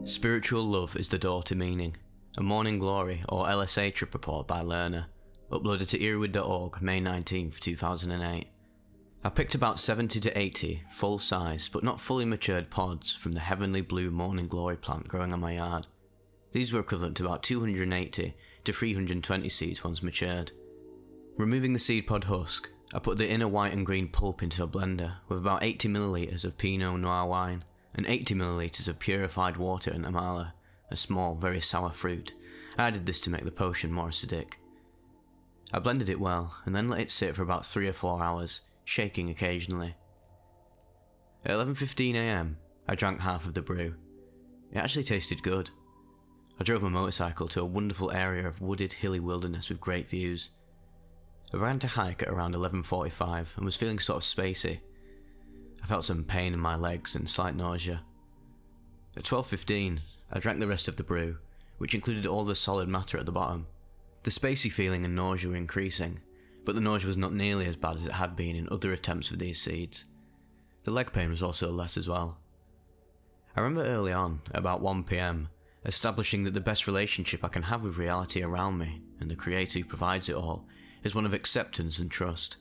Spiritual Love is the Door to Meaning, a Morning Glory or LSA trip report by Lerner, uploaded to earwid.org May 19, 2008. I picked about 70 to 80 full-size but not fully matured pods from the heavenly blue Morning Glory plant growing on my yard. These were equivalent to about 280 to 320 seeds once matured. Removing the seed pod husk, I put the inner white and green pulp into a blender with about 80ml of Pinot Noir wine and 80ml of purified water and amala, a small, very sour fruit. I added this to make the potion more acidic. I blended it well and then let it sit for about 3 or 4 hours, shaking occasionally. At 11:15 AM, I drank half of the brew. It actually tasted good. I drove my motorcycle to a wonderful area of wooded, hilly wilderness with great views. I ran to hike at around 11:45 and was feeling sort of spacey. I felt some pain in my legs and slight nausea. At 12:15, I drank the rest of the brew, which included all the solid matter at the bottom. The spacey feeling and nausea were increasing, but the nausea was not nearly as bad as it had been in other attempts with these seeds. The leg pain was also less as well. I remember early on, about 1 PM, establishing that the best relationship I can have with reality around me, and the Creator who provides it all, is one of acceptance and trust.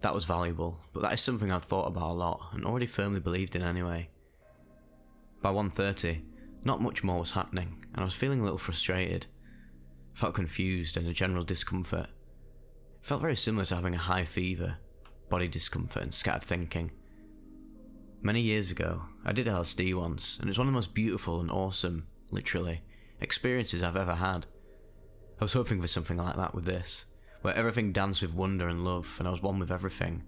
That was valuable, but that is something I've thought about a lot and already firmly believed in anyway. By 1:30, not much more was happening, and I was feeling a little frustrated. I felt confused and a general discomfort. It felt very similar to having a high fever, body discomfort and scattered thinking. Many years ago, I did LSD once, and it was one of the most beautiful and awesome, literally, experiences I've ever had. I was hoping for something like that with this, where everything danced with wonder and love and I was one with everything.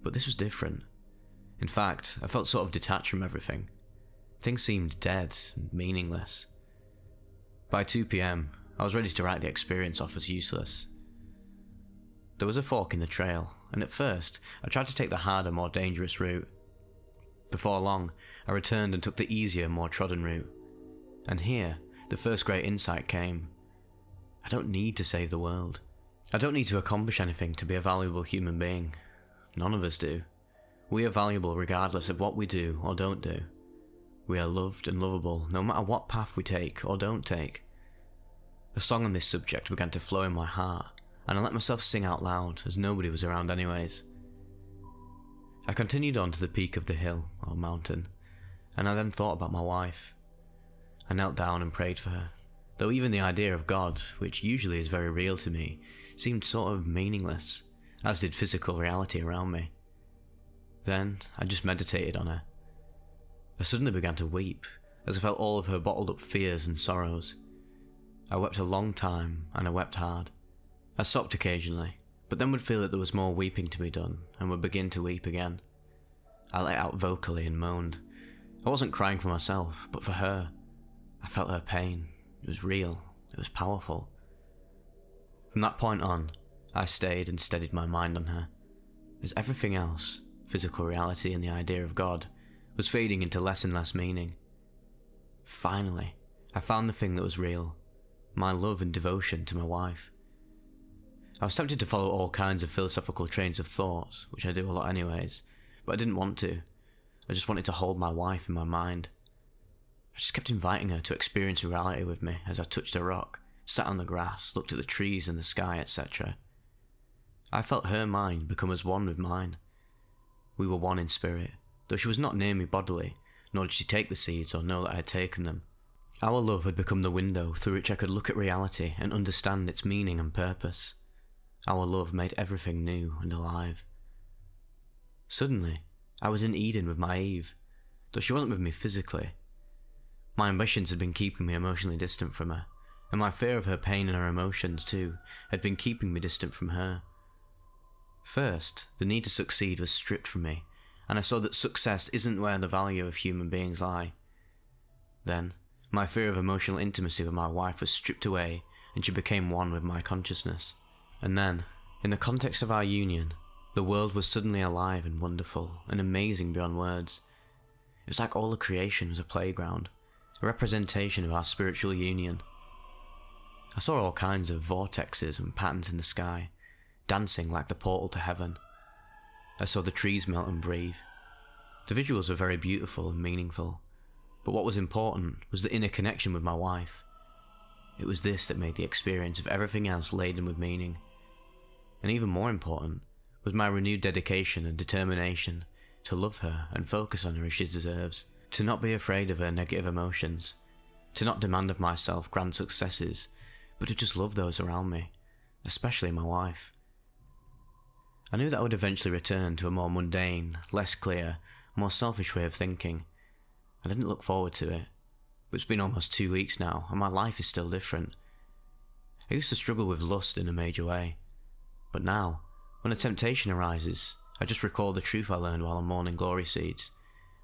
But this was different. In fact, I felt sort of detached from everything. Things seemed dead and meaningless. By 2 PM, I was ready to write the experience off as useless. There was a fork in the trail, and at first, I tried to take the harder, more dangerous route. Before long, I returned and took the easier, more trodden route. And here, the first great insight came. I don't need to save the world. I don't need to accomplish anything to be a valuable human being. None of us do. We are valuable regardless of what we do or don't do. We are loved and lovable no matter what path we take or don't take. A song on this subject began to flow in my heart, and I let myself sing out loud as nobody was around anyways. I continued on to the peak of the hill, or mountain, and I then thought about my wife. I knelt down and prayed for her, though even the idea of God, which usually is very real to me, seemed sort of meaningless, as did physical reality around me. Then I just meditated on her. I suddenly began to weep, as I felt all of her bottled up fears and sorrows. I wept a long time, and I wept hard. I sobbed occasionally, but then would feel that there was more weeping to be done, and would begin to weep again. I let out vocally and moaned. I wasn't crying for myself, but for her. I felt her pain. It was real. It was powerful. From that point on, I stayed and steadied my mind on her, as everything else, physical reality and the idea of God, was fading into less and less meaning. Finally, I found the thing that was real, my love and devotion to my wife. I was tempted to follow all kinds of philosophical trains of thought, which I do a lot anyways, but I didn't want to. I just wanted to hold my wife in my mind. I just kept inviting her to experience reality with me as I touched a rock, sat on the grass, looked at the trees and the sky, etc. I felt her mind become as one with mine. We were one in spirit, though she was not near me bodily, nor did she take the seeds or know that I had taken them. Our love had become the window through which I could look at reality and understand its meaning and purpose. Our love made everything new and alive. Suddenly, I was in Eden with my Eve, though she wasn't with me physically. My ambitions had been keeping me emotionally distant from her, and my fear of her pain and her emotions too had been keeping me distant from her. First, the need to succeed was stripped from me, and I saw that success isn't where the value of human beings lie. Then, my fear of emotional intimacy with my wife was stripped away, and she became one with my consciousness. And then, in the context of our union, the world was suddenly alive and wonderful and amazing beyond words. It was like all of creation was a playground, a representation of our spiritual union. I saw all kinds of vortexes and patterns in the sky, dancing like the portal to heaven. I saw the trees melt and breathe. The visuals were very beautiful and meaningful, But what was important was the inner connection with my wife. It was this that made the experience of everything else laden with meaning. And even more important was my renewed dedication and determination to love her and focus on her as she deserves, to not be afraid of her negative emotions, to not demand of myself grand successes, but to just love those around me, especially my wife. I knew that I would eventually return to a more mundane, less clear, more selfish way of thinking. I didn't look forward to it, but it's been almost 2 weeks now, and my life is still different. I used to struggle with lust in a major way, but now, when a temptation arises, I just recall the truth I learned while on Morning Glory Seeds,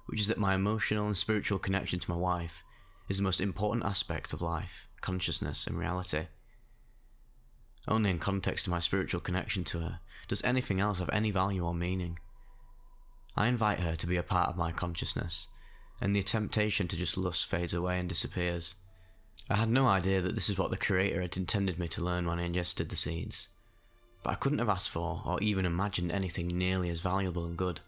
which is that my emotional and spiritual connection to my wife is the most important aspect of life, consciousness, and reality. Only in context to my spiritual connection to her does anything else have any value or meaning. I invite her to be a part of my consciousness, and the temptation to just lust fades away and disappears. I had no idea that this is what the Creator had intended me to learn when I ingested the seeds, but I couldn't have asked for or even imagined anything nearly as valuable and good.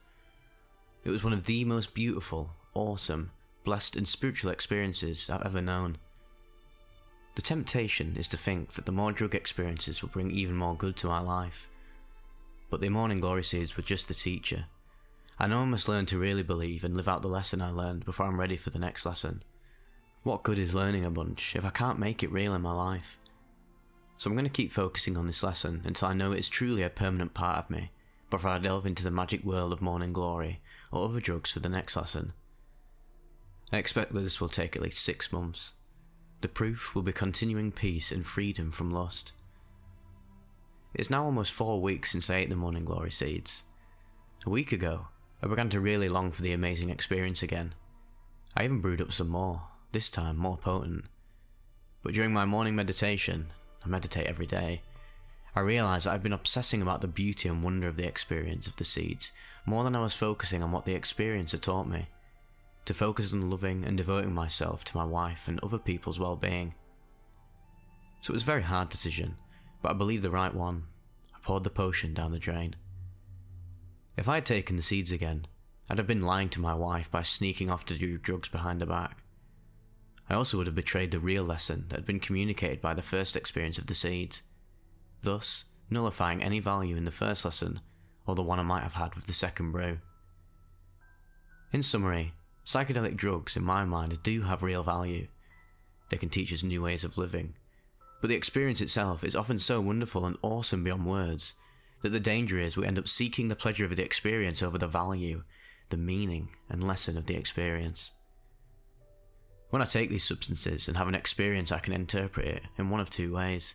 It was one of the most beautiful, awesome, blessed and spiritual experiences I've ever known. The temptation is to think that the more drug experiences will bring even more good to my life. But the Morning Glory Seeds were just the teacher. I know I must learn to really believe and live out the lesson I learned before I'm ready for the next lesson. What good is learning a bunch if I can't make it real in my life? So I'm going to keep focusing on this lesson until I know it is truly a permanent part of me, before I delve into the magic world of Morning Glory or other drugs for the next lesson. I expect that this will take at least 6 months. The proof will be continuing peace and freedom from lust. It's now almost 4 weeks since I ate the Morning Glory Seeds. A week ago, I began to really long for the amazing experience again. I even brewed up some more, this time more potent. But during my morning meditation, I meditate every day, I realised that I've been obsessing about the beauty and wonder of the experience of the seeds more than I was focusing on what the experience had taught me. To focus on loving and devoting myself to my wife and other people's well-being. So it was a very hard decision, but I believe the right one. I poured the potion down the drain. If I had taken the seeds again, I'd have been lying to my wife by sneaking off to do drugs behind her back. I also would have betrayed the real lesson that had been communicated by the first experience of the seeds, thus nullifying any value in the first lesson or the one I might have had with the second brew. In summary, psychedelic drugs, in my mind, do have real value. They can teach us new ways of living, but the experience itself is often so wonderful and awesome beyond words that the danger is we end up seeking the pleasure of the experience over the value, the meaning and lesson of the experience. When I take these substances and have an experience, I can interpret it in one of 2 ways.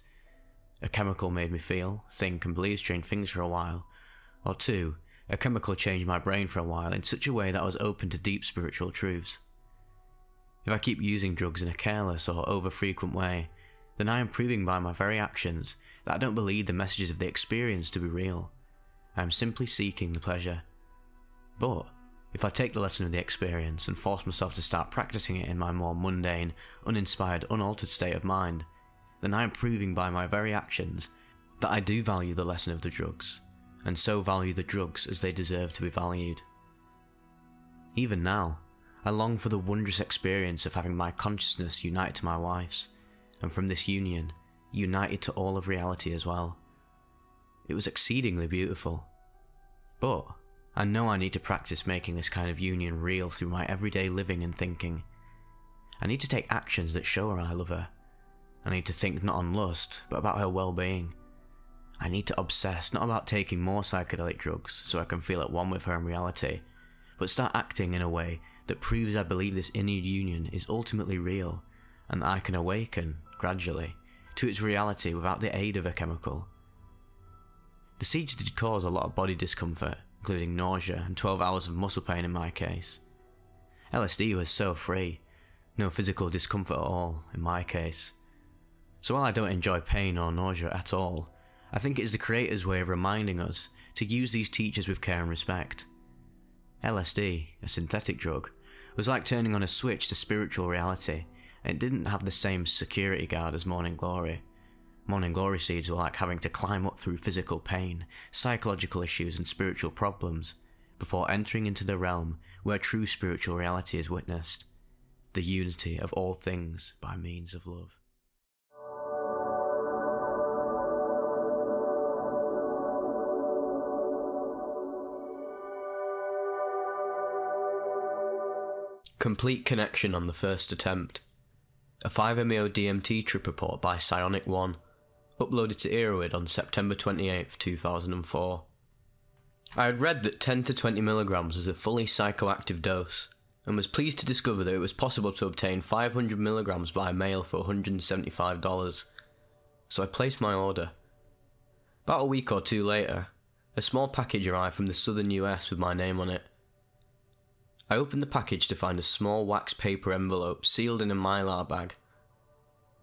A chemical made me feel, think and believe strange things for a while, or 2, a chemical changed my brain for a while in such a way that I was open to deep spiritual truths. If I keep using drugs in a careless or over-frequent way, then I am proving by my very actions that I don't believe the messages of the experience to be real. I am simply seeking the pleasure. But if I take the lesson of the experience and force myself to start practicing it in my more mundane, uninspired, unaltered state of mind, then I am proving by my very actions that I do value the lesson of the drugs, and so value the drugs as they deserve to be valued. Even now, I long for the wondrous experience of having my consciousness unite to my wife's, and from this union, united to all of reality as well. It was exceedingly beautiful. But I know I need to practice making this kind of union real through my everyday living and thinking. I need to take actions that show her I love her. I need to think not on lust, but about her well-being. I need to obsess not about taking more psychedelic drugs so I can feel at one with her in reality, but start acting in a way that proves I believe this inner union is ultimately real, and that I can awaken, gradually, to its reality without the aid of a chemical. The seeds did cause a lot of body discomfort, including nausea and 12 hours of muscle pain in my case. LSD was so free, no physical discomfort at all in my case. So while I don't enjoy pain or nausea at all, I think it is the Creator's way of reminding us to use these teachers with care and respect. LSD, a synthetic drug, was like turning on a switch to spiritual reality, and it didn't have the same security guard as Morning Glory. Morning Glory seeds were like having to climb up through physical pain, psychological issues and spiritual problems, before entering into the realm where true spiritual reality is witnessed. the unity of all things by means of love. Complete connection on the first attempt. A 5-MeO DMT trip report by Psionic 1, uploaded to Erowid on September 28, 2004. I had read that 10 to 20 milligrams was a fully psychoactive dose, and was pleased to discover that it was possible to obtain 500 milligrams by mail for $175, so I placed my order. About a week or two later, a small package arrived from the southern US with my name on it. I opened the package to find a small wax paper envelope sealed in a mylar bag.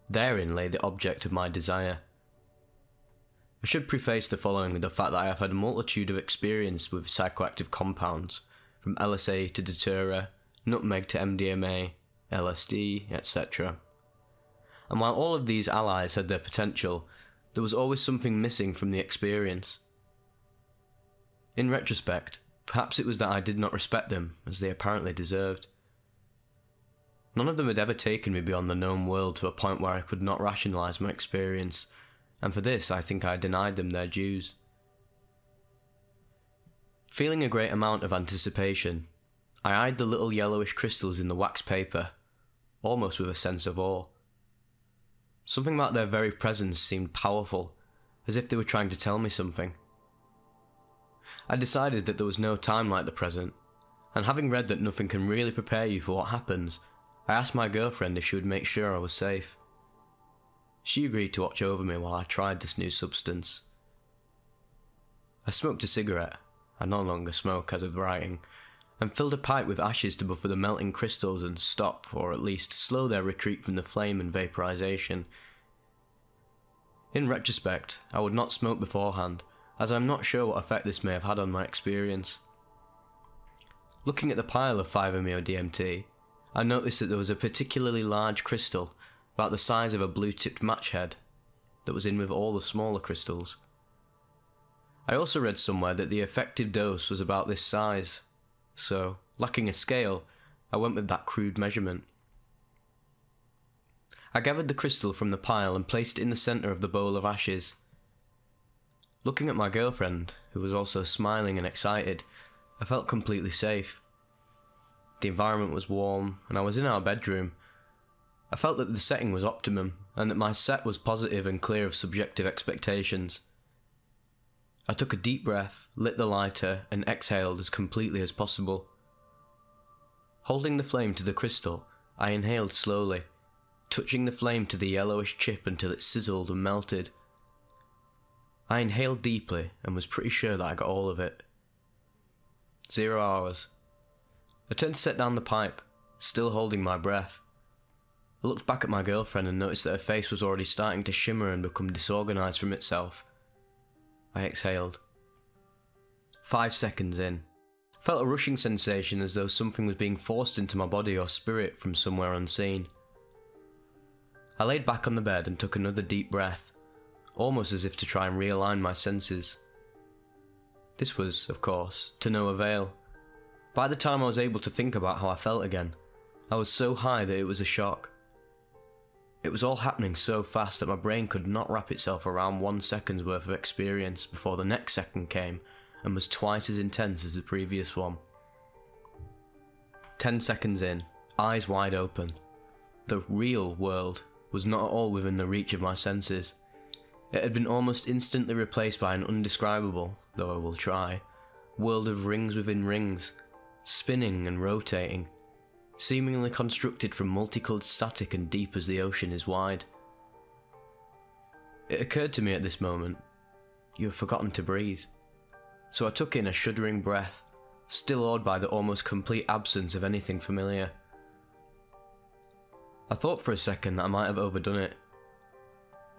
Therein lay the object of my desire. I should preface the following with the fact that I have had a multitude of experience with psychoactive compounds, from LSA to Datura, nutmeg to MDMA, LSD, etc. And while all of these allies had their potential, there was always something missing from the experience. In retrospect, perhaps it was that I did not respect them as they apparently deserved. None of them had ever taken me beyond the known world to a point where I could not rationalise my experience, and for this I think I denied them their dues. Feeling a great amount of anticipation, I eyed the little yellowish crystals in the wax paper, almost with a sense of awe. Something about their very presence seemed powerful, as if they were trying to tell me something. I decided that there was no time like the present, and having read that nothing can really prepare you for what happens, I asked my girlfriend if she would make sure I was safe. She agreed to watch over me while I tried this new substance. I smoked a cigarette, I no longer smoke as of writing, and filled a pipe with ashes to buffer the melting crystals and stop, or at least slow their retreat from the flame and vaporization. In retrospect, I would not smoke beforehand, as I am not sure what effect this may have had on my experience. Looking at the pile of 5-MeO DMT, I noticed that there was a particularly large crystal, about the size of a blue-tipped match head, that was in with all the smaller crystals. I also read somewhere that the effective dose was about this size, so, lacking a scale, I went with that crude measurement. I gathered the crystal from the pile and placed it in the centre of the bowl of ashes. Looking at my girlfriend, who was also smiling and excited, I felt completely safe. The environment was warm, and I was in our bedroom. I felt that the setting was optimum, and that my set was positive and clear of subjective expectations. I took a deep breath, lit the lighter, and exhaled as completely as possible. Holding the flame to the crystal, I inhaled slowly, touching the flame to the yellowish chip until it sizzled and melted. I inhaled deeply and was pretty sure that I got all of it. 0 hours. I turned to set down the pipe, still holding my breath. I looked back at my girlfriend and noticed that her face was already starting to shimmer and become disorganised from itself. I exhaled. 5 seconds in. I felt a rushing sensation as though something was being forced into my body or spirit from somewhere unseen. I laid back on the bed and took another deep breath, almost as if to try and realign my senses. This was, of course, to no avail. By the time I was able to think about how I felt again, I was so high that it was a shock. It was all happening so fast that my brain could not wrap itself around 1 second's worth of experience before the next second came and was twice as intense as the previous one. 10 seconds in, eyes wide open. The real world was not at all within the reach of my senses. It had been almost instantly replaced by an undescribable, though I will try, world of rings within rings, spinning and rotating, seemingly constructed from multicoloured static and deep as the ocean is wide. It occurred to me at this moment, you have forgotten to breathe. So I took in a shuddering breath, still awed by the almost complete absence of anything familiar. I thought for a second that I might have overdone it.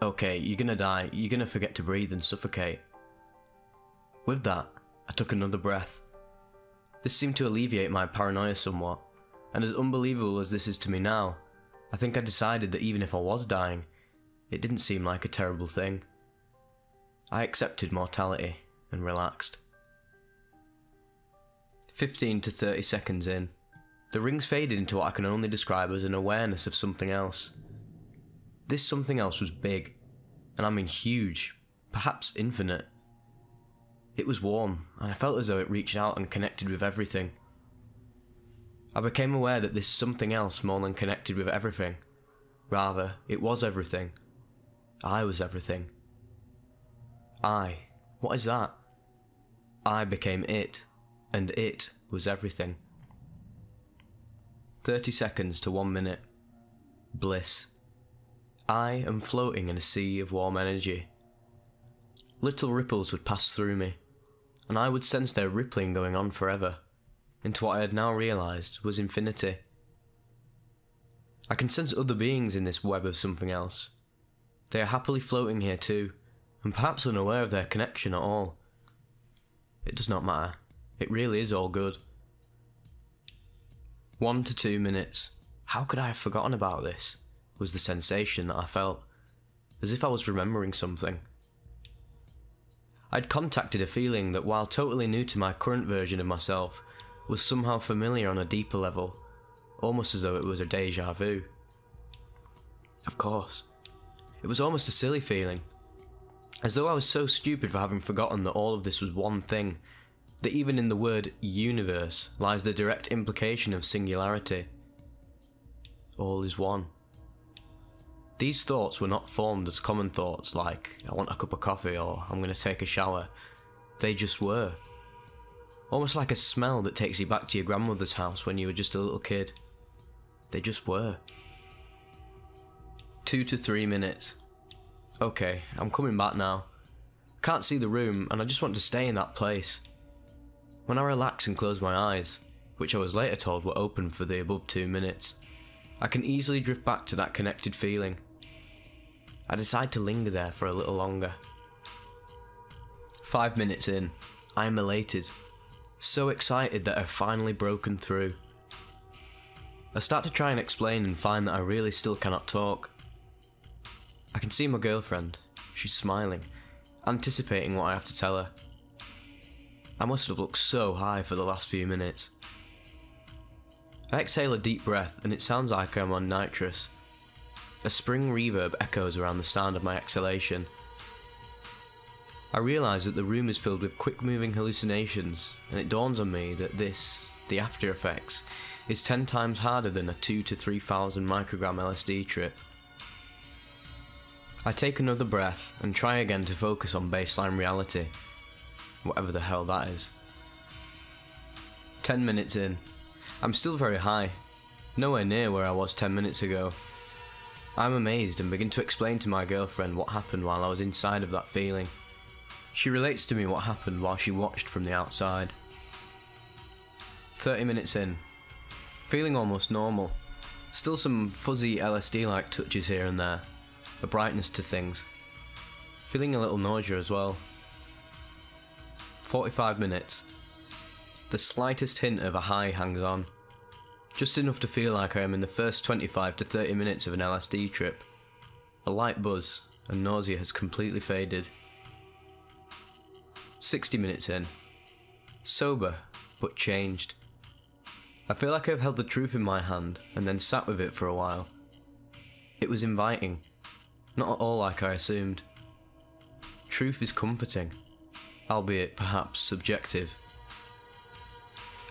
Okay, you're gonna die, you're gonna forget to breathe and suffocate. With that, I took another breath. This seemed to alleviate my paranoia somewhat, and as unbelievable as this is to me now, I think I decided that even if I was dying, it didn't seem like a terrible thing. I accepted mortality and relaxed. 15 to 30 seconds in. The rings faded into what I can only describe as an awareness of something else. This something else was big, and I mean huge, perhaps infinite. It was warm, and I felt as though it reached out and connected with everything. I became aware that this something else more than connected with everything. Rather, it was everything. I was everything. What is that? I became it, and it was everything. 30 seconds to 1 minute. Bliss. I am floating in a sea of warm energy. Little ripples would pass through me, and I would sense their rippling going on forever, into what I had now realised was infinity. I can sense other beings in this web of something else. They are happily floating here too, and perhaps unaware of their connection at all. It does not matter. It really is all good. 1 to 2 minutes. How could I have forgotten about this? Was the sensation that I felt, as if I was remembering something. I'd contacted a feeling that, while totally new to my current version of myself, was somehow familiar on a deeper level, almost as though it was a déjà vu. Of course. It was almost a silly feeling, as though I was so stupid for having forgotten that all of this was one thing, that even in the word universe lies the direct implication of singularity. All is one. These thoughts were not formed as common thoughts like, I want a cup of coffee or I'm going to take a shower. They just were. Almost like a smell that takes you back to your grandmother's house when you were just a little kid. They just were. 2 to 3 minutes. Okay, I'm coming back now. Can't see the room and I just want to stay in that place. When I relax and close my eyes, which I was later told were open for the above 2 minutes, I can easily drift back to that connected feeling. I decide to linger there for a little longer. 5 minutes in, I am elated, so excited that I've finally broken through. I start to try and explain and find that I really still cannot talk. I can see my girlfriend. She's smiling, anticipating what I have to tell her. I must have looked so high for the last few minutes. I exhale a deep breath and it sounds like I'm on nitrous. A spring reverb echoes around the sound of my exhalation. I realise that the room is filled with quick-moving hallucinations, and it dawns on me that this, the after effects, is 10 times harder than a 2 to 3,000 microgram LSD trip. I take another breath and try again to focus on baseline reality, whatever the hell that is. 10 minutes in. I'm still very high, nowhere near where I was 10 minutes ago. I'm amazed and begin to explain to my girlfriend what happened while I was inside of that feeling. She relates to me what happened while she watched from the outside. 30 minutes in. Feeling almost normal. Still some fuzzy LSD-like touches here and there. A brightness to things. Feeling a little nausea as well. 45 minutes. The slightest hint of a high hangs on. Just enough to feel like I am in the first 25 to 30 minutes of an LSD trip. A light buzz, and nausea has completely faded. 60 minutes in. Sober, but changed. I feel like I've held the truth in my hand, and then sat with it for a while. It was inviting. Not at all like I assumed. Truth is comforting, albeit perhaps subjective.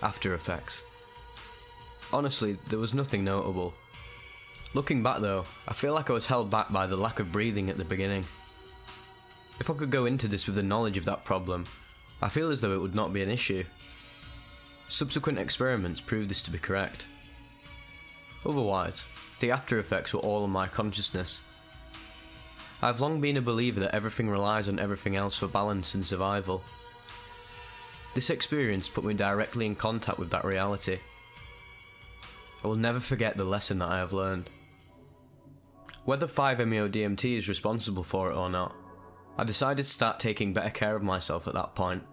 After effects. Honestly, there was nothing notable. Looking back though, I feel like I was held back by the lack of breathing at the beginning. If I could go into this with the knowledge of that problem, I feel as though it would not be an issue. Subsequent experiments proved this to be correct. Otherwise, the after effects were all in my consciousness. I've long been a believer that everything relies on everything else for balance and survival. This experience put me directly in contact with that reality. I will never forget the lesson that I have learned. Whether 5-MeO-DMT is responsible for it or not, I decided to start taking better care of myself at that point.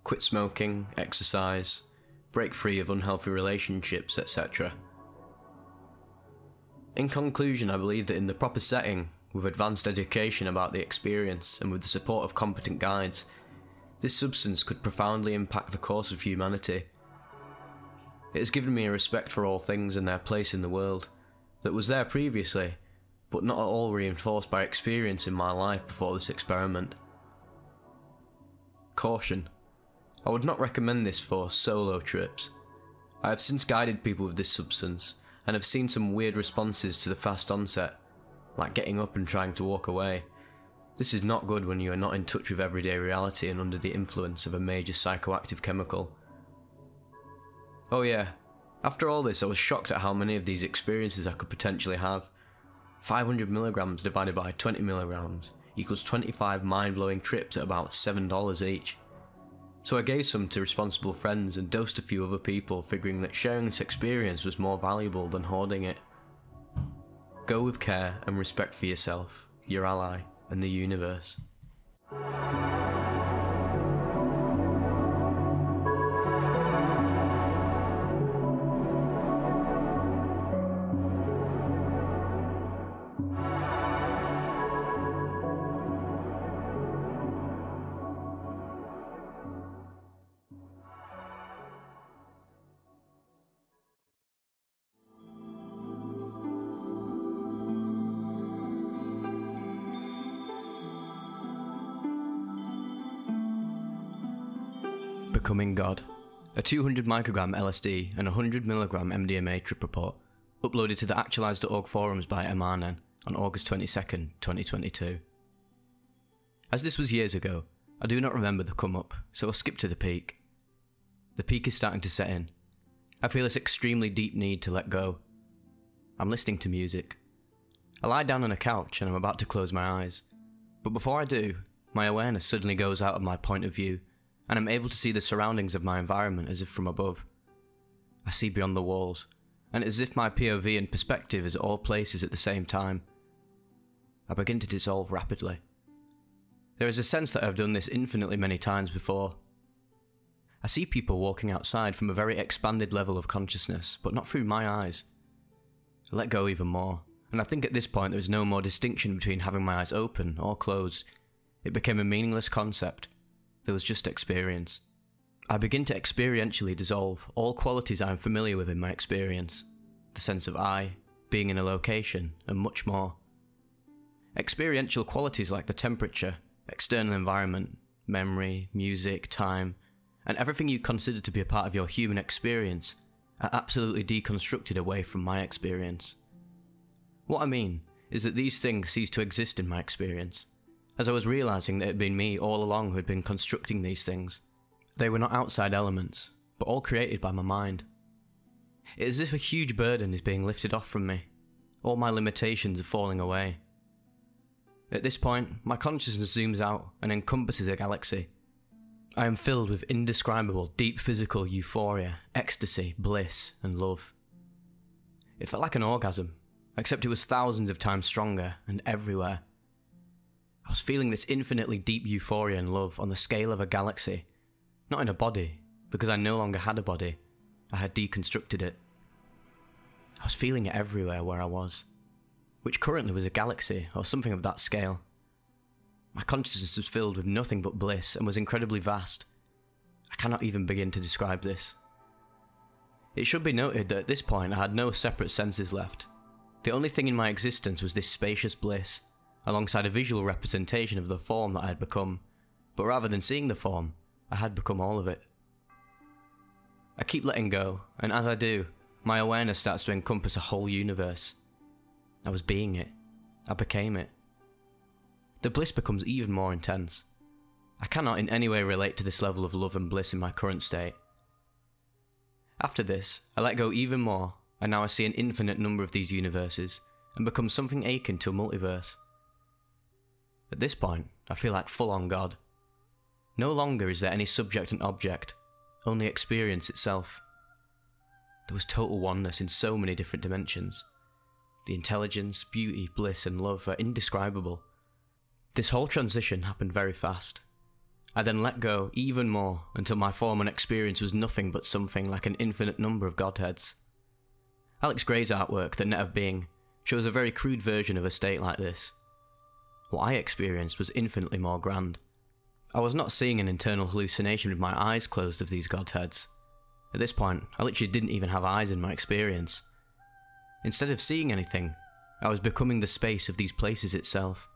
Quit smoking, exercise, break free of unhealthy relationships, etc. In conclusion, I believe that in the proper setting, with advanced education about the experience and with the support of competent guides, this substance could profoundly impact the course of humanity. It has given me a respect for all things and their place in the world that was there previously, but not at all reinforced by experience in my life before this experiment. Caution. I would not recommend this for solo trips. I have since guided people with this substance and have seen some weird responses to the fast onset, like getting up and trying to walk away. This is not good when you are not in touch with everyday reality and under the influence of a major psychoactive chemical. Oh yeah, after all this I was shocked at how many of these experiences I could potentially have. 500 milligrams divided by 20 milligrams equals 25 mind-blowing trips at about $7 each. So I gave some to responsible friends and dosed a few other people, figuring that sharing this experience was more valuable than hoarding it. Go with care and respect for yourself, your ally, and the universe. Becoming God, a 200 microgram LSD and 100 milligram MDMA trip report, uploaded to the Actualized.org forums by Emanen on August 22nd, 2022. As this was years ago, I do not remember the come up, so I'll skip to the peak. The peak is starting to set in. I feel this extremely deep need to let go. I'm listening to music. I lie down on a couch and I'm about to close my eyes, but before I do, my awareness suddenly goes out of my point of view, and I'm able to see the surroundings of my environment as if from above. I see beyond the walls, and as if my POV and perspective is at all places at the same time. I begin to dissolve rapidly. There is a sense that I've done this infinitely many times before. I see people walking outside from a very expanded level of consciousness, but not through my eyes. I let go even more, and I think at this point there is no more distinction between having my eyes open or closed. It became a meaningless concept. There was just experience. I begin to experientially dissolve all qualities I am familiar with in my experience. The sense of I, being in a location, and much more. Experiential qualities like the temperature, external environment, memory, music, time, and everything you consider to be a part of your human experience are absolutely deconstructed away from my experience. What I mean is that these things cease to exist in my experience, as I was realising that it had been me all along who had been constructing these things. They were not outside elements, but all created by my mind. It is as if a huge burden is being lifted off from me. All my limitations are falling away. At this point, my consciousness zooms out and encompasses a galaxy. I am filled with indescribable, deep physical euphoria, ecstasy, bliss, and love. It felt like an orgasm, except it was thousands of times stronger and everywhere. I was feeling this infinitely deep euphoria and love on the scale of a galaxy, not in a body, because I no longer had a body. I had deconstructed it. I was feeling it everywhere where I was, which currently was a galaxy or something of that scale. My consciousness was filled with nothing but bliss and was incredibly vast. I cannot even begin to describe this. It should be noted that at this point I had no separate senses left. The only thing in my existence was this spacious bliss, alongside a visual representation of the form that I had become, but rather than seeing the form, I had become all of it. I keep letting go, and as I do, my awareness starts to encompass a whole universe. I was being it. I became it. The bliss becomes even more intense. I cannot in any way relate to this level of love and bliss in my current state. After this, I let go even more, and now I see an infinite number of these universes, and become something akin to a multiverse. At this point, I feel like full-on God. No longer is there any subject and object, only experience itself. There was total oneness in so many different dimensions. The intelligence, beauty, bliss, and love are indescribable. This whole transition happened very fast. I then let go even more until my form and experience was nothing but something like an infinite number of Godheads. Alex Gray's artwork, The Net of Being, shows a very crude version of a state like this. What I experienced was infinitely more grand. I was not seeing an internal hallucination with my eyes closed of these Godheads. At this point, I literally didn't even have eyes in my experience. Instead of seeing anything, I was becoming the space of these places itself.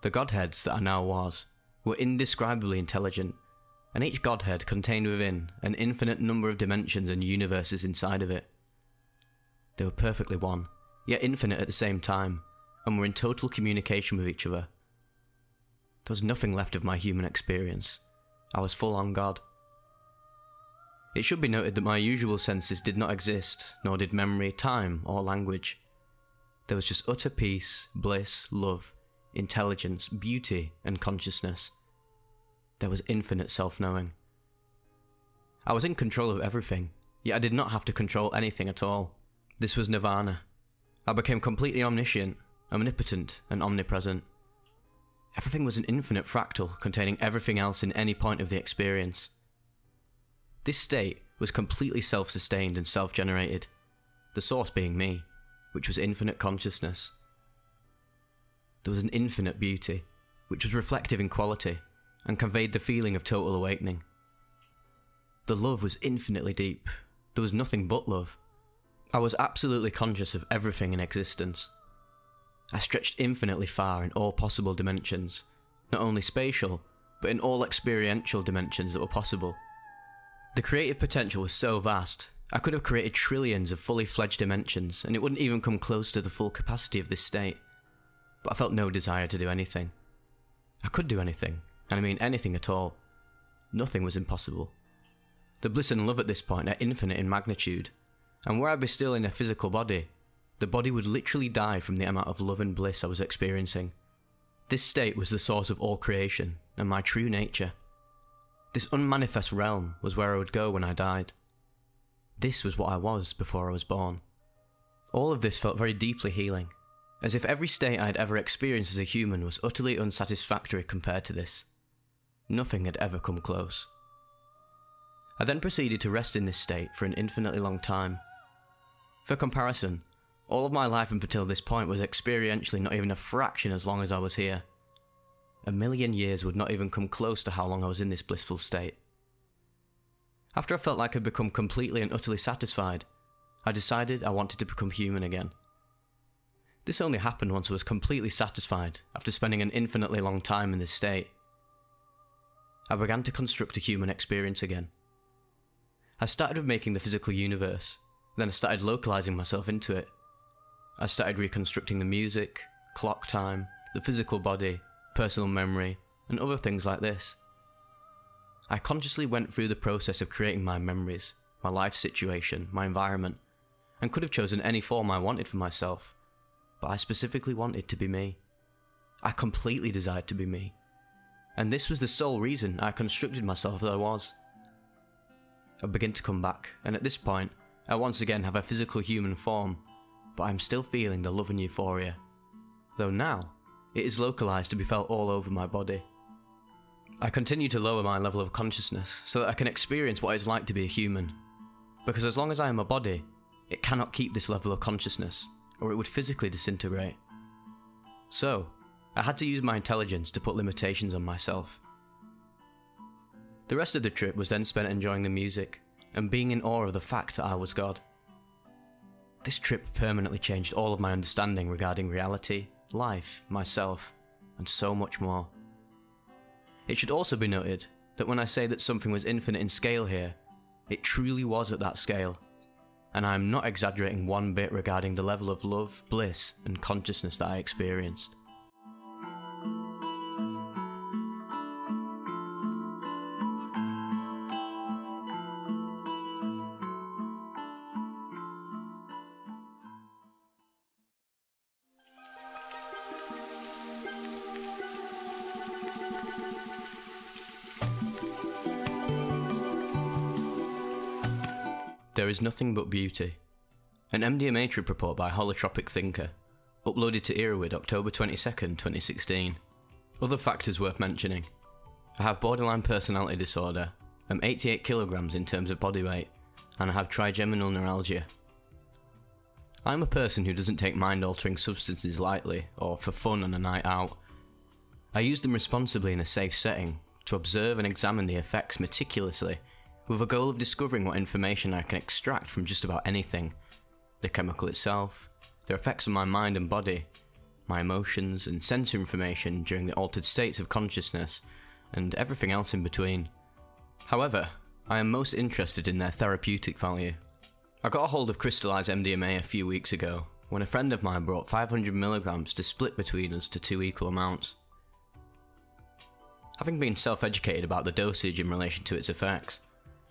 The godheads that I now was were indescribably intelligent, and each godhead contained within an infinite number of dimensions and universes inside of it. They were perfectly one, yet infinite at the same time, and were in total communication with each other. There was nothing left of my human experience. I was full on God. It should be noted that my usual senses did not exist, nor did memory, time, or language. There was just utter peace, bliss, love, intelligence, beauty, and consciousness. There was infinite self-knowing. I was in control of everything, yet I did not have to control anything at all. This was nirvana. I became completely omniscient, omnipotent, and omnipresent. Everything was an infinite fractal containing everything else in any point of the experience. This state was completely self-sustained and self-generated, the source being me, which was infinite consciousness. There was an infinite beauty, which was reflective in quality, and conveyed the feeling of total awakening. The love was infinitely deep. There was nothing but love. I was absolutely conscious of everything in existence. I stretched infinitely far in all possible dimensions, not only spatial, but in all experiential dimensions that were possible. The creative potential was so vast, I could have created trillions of fully fledged dimensions, and it wouldn't even come close to the full capacity of this state. But I felt no desire to do anything. I could do anything, and I mean anything at all. Nothing was impossible. The bliss and love at this point are infinite in magnitude, and were I be still in a physical body, the body would literally die from the amount of love and bliss I was experiencing. This state was the source of all creation, and my true nature. This unmanifest realm was where I would go when I died. This was what I was before I was born. All of this felt very deeply healing, as if every state I had ever experienced as a human was utterly unsatisfactory compared to this. Nothing had ever come close. I then proceeded to rest in this state for an infinitely long time. For comparison, all of my life up until this point was experientially not even a fraction as long as I was here. 1,000,000 years would not even come close to how long I was in this blissful state. After I felt like I'd become completely and utterly satisfied, I decided I wanted to become human again. This only happened once I was completely satisfied after spending an infinitely long time in this state. I began to construct a human experience again. I started with making the physical universe, then I started localizing myself into it. I started reconstructing the music, clock time, the physical body, personal memory, and other things like this. I consciously went through the process of creating my memories, my life situation, my environment, and could have chosen any form I wanted for myself, but I specifically wanted to be me. I completely desired to be me, and this was the sole reason I constructed myself as I was. I begin to come back, and at this point, I once again have a physical human form, but I'm still feeling the love and euphoria, though now, it is localized to be felt all over my body. I continue to lower my level of consciousness so that I can experience what it's like to be a human, because as long as I am a body, it cannot keep this level of consciousness, or it would physically disintegrate. So, I had to use my intelligence to put limitations on myself. The rest of the trip was then spent enjoying the music, and being in awe of the fact that I was God. This trip permanently changed all of my understanding regarding reality, life, myself, and so much more. It should also be noted that when I say that something was infinite in scale here, it truly was at that scale, and I am not exaggerating one bit regarding the level of love, bliss, and consciousness that I experienced. There is Nothing But Beauty, an MDMA trip report by Holotropic Thinker, uploaded to Irwid October 22nd, 2016. Other factors worth mentioning: I have borderline personality disorder, I'm 88 kilograms in terms of body weight, and I have trigeminal neuralgia. I'm a person who doesn't take mind-altering substances lightly or for fun on a night out. I use them responsibly in a safe setting, to observe and examine the effects meticulously, with a goal of discovering what information I can extract from just about anything: the chemical itself, their effects on my mind and body, my emotions and sensory information during the altered states of consciousness, and everything else in between. However, I am most interested in their therapeutic value. I got a hold of crystallized MDMA a few weeks ago, when a friend of mine brought 500 milligrams to split between us to 2 equal amounts. Having been self-educated about the dosage in relation to its effects,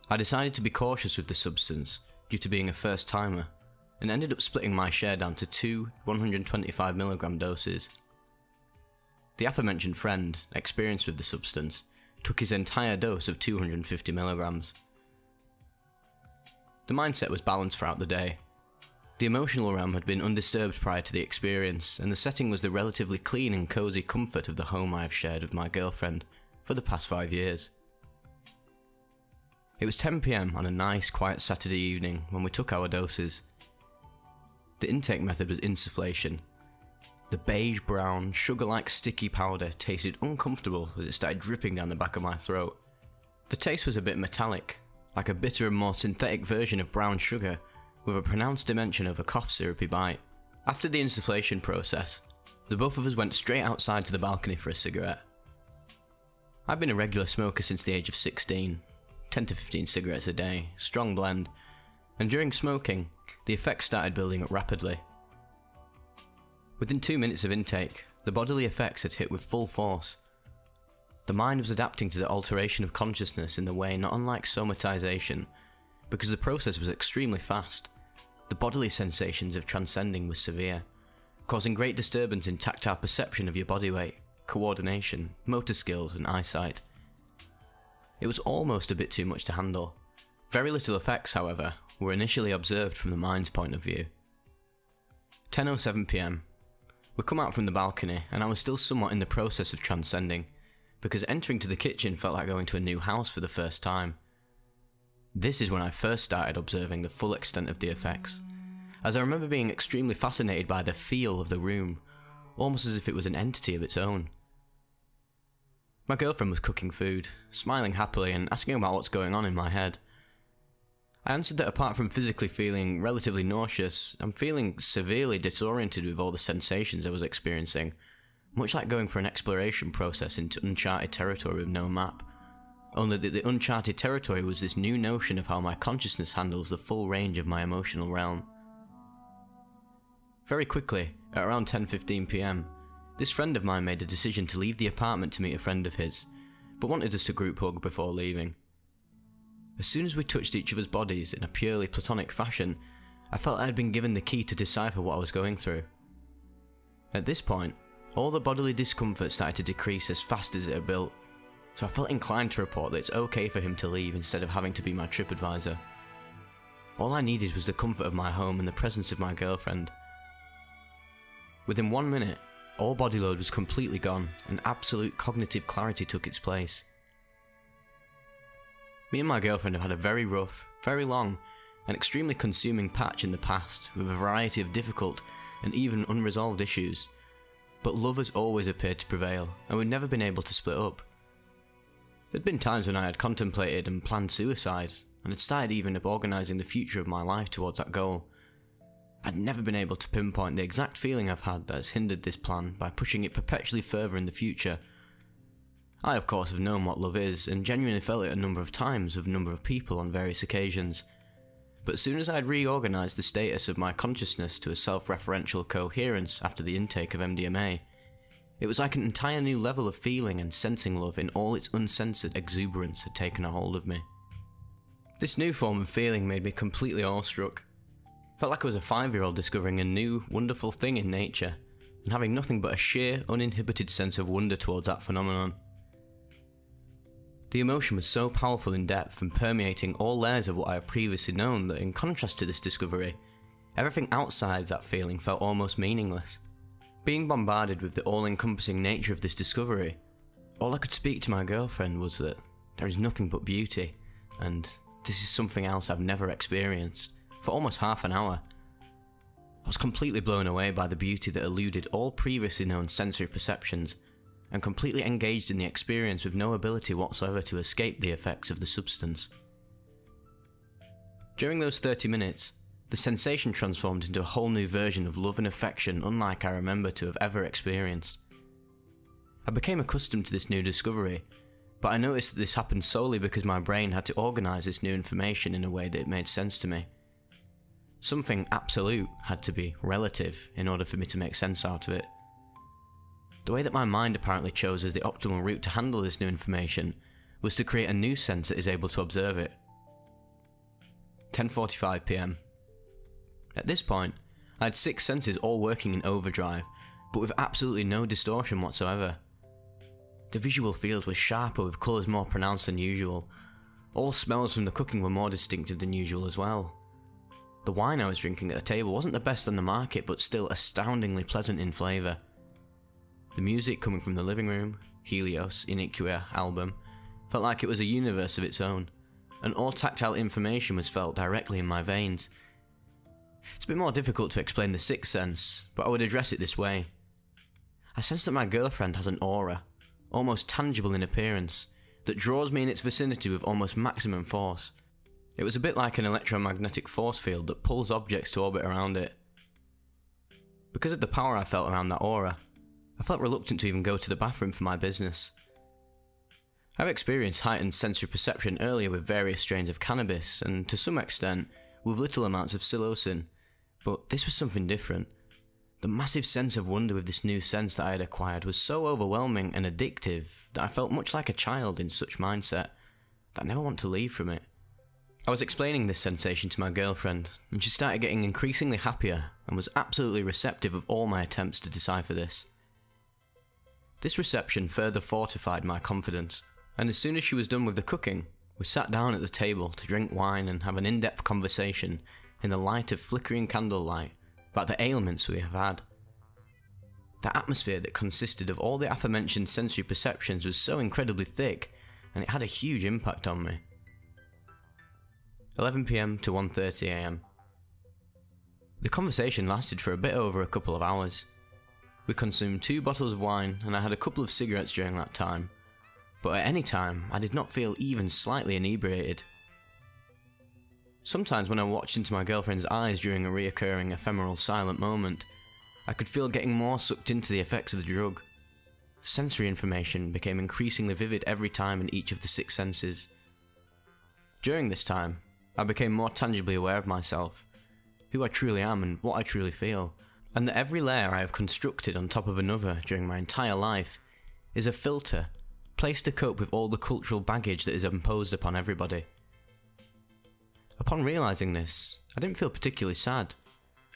I decided to be cautious with the substance due to being a first-timer, and ended up splitting my share down to 2 125 milligram doses. The aforementioned friend, experienced with the substance, took his entire dose of 250 milligrams. The mindset was balanced throughout the day. The emotional realm had been undisturbed prior to the experience, and the setting was the relatively clean and cosy comfort of the home I have shared with my girlfriend for the past 5 years. It was 10 PM on a nice, quiet Saturday evening when we took our doses. The intake method was insufflation. The beige-brown, sugar-like sticky powder tasted uncomfortable as it started dripping down the back of my throat. The taste was a bit metallic, like a bitter and more synthetic version of brown sugar, with a pronounced dimension of a cough syrupy bite. After the insufflation process, the both of us went straight outside to the balcony for a cigarette. I've been a regular smoker since the age of 16, 10 to 15 cigarettes a day, strong blend, and during smoking, the effects started building up rapidly. Within 2 minutes of intake, the bodily effects had hit with full force. The mind was adapting to the alteration of consciousness in the way not unlike somatization, because the process was extremely fast. The bodily sensations of transcending were severe, causing great disturbance in tactile perception of your body weight, coordination, motor skills and eyesight. It was almost a bit too much to handle. Very little effects, however, were initially observed from the mind's point of view. 10:07 PM. We come out from the balcony and I was still somewhat in the process of transcending, because entering to the kitchen felt like going to a new house for the first time. This is when I first started observing the full extent of the effects, as I remember being extremely fascinated by the feel of the room, almost as if it was an entity of its own. My girlfriend was cooking food, smiling happily and asking about what's going on in my head. I answered that apart from physically feeling relatively nauseous, I'm feeling severely disoriented with all the sensations I was experiencing, much like going for an exploration process into uncharted territory with no map, only that the uncharted territory was this new notion of how my consciousness handles the full range of my emotional realm. Very quickly, at around 10:15 PM, this friend of mine made a decision to leave the apartment to meet a friend of his, but wanted us to group hug before leaving. As soon as we touched each other's bodies in a purely platonic fashion, I felt I had been given the key to decipher what I was going through. At this point, all the bodily discomfort started to decrease as fast as it had built, so I felt inclined to report that it's okay for him to leave instead of having to be my trip advisor. All I needed was the comfort of my home and the presence of my girlfriend. Within 1 minute, all body load was completely gone and absolute cognitive clarity took its place. Me and my girlfriend have had a very rough, very long, and extremely consuming patch in the past with a variety of difficult and even unresolved issues, but love has always appeared to prevail and we'd never been able to split up. There'd been times when I had contemplated and planned suicide, and had started even up organising the future of my life towards that goal. I'd never been able to pinpoint the exact feeling I've had that has hindered this plan by pushing it perpetually further in the future. I of course have known what love is, and genuinely felt it a number of times with a number of people on various occasions, but as soon as I had reorganised the status of my consciousness to a self-referential coherence after the intake of MDMA, it was like an entire new level of feeling and sensing love in all its uncensored exuberance had taken a hold of me. This new form of feeling made me completely awestruck. Felt like I was a 5-year-old discovering a new, wonderful thing in nature, and having nothing but a sheer, uninhibited sense of wonder towards that phenomenon. The emotion was so powerful in depth and permeating all layers of what I had previously known that in contrast to this discovery, everything outside that feeling felt almost meaningless. Being bombarded with the all-encompassing nature of this discovery, all I could speak to my girlfriend was that there is nothing but beauty, and this is something else I've never experienced, for almost half an hour. I was completely blown away by the beauty that eluded all previously known sensory perceptions, and completely engaged in the experience with no ability whatsoever to escape the effects of the substance. During those 30 minutes, the sensation transformed into a whole new version of love and affection unlike I remember to have ever experienced. I became accustomed to this new discovery, but I noticed that this happened solely because my brain had to organise this new information in a way that made sense to me. Something absolute had to be relative in order for me to make sense out of it. The way that my mind apparently chose as the optimal route to handle this new information was to create a new sense that is able to observe it. 10:45 PM. At this point, I had 6 senses all working in overdrive, but with absolutely no distortion whatsoever. The visual field was sharper with colours more pronounced than usual. All smells from the cooking were more distinctive than usual as well. The wine I was drinking at the table wasn't the best on the market, but still astoundingly pleasant in flavour. The music coming from the living room, Helios Iniquia album, felt like it was a universe of its own, and all tactile information was felt directly in my veins. It's a bit more difficult to explain the sixth sense, but I would address it this way. I sense that my girlfriend has an aura, almost tangible in appearance, that draws me in its vicinity with almost maximum force. It was a bit like an electromagnetic force field that pulls objects to orbit around it. Because of the power I felt around that aura, I felt reluctant to even go to the bathroom for my business. I've experienced heightened sensory perception earlier with various strains of cannabis, and to some extent, with little amounts of psilocin, but this was something different. The massive sense of wonder with this new sense that I had acquired was so overwhelming and addictive that I felt much like a child in such mindset that I never want to leave from it. I was explaining this sensation to my girlfriend, and she started getting increasingly happier and was absolutely receptive of all my attempts to decipher this. This reception further fortified my confidence, and as soon as she was done with the cooking, we sat down at the table to drink wine and have an in-depth conversation in the light of flickering candlelight about the ailments we have had. The atmosphere that consisted of all the aforementioned sensory perceptions was so incredibly thick, and it had a huge impact on me. 11 PM to 1:30 AM. The conversation lasted for a bit over a couple of hours. We consumed 2 bottles of wine, and I had a couple of cigarettes during that time, but at any time I did not feel even slightly inebriated. Sometimes when I watched into my girlfriend's eyes during a reoccurring ephemeral silent moment, I could feel getting more sucked into the effects of the drug. Sensory information became increasingly vivid every time in each of the 6 senses. During this time, I became more tangibly aware of myself, who I truly am and what I truly feel, and that every layer I have constructed on top of another during my entire life is a filter placed to cope with all the cultural baggage that is imposed upon everybody. Upon realising this, I didn't feel particularly sad.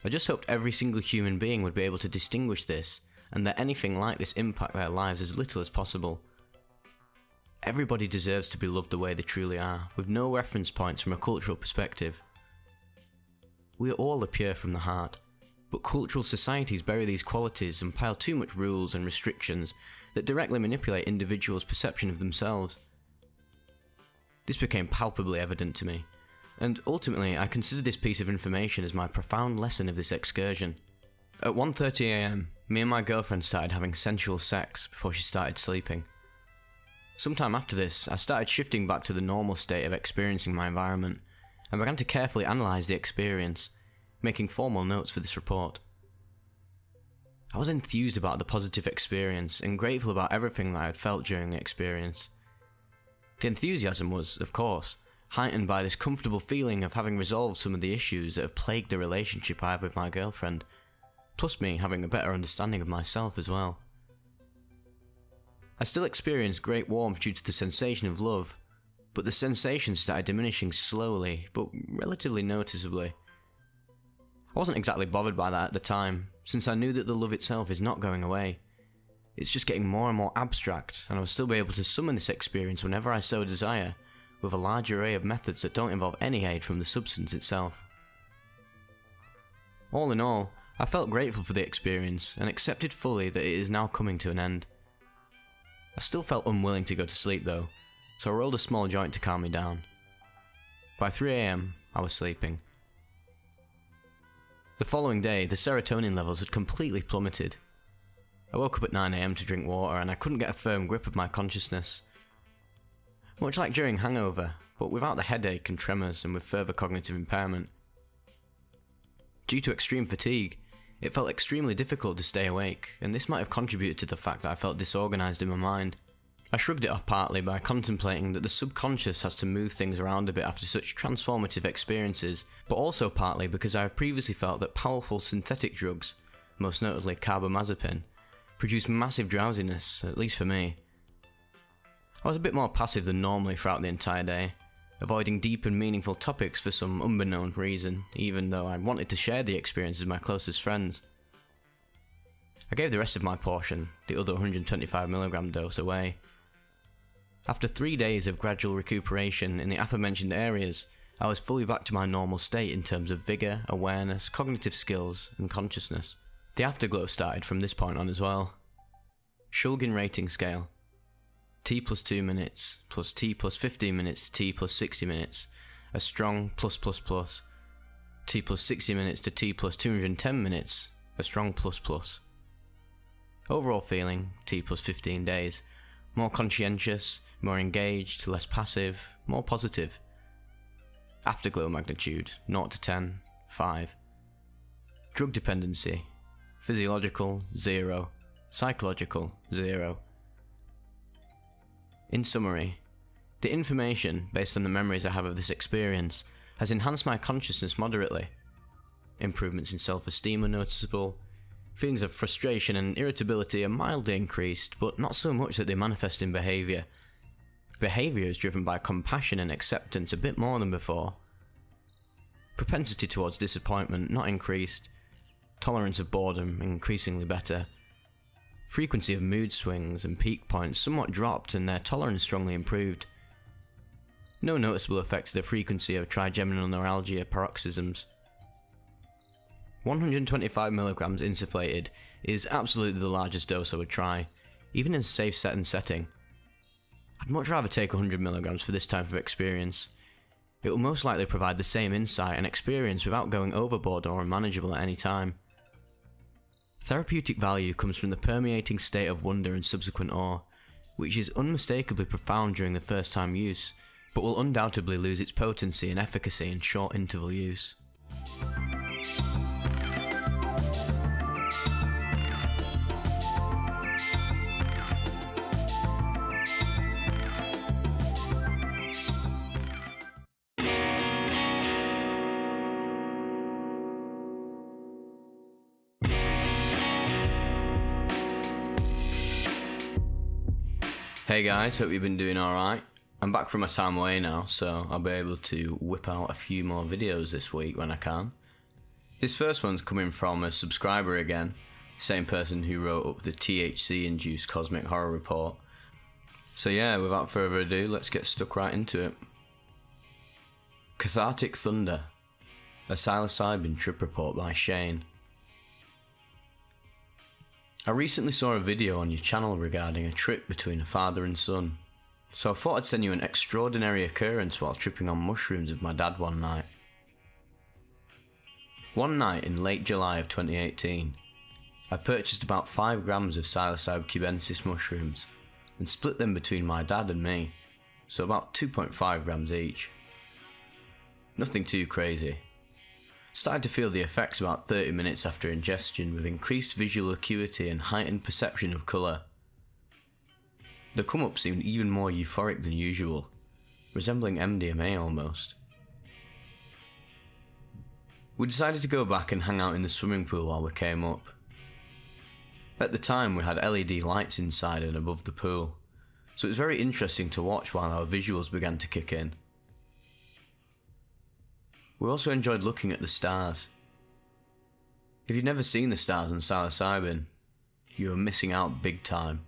I just hoped every single human being would be able to distinguish this and let anything like this impact their lives as little as possible. Everybody deserves to be loved the way they truly are, with no reference points from a cultural perspective. We all are pure from the heart, but cultural societies bury these qualities and pile too much rules and restrictions that directly manipulate individuals' perception of themselves. This became palpably evident to me, and ultimately I considered this piece of information as my profound lesson of this excursion. At 1:30 AM, me and my girlfriend started having sensual sex before she started sleeping. Sometime after this, I started shifting back to the normal state of experiencing my environment, and began to carefully analyse the experience, making formal notes for this report. I was enthused about the positive experience and grateful about everything that I had felt during the experience. The enthusiasm was, of course, heightened by this comfortable feeling of having resolved some of the issues that have plagued the relationship I have with my girlfriend, plus me having a better understanding of myself as well. I still experienced great warmth due to the sensation of love, but the sensation started diminishing slowly, but relatively noticeably. I wasn't exactly bothered by that at the time, since I knew that the love itself is not going away. It's just getting more and more abstract, and I will still be able to summon this experience whenever I so desire, with a large array of methods that don't involve any aid from the substance itself. All in all, I felt grateful for the experience, and accepted fully that it is now coming to an end. I still felt unwilling to go to sleep though, so I rolled a small joint to calm me down. By 3 AM, I was sleeping. The following day, the serotonin levels had completely plummeted. I woke up at 9 AM to drink water, and I couldn't get a firm grip of my consciousness. much like during hangover, but without the headache and tremors and with further cognitive impairment. Due to extreme fatigue, it felt extremely difficult to stay awake, and this might have contributed to the fact that I felt disorganised in my mind. I shrugged it off partly by contemplating that the subconscious has to move things around a bit after such transformative experiences, but also partly because I have previously felt that powerful synthetic drugs, most notably carbamazepine, produce massive drowsiness, at least for me. I was a bit more passive than normally throughout the entire day, avoiding deep and meaningful topics for some unbeknown reason, even though I wanted to share the experience with my closest friends. I gave the rest of my portion, the other 125mg dose, away. After 3 days of gradual recuperation in the aforementioned areas, I was fully back to my normal state in terms of vigour, awareness, cognitive skills, and consciousness. The afterglow started from this point on as well. Shulgin rating scale. T plus 2 minutes, plus T plus 15 minutes to T plus 60 minutes, a strong plus plus plus, T plus 60 minutes to T plus 210 minutes, a strong plus plus. Overall feeling, T plus 15 days, more conscientious, more engaged, less passive, more positive. Afterglow magnitude, 0 to 10, 5. Drug dependency, physiological, 0, psychological, 0. In summary, the information, based on the memories I have of this experience, has enhanced my consciousness moderately. Improvements in self-esteem are noticeable, feelings of frustration and irritability are mildly increased, but not so much that they manifest in behaviour. Behaviour is driven by compassion and acceptance a bit more than before. Propensity towards disappointment not increased, tolerance of boredom increasingly better. Frequency of mood swings and peak points somewhat dropped and their tolerance strongly improved. No noticeable effect to the frequency of trigeminal neuralgia paroxysms. 125mg insufflated is absolutely the largest dose I would try, even in a safe set and setting. I'd much rather take 100mg for this type of experience. It will most likely provide the same insight and experience without going overboard or unmanageable at any time. Therapeutic value comes from the permeating state of wonder and subsequent awe, which is unmistakably profound during the first time use, but will undoubtedly lose its potency and efficacy in short interval use. Hey guys, hope you've been doing alright. I'm back from my time away now, so I'll be able to whip out a few more videos this week when I can. This first one's coming from a subscriber again, same person who wrote up the THC-induced cosmic horror report. So yeah, without further ado, let's get stuck right into it. Cathartic Thunder, a psilocybin trip report by Shane. I recently saw a video on your channel regarding a trip between a father and son, so I thought I'd send you an extraordinary occurrence while tripping on mushrooms with my dad one night. One night in late July of 2018, I purchased about 5 grams of psilocybe cubensis mushrooms and split them between my dad and me, so about 2.5 grams each. Nothing too crazy. Started to feel the effects about 30 minutes after ingestion with increased visual acuity and heightened perception of colour. The come-up seemed even more euphoric than usual, resembling MDMA almost. We decided to go back and hang out in the swimming pool while we came up. At the time we had LED lights inside and above the pool, so it was very interesting to watch while our visuals began to kick in. We also enjoyed looking at the stars. If you've never seen the stars on psilocybin, you are missing out big time.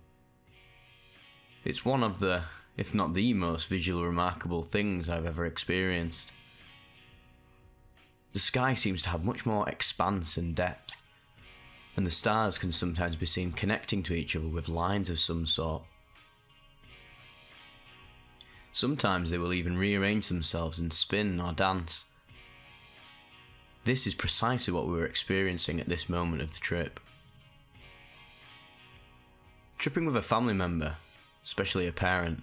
It's one of the, if not the most visually remarkable things I've ever experienced. The sky seems to have much more expanse and depth, and the stars can sometimes be seen connecting to each other with lines of some sort. Sometimes they will even rearrange themselves and spin or dance. This is precisely what we were experiencing at this moment of the trip. Tripping with a family member, especially a parent,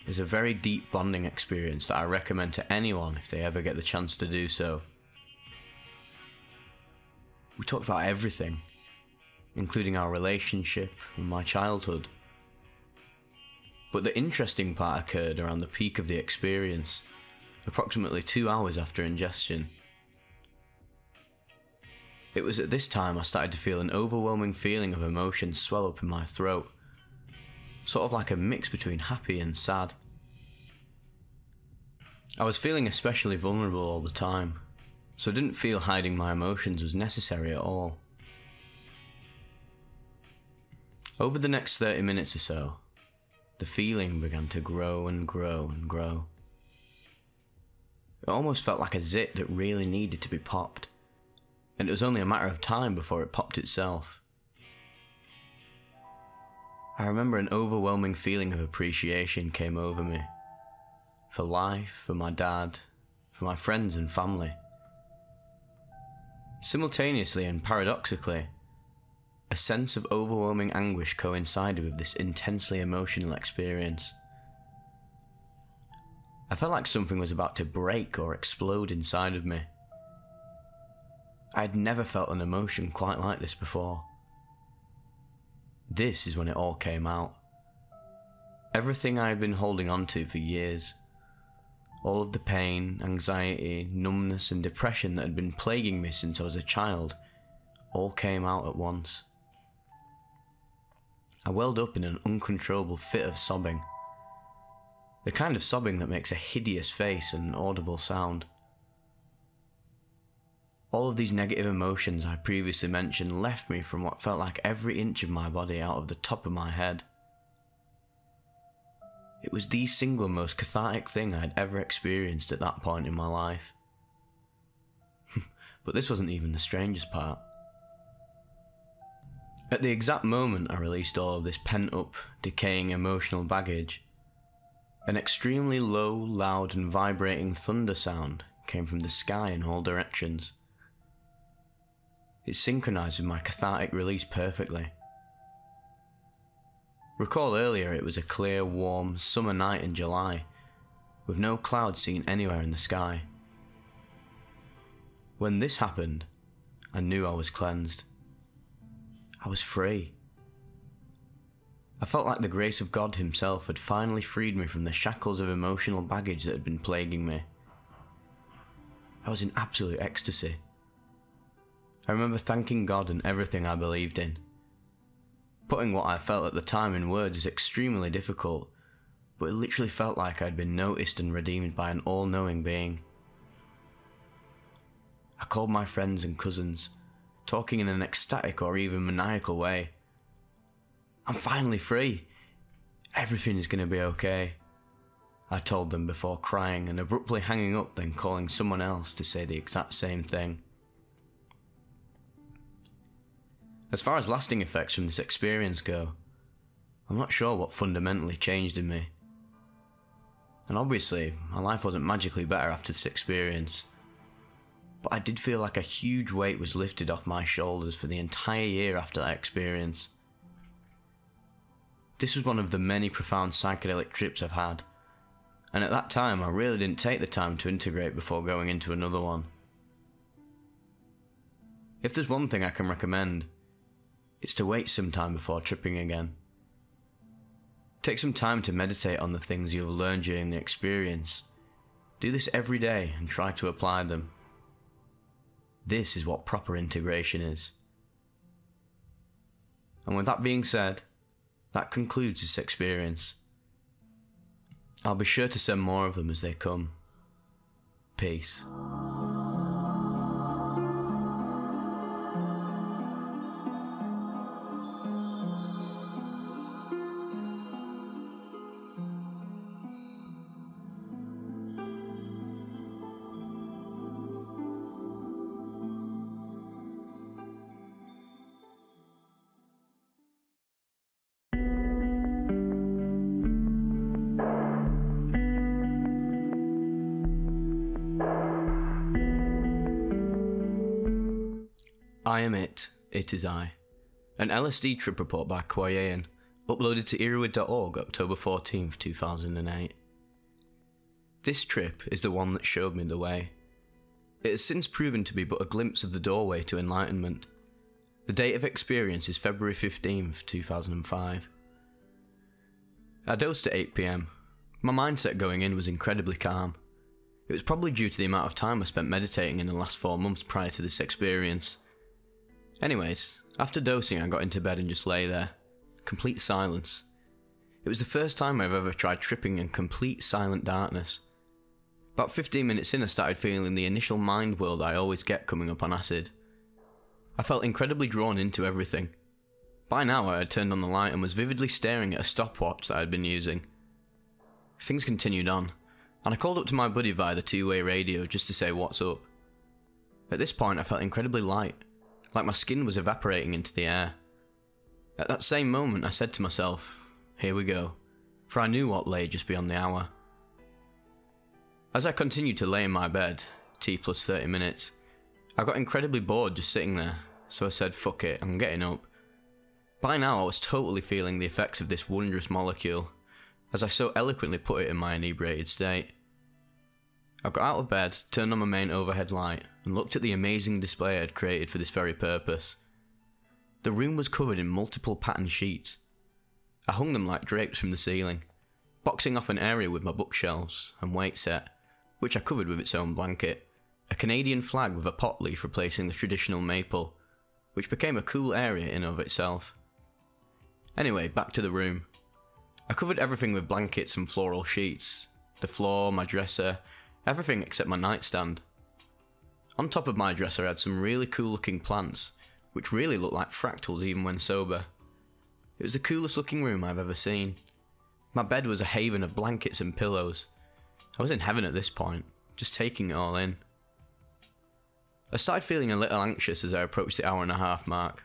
It was a very deep bonding experience that I recommend to anyone if they ever get the chance to do so. We talked about everything, including our relationship and my childhood. But the interesting part occurred around the peak of the experience, approximately 2 hours after ingestion. It was at this time I started to feel an overwhelming feeling of emotion swell up in my throat, sort of like a mix between happy and sad. I was feeling especially vulnerable all the time, so I didn't feel hiding my emotions was necessary at all. Over the next 30 minutes or so, the feeling began to grow and grow and grow. It almost felt like a zit that really needed to be popped, and it was only a matter of time before it popped itself. I remember an overwhelming feeling of appreciation came over me. For life, for my dad, for my friends and family. Simultaneously and paradoxically, a sense of overwhelming anguish coincided with this intensely emotional experience. I felt like something was about to break or explode inside of me. I had never felt an emotion quite like this before. This is when it all came out. Everything I had been holding on to for years. All of the pain, anxiety, numbness and depression that had been plaguing me since I was a child, all came out at once. I welled up in an uncontrollable fit of sobbing. The kind of sobbing that makes a hideous face and audible sound. All of these negative emotions I previously mentioned left me from what felt like every inch of my body out of the top of my head. It was the single most cathartic thing I had ever experienced at that point in my life. But this wasn't even the strangest part. At the exact moment I released all of this pent-up, decaying emotional baggage, an extremely low, loud and vibrating thunder sound came from the sky in all directions. It synchronized with my cathartic release perfectly. Recall earlier it was a clear, warm, summer night in July, with no clouds seen anywhere in the sky. When this happened, I knew I was cleansed. I was free. I felt like the grace of God himself had finally freed me from the shackles of emotional baggage that had been plaguing me. I was in absolute ecstasy. I remember thanking God and everything I believed in. Putting what I felt at the time in words is extremely difficult, but it literally felt like I'd been noticed and redeemed by an all-knowing being. I called my friends and cousins, talking in an ecstatic or even maniacal way. I'm finally free. Everything is going to be okay, I told them before crying and abruptly hanging up, then calling someone else to say the exact same thing. As far as lasting effects from this experience go, I'm not sure what fundamentally changed in me. And obviously, my life wasn't magically better after this experience. But I did feel like a huge weight was lifted off my shoulders for the entire year after that experience. This was one of the many profound psychedelic trips I've had, and at that time I really didn't take the time to integrate before going into another one. If there's one thing I can recommend, it's to wait some time before tripping again. Take some time to meditate on the things you've learned during the experience. Do this every day and try to apply them. This is what proper integration is. And with that being said, that concludes this experience. I'll be sure to send more of them as they come. Peace. I Am It, It Is I. An LSD trip report by Kwayan, Uploaded to heartwarming October 14th, 2008. This trip is the one that showed me the way. It has since proven to be but a glimpse of the doorway to enlightenment. The date of experience is February 15th, 2005. I dosed at 8 PM. My mindset going in was incredibly calm. It was probably due to the amount of time I spent meditating in the last 4 months prior to this experience. Anyways, after dosing I got into bed and just lay there. Complete silence. It was the first time I've ever tried tripping in complete silent darkness. About 15 minutes in I started feeling the initial mind whirl that I always get coming up on acid. I felt incredibly drawn into everything. By now I had turned on the light and was vividly staring at a stopwatch that I had been using. Things continued on, and I called up to my buddy via the two-way radio just to say what's up. At this point I felt incredibly light, like my skin was evaporating into the air. At that same moment I said to myself, here we go, for I knew what lay just beyond the hour. As I continued to lay in my bed, T plus 30 minutes, I got incredibly bored just sitting there, so I said fuck it, I'm getting up. By now I was totally feeling the effects of this wondrous molecule, as I so eloquently put it in my inebriated state. I got out of bed, turned on my main overhead light, and looked at the amazing display I had created for this very purpose. The room was covered in multiple patterned sheets. I hung them like drapes from the ceiling, boxing off an area with my bookshelves and weight set, which I covered with its own blanket, a Canadian flag with a pot leaf replacing the traditional maple, which became a cool area in and of itself. Anyway, back to the room. I covered everything with blankets and floral sheets, the floor, my dresser, everything except my nightstand. On top of my dresser I had some really cool looking plants, which really looked like fractals even when sober. It was the coolest looking room I've ever seen. My bed was a haven of blankets and pillows. I was in heaven at this point, just taking it all in. I started feeling a little anxious as I approached the hour-and-a-half mark.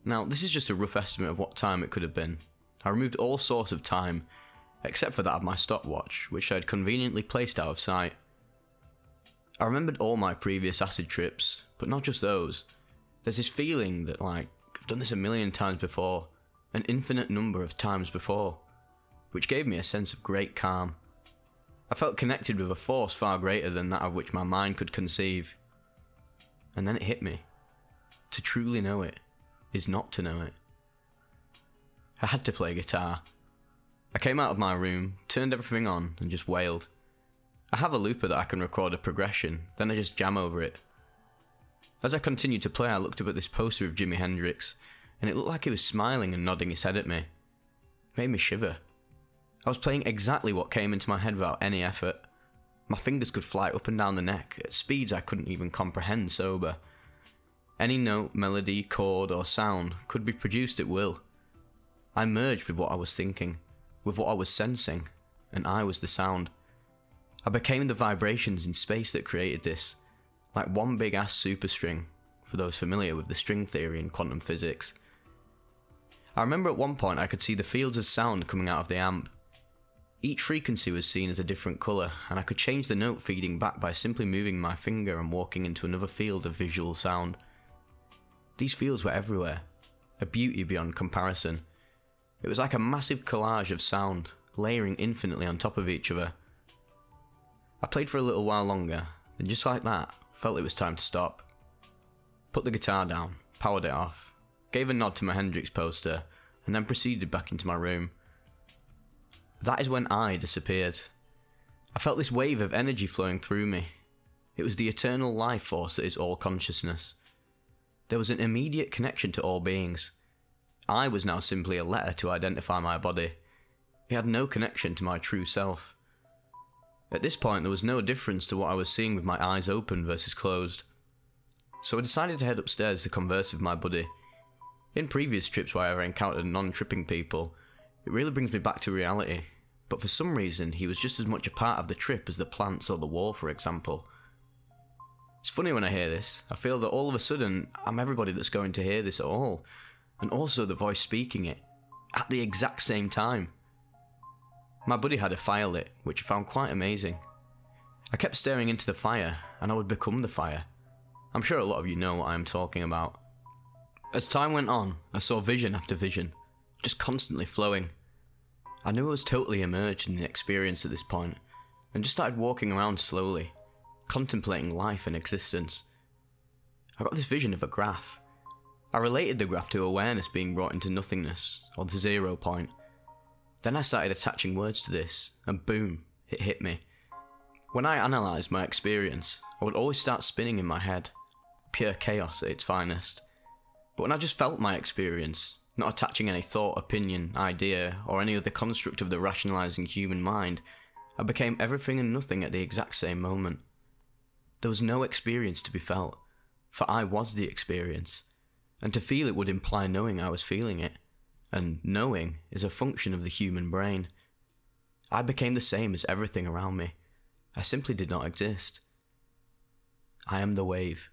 Now, this is just a rough estimate of what time it could have been. I removed all sorts of time, except for that of my stopwatch, which I had conveniently placed out of sight. I remembered all my previous acid trips, but not just those. There's this feeling that, like, I've done this a million times before, an infinite number of times before, which gave me a sense of great calm. I felt connected with a force far greater than that of which my mind could conceive. And then it hit me. To truly know it is not to know it. I had to play guitar. I came out of my room, turned everything on, and just wailed. I have a looper that I can record a progression, then I just jam over it. As I continued to play I looked up at this poster of Jimi Hendrix, and it looked like he was smiling and nodding his head at me. It made me shiver. I was playing exactly what came into my head without any effort. My fingers could fly up and down the neck at speeds I couldn't even comprehend sober. Any note, melody, chord or sound could be produced at will. I merged with what I was thinking, with what I was sensing, and I was the sound. I became the vibrations in space that created this, like one big ass superstring, for those familiar with the string theory in quantum physics. I remember at one point I could see the fields of sound coming out of the amp. Each frequency was seen as a different colour, and I could change the note feeding back by simply moving my finger and walking into another field of visual sound. These fields were everywhere, a beauty beyond comparison. It was like a massive collage of sound, layering infinitely on top of each other. I played for a little while longer, and just like that, felt it was time to stop. Put the guitar down, powered it off, gave a nod to my Hendrix poster, and then proceeded back into my room. That is when I disappeared. I felt this wave of energy flowing through me. It was the eternal life force that is all consciousness. There was an immediate connection to all beings. I was now simply a letter to identify my body. It had no connection to my true self. At this point there was no difference to what I was seeing with my eyes open versus closed. So I decided to head upstairs to converse with my buddy. In previous trips where I ever encountered non-tripping people, it really brings me back to reality, but for some reason he was just as much a part of the trip as the plants or the wall, for example. It's funny when I hear this, I feel that all of a sudden I'm everybody that's going to hear this at all, and also the voice speaking it, at the exact same time. My buddy had a fire lit, which I found quite amazing. I kept staring into the fire, and I would become the fire. I'm sure a lot of you know what I am talking about. As time went on, I saw vision after vision, just constantly flowing. I knew I was totally immersed in the experience at this point, and just started walking around slowly, contemplating life and existence. I got this vision of a graph. I related the graph to awareness being brought into nothingness, or the 0 point. Then I started attaching words to this, and boom, it hit me. When I analysed my experience, I would always start spinning in my head, pure chaos at its finest. But when I just felt my experience, not attaching any thought, opinion, idea, or any other construct of the rationalising human mind, I became everything and nothing at the exact same moment. There was no experience to be felt, for I was the experience, and to feel it would imply knowing I was feeling it, and knowing is a function of the human brain. I became the same as everything around me. I simply did not exist. I am the wave.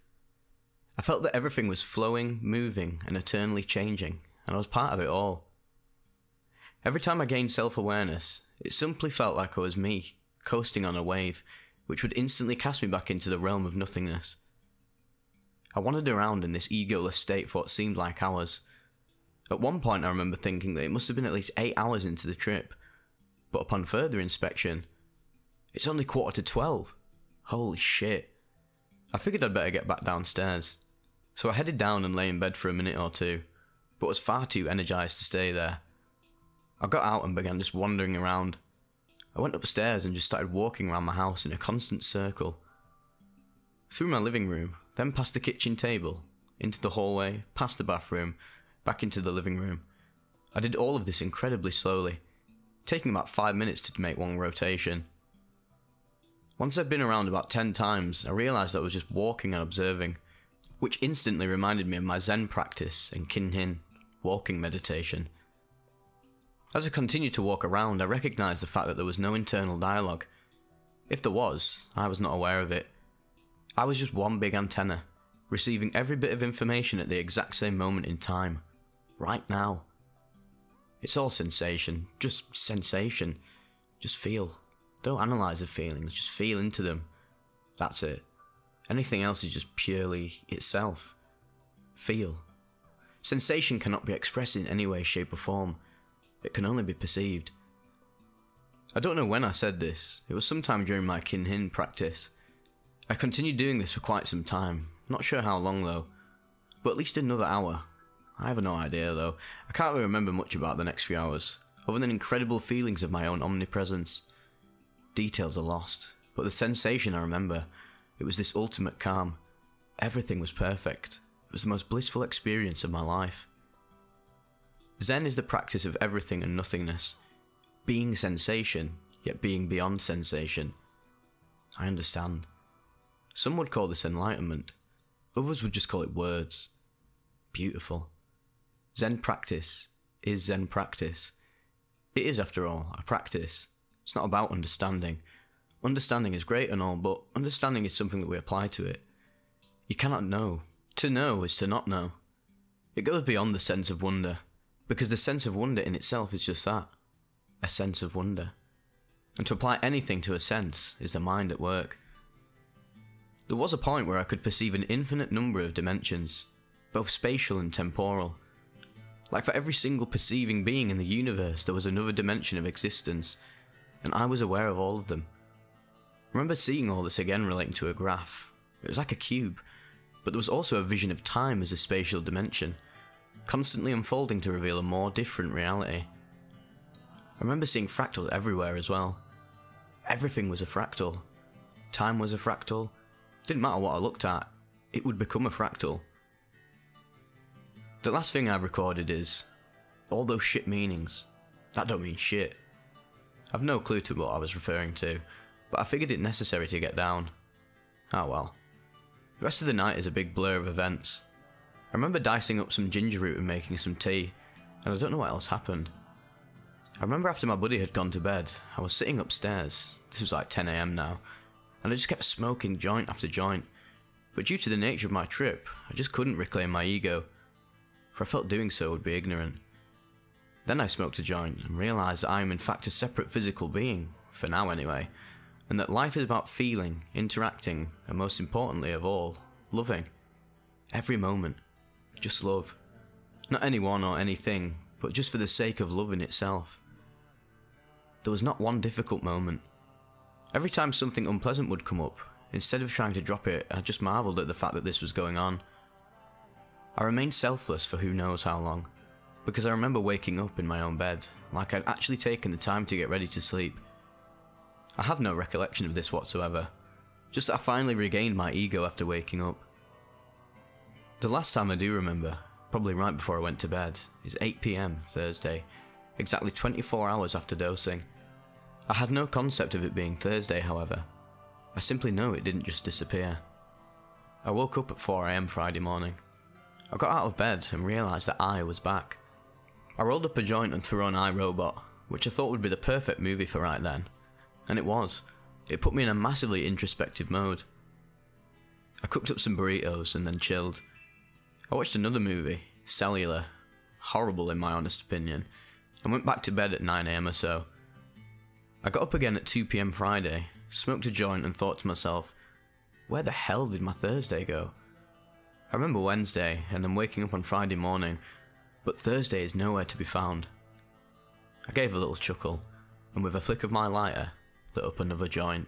I felt that everything was flowing, moving, and eternally changing, and I was part of it all. Every time I gained self-awareness, it simply felt like I was me, coasting on a wave, which would instantly cast me back into the realm of nothingness. I wandered around in this egoless state for what seemed like hours. At one point I remember thinking that it must have been at least 8 hours into the trip, but upon further inspection, it's only 11:45. Holy shit. I figured I'd better get back downstairs, so I headed down and lay in bed for a minute or two, but was far too energised to stay there. I got out and began just wandering around. I went upstairs and just started walking around my house in a constant circle. Through my living room, then past the kitchen table, into the hallway, past the bathroom, back into the living room. I did all of this incredibly slowly, taking about 5 minutes to make one rotation. Once I'd been around about 10 times, I realised I was just walking and observing, which instantly reminded me of my Zen practice and Kinhin, walking meditation. As I continued to walk around, I recognised the fact that there was no internal dialogue. If there was, I was not aware of it. I was just one big antenna, receiving every bit of information at the exact same moment in time. Right now. It's all sensation, just sensation. Just feel. Don't analyse the feelings, just feel into them. That's it. Anything else is just purely itself. Feel. Sensation cannot be expressed in any way, shape or form. It can only be perceived. I don't know when I said this. It was sometime during my Kinhin practice. I continued doing this for quite some time. Not sure how long though. But at least another hour. I have no idea though. I can't really remember much about the next few hours, other than incredible feelings of my own omnipresence. Details are lost, but the sensation I remember, it was this ultimate calm. Everything was perfect. It was the most blissful experience of my life. Zen is the practice of everything and nothingness. Being sensation, yet being beyond sensation. I understand. Some would call this enlightenment. Others would just call it words. Beautiful. Zen practice is Zen practice. It is, after all, a practice. It's not about understanding. Understanding is great and all, but understanding is something that we apply to it. You cannot know. To know is to not know. It goes beyond the sense of wonder, because the sense of wonder in itself is just that, a sense of wonder. And to apply anything to a sense is the mind at work. There was a point where I could perceive an infinite number of dimensions, both spatial and temporal. Like for every single perceiving being in the universe there was another dimension of existence, and I was aware of all of them. I remember seeing all this again relating to a graph. It was like a cube, but there was also a vision of time as a spatial dimension, constantly unfolding to reveal a more different reality. I remember seeing fractals everywhere as well. Everything was a fractal. Time was a fractal. Didn't matter what I looked at, it would become a fractal. The last thing I've recorded is all those shit meanings. That don't mean shit. I've no clue to what I was referring to, but I figured it necessary to get down. Ah well. The rest of the night is a big blur of events. I remember dicing up some ginger root and making some tea, and I don't know what else happened. I remember after my buddy had gone to bed, I was sitting upstairs, this was like 10 AM now, and I just kept smoking joint after joint, but due to the nature of my trip, I just couldn't reclaim my ego, for I felt doing so would be ignorant. Then I smoked a joint and realised that I am in fact a separate physical being, for now anyway, and that life is about feeling, interacting, and most importantly of all, loving. Every moment. Just love. Not anyone or anything, but just for the sake of love in itself. There was not one difficult moment. Every time something unpleasant would come up, instead of trying to drop it, I just marvelled at the fact that this was going on. I remained selfless for who knows how long, because I remember waking up in my own bed, like I'd actually taken the time to get ready to sleep. I have no recollection of this whatsoever, just that I finally regained my ego after waking up. The last time I do remember, probably right before I went to bed, is 8 PM Thursday, exactly 24 hours after dosing. I had no concept of it being Thursday, however. I simply know it didn't just disappear. I woke up at 4 AM Friday morning. I got out of bed and realised that I was back. I rolled up a joint and threw on iRobot, which I thought would be the perfect movie for right then. And it was. It put me in a massively introspective mode. I cooked up some burritos and then chilled. I watched another movie, Cellular, horrible in my honest opinion, and went back to bed at 9 AM or so. I got up again at 2 PM Friday, smoked a joint and thought to myself, where the hell did my Thursday go? I remember Wednesday and then waking up on Friday morning, but Thursday is nowhere to be found. I gave a little chuckle, and with a flick of my lighter, lit up another joint.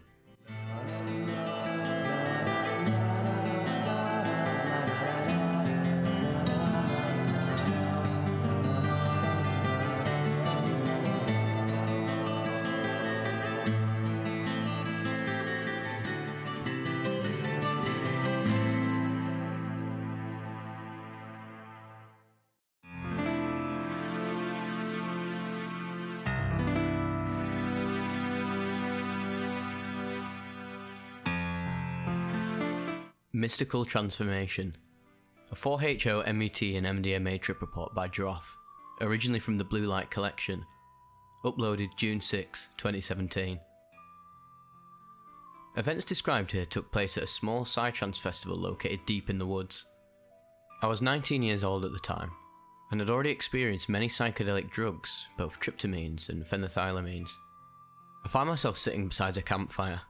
Mystical Transformation, a 4HO MET and MDMA trip report by Droff, originally from the Blue Light Collection, uploaded June 6, 2017. Events described here took place at a small psytrance festival located deep in the woods. I was 19 years old at the time, and had already experienced many psychedelic drugs, both tryptamines and phenethylamines. I find myself sitting beside a campfire,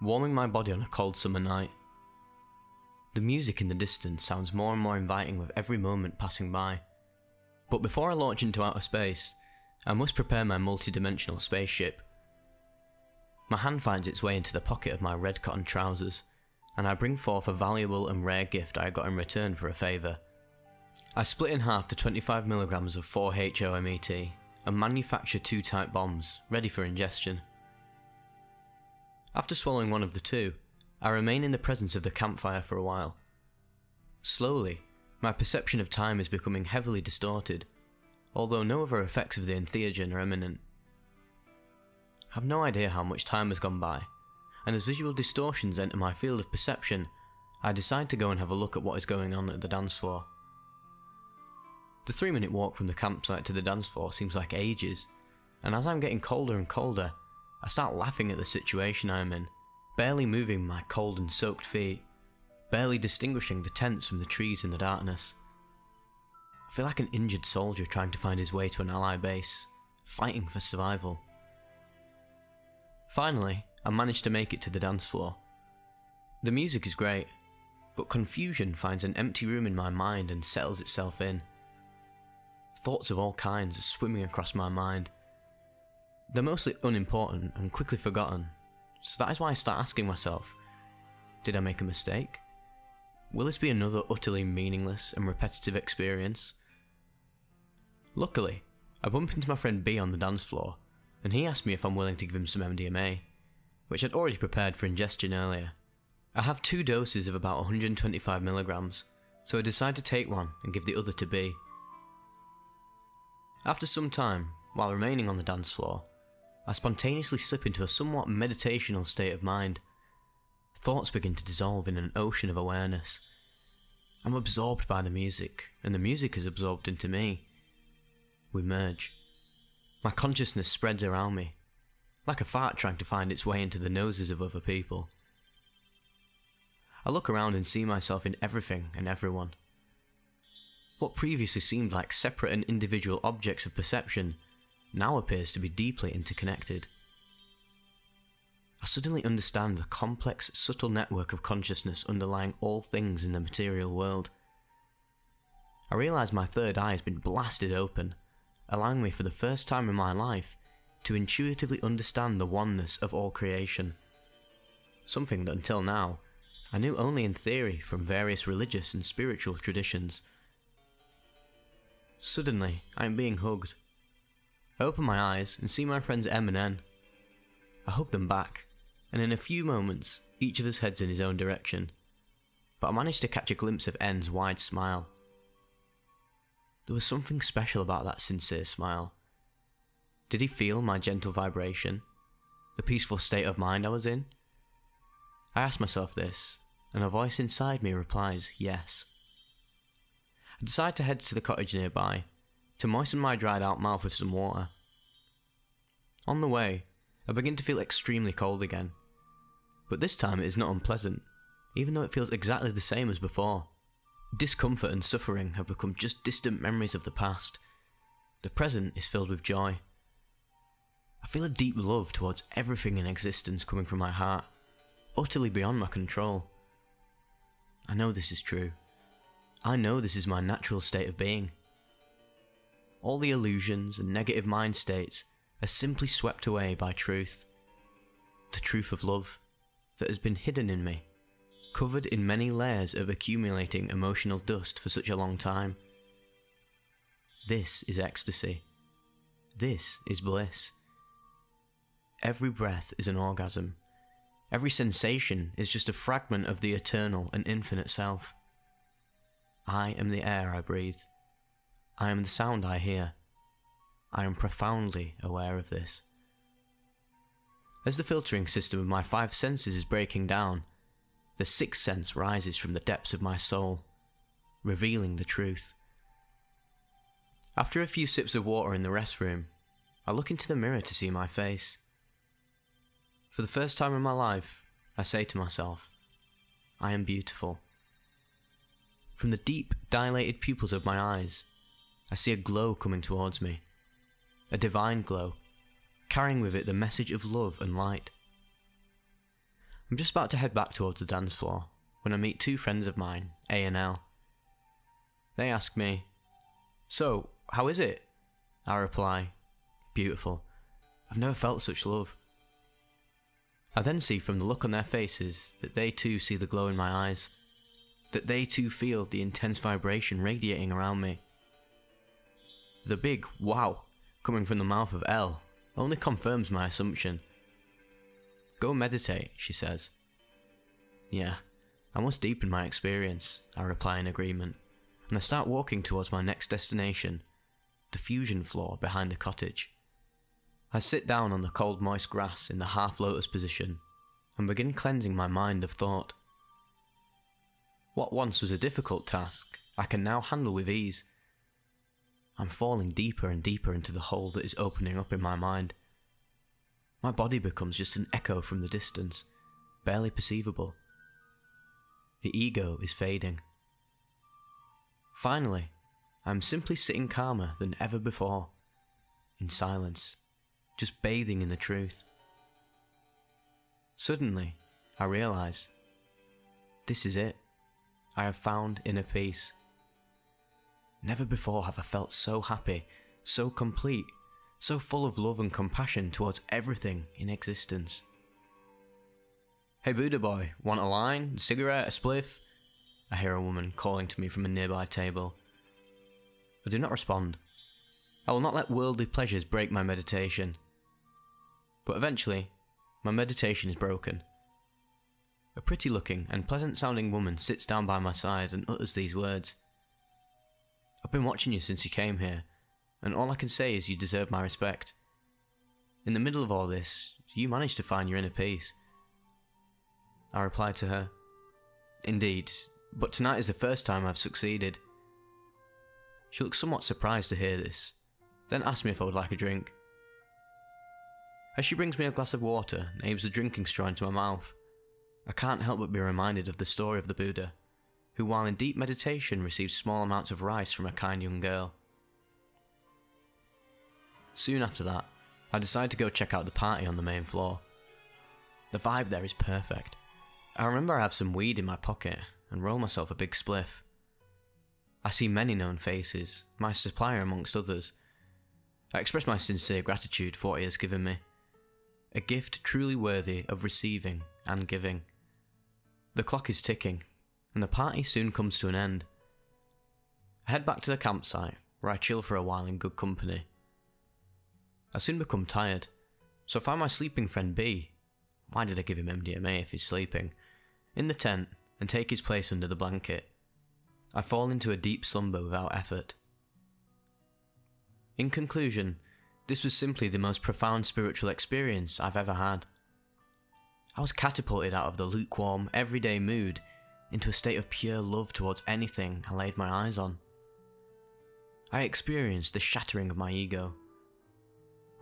warming my body on a cold summer night. The music in the distance sounds more and more inviting with every moment passing by. But before I launch into outer space, I must prepare my multi-dimensional spaceship. My hand finds its way into the pocket of my red cotton trousers, and I bring forth a valuable and rare gift I got in return for a favour. I split in half the 25 mg of 4HO MET and manufacture 2 type bombs, ready for ingestion. After swallowing one of the 2, I remain in the presence of the campfire for a while. Slowly, my perception of time is becoming heavily distorted, although no other effects of the entheogen are imminent. I have no idea how much time has gone by, and as visual distortions enter my field of perception, I decide to go and have a look at what is going on at the dance floor. The 3-minute walk from the campsite to the dance floor seems like ages, and as I'm getting colder and colder, I start laughing at the situation I am in, barely moving my cold and soaked feet, barely distinguishing the tents from the trees in the darkness. I feel like an injured soldier trying to find his way to an ally base, fighting for survival. Finally, I manage to make it to the dance floor. The music is great, but confusion finds an empty room in my mind and settles itself in. Thoughts of all kinds are swimming across my mind. They're mostly unimportant and quickly forgotten, so that is why I start asking myself, did I make a mistake? Will this be another utterly meaningless and repetitive experience? Luckily, I bump into my friend B on the dance floor, and he asked me if I'm willing to give him some MDMA, which I'd already prepared for ingestion earlier. I have 2 doses of about 125 mg, so I decide to take one and give the other to B. After some time, while remaining on the dance floor, I spontaneously slip into a somewhat meditational state of mind. Thoughts begin to dissolve in an ocean of awareness. I'm absorbed by the music, and the music is absorbed into me. We merge. My consciousness spreads around me, like a fart trying to find its way into the noses of other people. I look around and see myself in everything and everyone. What previously seemed like separate and individual objects of perception now appears to be deeply interconnected. I suddenly understand the complex, subtle network of consciousness underlying all things in the material world. I realise my third eye has been blasted open, allowing me for the first time in my life to intuitively understand the oneness of all creation. Something that until now, I knew only in theory from various religious and spiritual traditions. Suddenly, I am being hugged. I open my eyes and see my friends M and N. I hug them back, and in a few moments, each of us heads in his own direction. But I managed to catch a glimpse of N's wide smile. There was something special about that sincere smile. Did he feel my gentle vibration? The peaceful state of mind I was in? I ask myself this, and a voice inside me replies, yes. I decide to head to the cottage nearby, to moisten my dried out mouth with some water. On the way, I begin to feel extremely cold again. But this time it is not unpleasant, even though it feels exactly the same as before. Discomfort and suffering have become just distant memories of the past. The present is filled with joy. I feel a deep love towards everything in existence coming from my heart, utterly beyond my control. I know this is true. I know this is my natural state of being. All the illusions and negative mind states are simply swept away by truth. The truth of love that has been hidden in me, covered in many layers of accumulating emotional dust for such a long time. This is ecstasy. This is bliss. Every breath is an orgasm. Every sensation is just a fragment of the eternal and infinite self. I am the air I breathe. I am the sound I hear. I am profoundly aware of this. As the filtering system of my 5 senses is breaking down, the 6th sense rises from the depths of my soul, revealing the truth. After a few sips of water in the restroom, I look into the mirror to see my face. For the first time in my life, I say to myself, I am beautiful. From the deep, dilated pupils of my eyes, I see a glow coming towards me. A divine glow, carrying with it the message of love and light. I'm just about to head back towards the dance floor, when I meet 2 friends of mine, A and L. They ask me, "So, how is it?" I reply, "Beautiful. I've never felt such love." I then see from the look on their faces that they too see the glow in my eyes, that they too feel the intense vibration radiating around me. The big "wow" coming from the mouth of L only confirms my assumption. "Go meditate," she says. "Yeah, I must deepen my experience," I reply in agreement, and I start walking towards my next destination, the fusion floor behind the cottage. I sit down on the cold moist grass in the half-lotus position and begin cleansing my mind of thought. What once was a difficult task, I can now handle with ease. I'm falling deeper and deeper into the hole that is opening up in my mind. My body becomes just an echo from the distance, barely perceivable. The ego is fading. Finally, I'm simply sitting calmer than ever before, in silence, just bathing in the truth. Suddenly, I realise, this is it. I have found inner peace. Never before have I felt so happy, so complete, so full of love and compassion towards everything in existence. "Hey Buddha boy, want a line, a cigarette, a spliff?" I hear a woman calling to me from a nearby table. I do not respond. I will not let worldly pleasures break my meditation. But eventually, my meditation is broken. A pretty looking and pleasant sounding woman sits down by my side and utters these words. "I've been watching you since you came here, and all I can say is you deserve my respect. In the middle of all this, you managed to find your inner peace." I replied to her, "Indeed, but tonight is the first time I've succeeded." She looked somewhat surprised to hear this, then asked me if I would like a drink. As she brings me a glass of water and aims the drinking straw into my mouth, I can't help but be reminded of the story of the Buddha, who while in deep meditation received small amounts of rice from a kind young girl. Soon after that, I decide to go check out the party on the main floor. The vibe there is perfect. I remember I have some weed in my pocket and roll myself a big spliff. I see many known faces, my supplier amongst others, I express my sincere gratitude for what he has given me. A gift truly worthy of receiving and giving. The clock is ticking, and the party soon comes to an end. I head back to the campsite, where I chill for a while in good company. I soon become tired, so I find my sleeping friend B, why did I give him MDMA if he's sleeping, in the tent and take his place under the blanket. I fall into a deep slumber without effort. In conclusion, this was simply the most profound spiritual experience I've ever had. I was catapulted out of the lukewarm, everyday mood into a state of pure love towards anything I laid my eyes on. I experienced the shattering of my ego.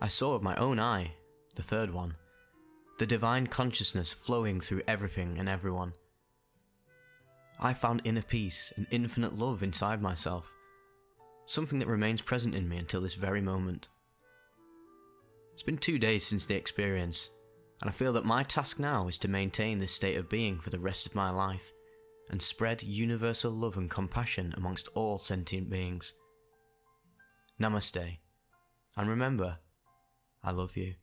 I saw with my own eye, the third one, the divine consciousness flowing through everything and everyone. I found inner peace and infinite love inside myself, something that remains present in me until this very moment. It's been 2 days since the experience, and I feel that my task now is to maintain this state of being for the rest of my life, and spread universal love and compassion amongst all sentient beings. Namaste, and remember, I love you.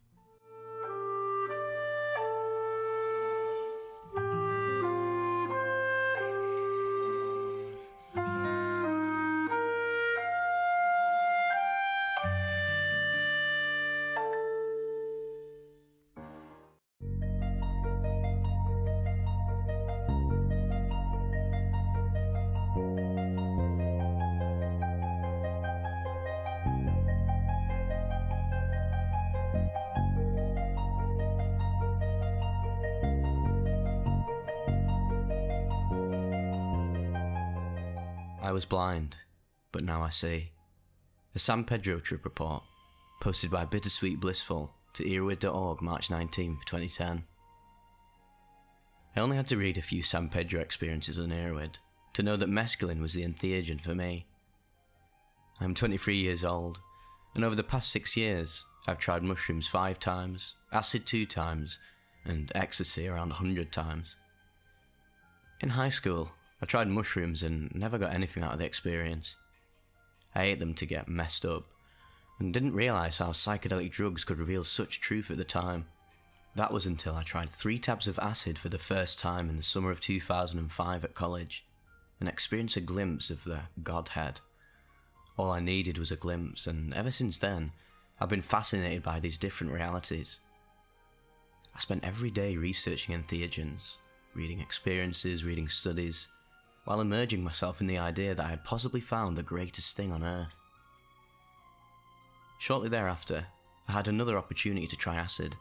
I was blind, but now I see. A San Pedro trip report, posted by Bittersweet Blissful to earwid.org March 19th, 2010. I only had to read a few San Pedro experiences on Earwid to know that mescaline was the entheogen for me. I am 23 years old, and over the past 6 years, I've tried mushrooms 5 times, acid 2 times, and ecstasy around 100 times. In high school, I tried mushrooms and never got anything out of the experience. I ate them to get messed up, and didn't realise how psychedelic drugs could reveal such truth at the time. That was until I tried 3 tabs of acid for the first time in the summer of 2005 at college, and experienced a glimpse of the Godhead. All I needed was a glimpse, and ever since then, I've been fascinated by these different realities. I spent every day researching entheogens, reading experiences, reading studies, while immersing myself in the idea that I had possibly found the greatest thing on earth. Shortly thereafter, I had another opportunity to try acid,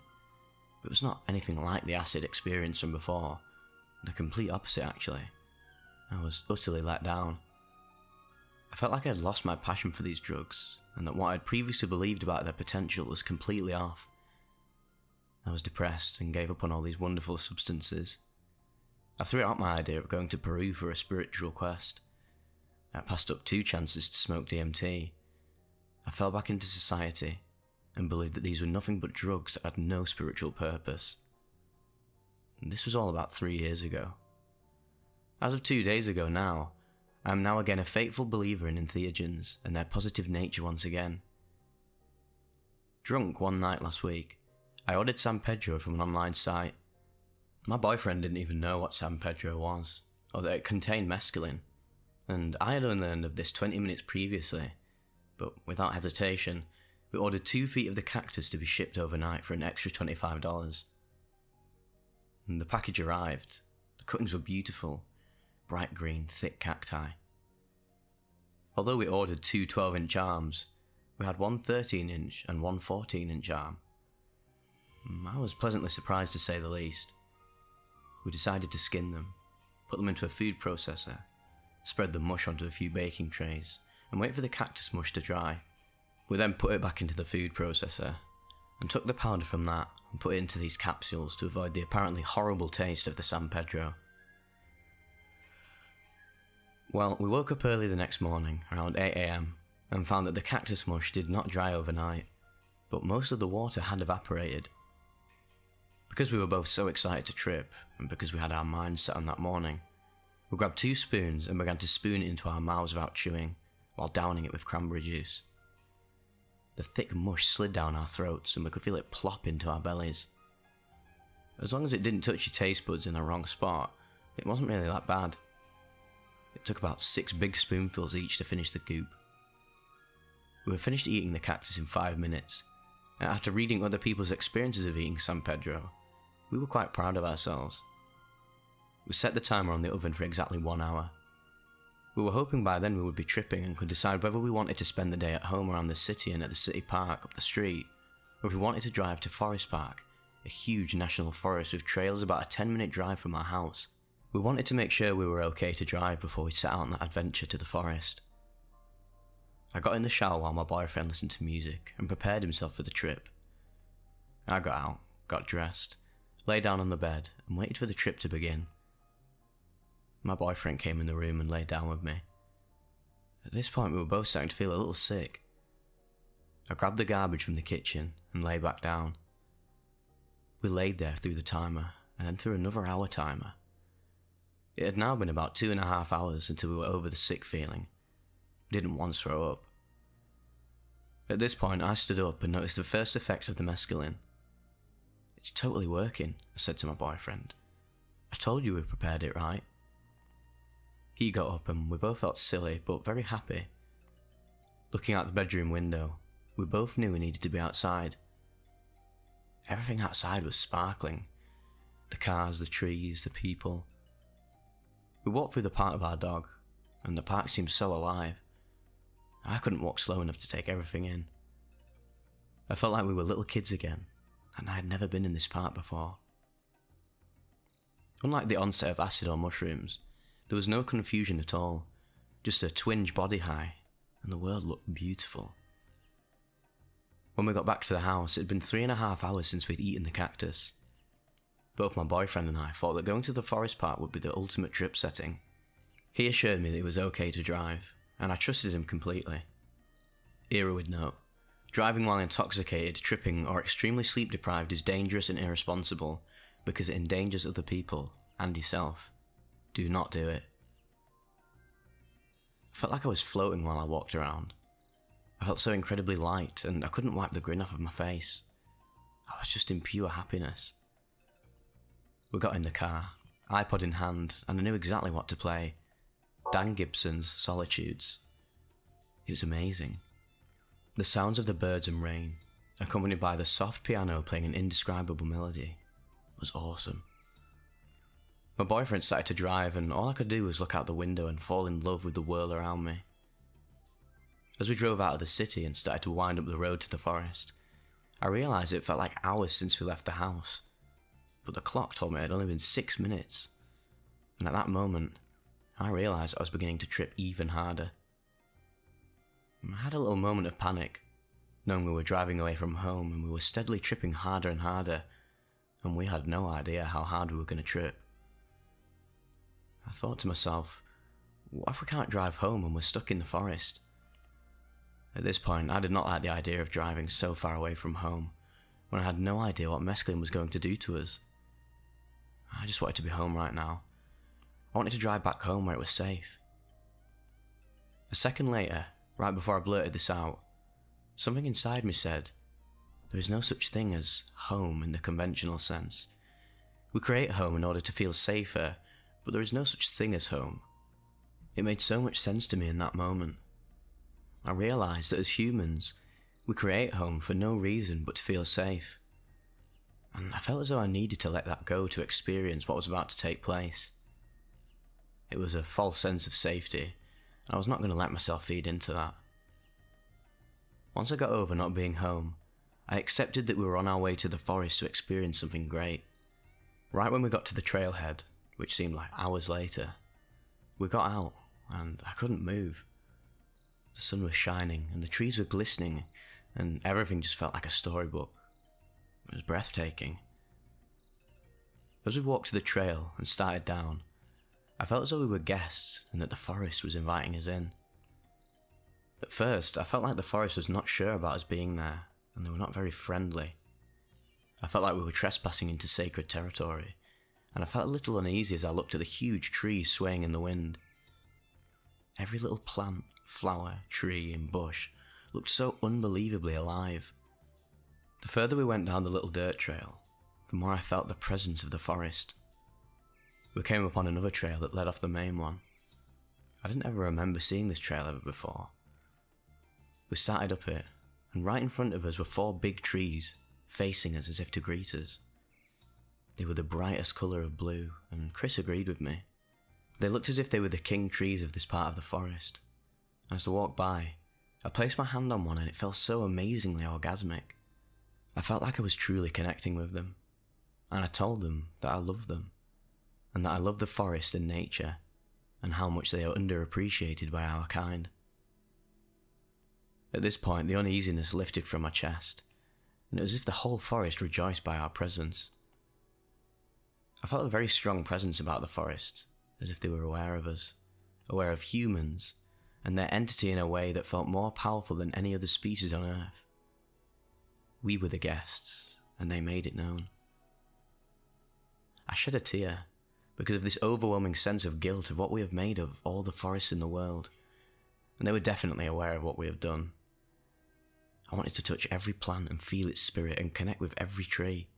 but it was not anything like the acid experience from before, the complete opposite actually. I was utterly let down. I felt like I had lost my passion for these drugs, and that what I had previously believed about their potential was completely off. I was depressed and gave up on all these wonderful substances. I threw out my idea of going to Peru for a spiritual quest. I passed up 2 chances to smoke DMT. I fell back into society and believed that these were nothing but drugs that had no spiritual purpose. And this was all about 3 years ago. As of 2 days ago now, I am now again a faithful believer in entheogens and their positive nature once again. Drunk one night last week, I ordered San Pedro from an online site. My boyfriend didn't even know what San Pedro was, or that it contained mescaline, and I had only learned of this 20 minutes previously, but without hesitation, we ordered 2 feet of the cactus to be shipped overnight for an extra $25. And the package arrived. The cuttings were beautiful, bright green, thick cacti. Although we ordered 2 12-inch arms, we had one 13-inch and one 14-inch arm. I was pleasantly surprised to say the least. We decided to skin them, put them into a food processor, spread the mush onto a few baking trays, and wait for the cactus mush to dry. We then put it back into the food processor, and took the powder from that and put it into these capsules to avoid the apparently horrible taste of the San Pedro. Well, we woke up early the next morning, around 8 AM, and found that the cactus mush did not dry overnight, but most of the water had evaporated. Because we were both so excited to trip, and because we had our minds set on that morning, we grabbed 2 spoons and began to spoon it into our mouths without chewing, while downing it with cranberry juice. The thick mush slid down our throats and we could feel it plop into our bellies. As long as it didn't touch your taste buds in the wrong spot, it wasn't really that bad. It took about 6 big spoonfuls each to finish the goop. We were finished eating the cactus in 5 minutes, and after reading other people's experiences of eating San Pedro, we were quite proud of ourselves. We set the timer on the oven for exactly 1 hour. We were hoping by then we would be tripping and could decide whether we wanted to spend the day at home around the city and at the city park up the street, or if we wanted to drive to Forest Park, a huge national forest with trails about a 10-minute drive from our house. We wanted to make sure we were okay to drive before we set out on that adventure to the forest. I got in the shower while my boyfriend listened to music and prepared himself for the trip. I got out, got dressed, lay down on the bed and waited for the trip to begin. My boyfriend came in the room and laid down with me. At this point we were both starting to feel a little sick. I grabbed the garbage from the kitchen and lay back down. We laid there through the timer and then through another hour timer. It had now been about 2.5 hours until we were over the sick feeling. We didn't once throw up. At this point I stood up and noticed the first effects of the mescaline. "It's totally working," I said to my boyfriend. "I told you we prepared it right." He got up and we both felt silly but very happy. Looking out the bedroom window, we both knew we needed to be outside. Everything outside was sparkling. The cars, the trees, the people. We walked through the park with our dog, and the park seemed so alive. I couldn't walk slow enough to take everything in. I felt like we were little kids again, and I had never been in this park before. Unlike the onset of acid or mushrooms, there was no confusion at all, just a twinge body high, and the world looked beautiful. When we got back to the house, it had been 3.5 hours since we'd eaten the cactus. Both my boyfriend and I thought that going to the forest park would be the ultimate trip setting. He assured me that it was okay to drive, and I trusted him completely. Ira would note, driving while intoxicated, tripping, or extremely sleep deprived is dangerous and irresponsible because it endangers other people and yourself. Do not do it. I felt like I was floating while I walked around. I felt so incredibly light, and I couldn't wipe the grin off of my face. I was just in pure happiness. We got in the car, iPod in hand, and I knew exactly what to play. Dan Gibson's Solitudes. It was amazing. The sounds of the birds and rain, accompanied by the soft piano playing an indescribable melody, was awesome. My boyfriend started to drive, and all I could do was look out the window and fall in love with the world around me. As we drove out of the city and started to wind up the road to the forest, I realised it felt like hours since we left the house, but the clock told me it had only been 6 minutes, and at that moment, I realised I was beginning to trip even harder. I had a little moment of panic, knowing we were driving away from home and we were steadily tripping harder and harder, and we had no idea how hard we were going to trip. I thought to myself, what if we can't drive home and we're stuck in the forest? At this point, I did not like the idea of driving so far away from home, when I had no idea what mescaline was going to do to us. I just wanted to be home right now. I wanted to drive back home where it was safe. A second later, right before I blurted this out, something inside me said, there is no such thing as home in the conventional sense. We create home in order to feel safer, but there is no such thing as home. It made so much sense to me in that moment. I realised that as humans, we create home for no reason but to feel safe. And I felt as though I needed to let that go to experience what was about to take place. It was a false sense of safety, and I was not going to let myself feed into that. Once I got over not being home, I accepted that we were on our way to the forest to experience something great. Right when we got to the trailhead, which seemed like hours later, we got out, and I couldn't move. The sun was shining, and the trees were glistening, and everything just felt like a storybook. It was breathtaking. As we walked to the trail and started down, I felt as though we were guests and that the forest was inviting us in. At first, I felt like the forest was not sure about us being there, and they were not very friendly. I felt like we were trespassing into sacred territory, and I felt a little uneasy as I looked at the huge trees swaying in the wind. Every little plant, flower, tree and bush looked so unbelievably alive. The further we went down the little dirt trail, the more I felt the presence of the forest. We came upon another trail that led off the main one. I didn't ever remember seeing this trail ever before. We started up it, and right in front of us were 4 big trees, facing us as if to greet us. They were the brightest colour of blue, and Chris agreed with me. They looked as if they were the king trees of this part of the forest. As I walked by, I placed my hand on one and it felt so amazingly orgasmic. I felt like I was truly connecting with them, and I told them that I loved them, and that I love the forest and nature, and how much they are underappreciated by our kind. At this point, the uneasiness lifted from my chest, and it was as if the whole forest rejoiced by our presence. I felt a very strong presence about the forest, as if they were aware of us, aware of humans, and their entity in a way that felt more powerful than any other species on Earth. We were the guests, and they made it known. I shed a tear, because of this overwhelming sense of guilt of what we have made of all the forests in the world, and they were definitely aware of what we have done. I wanted to touch every plant and feel its spirit and connect with every tree.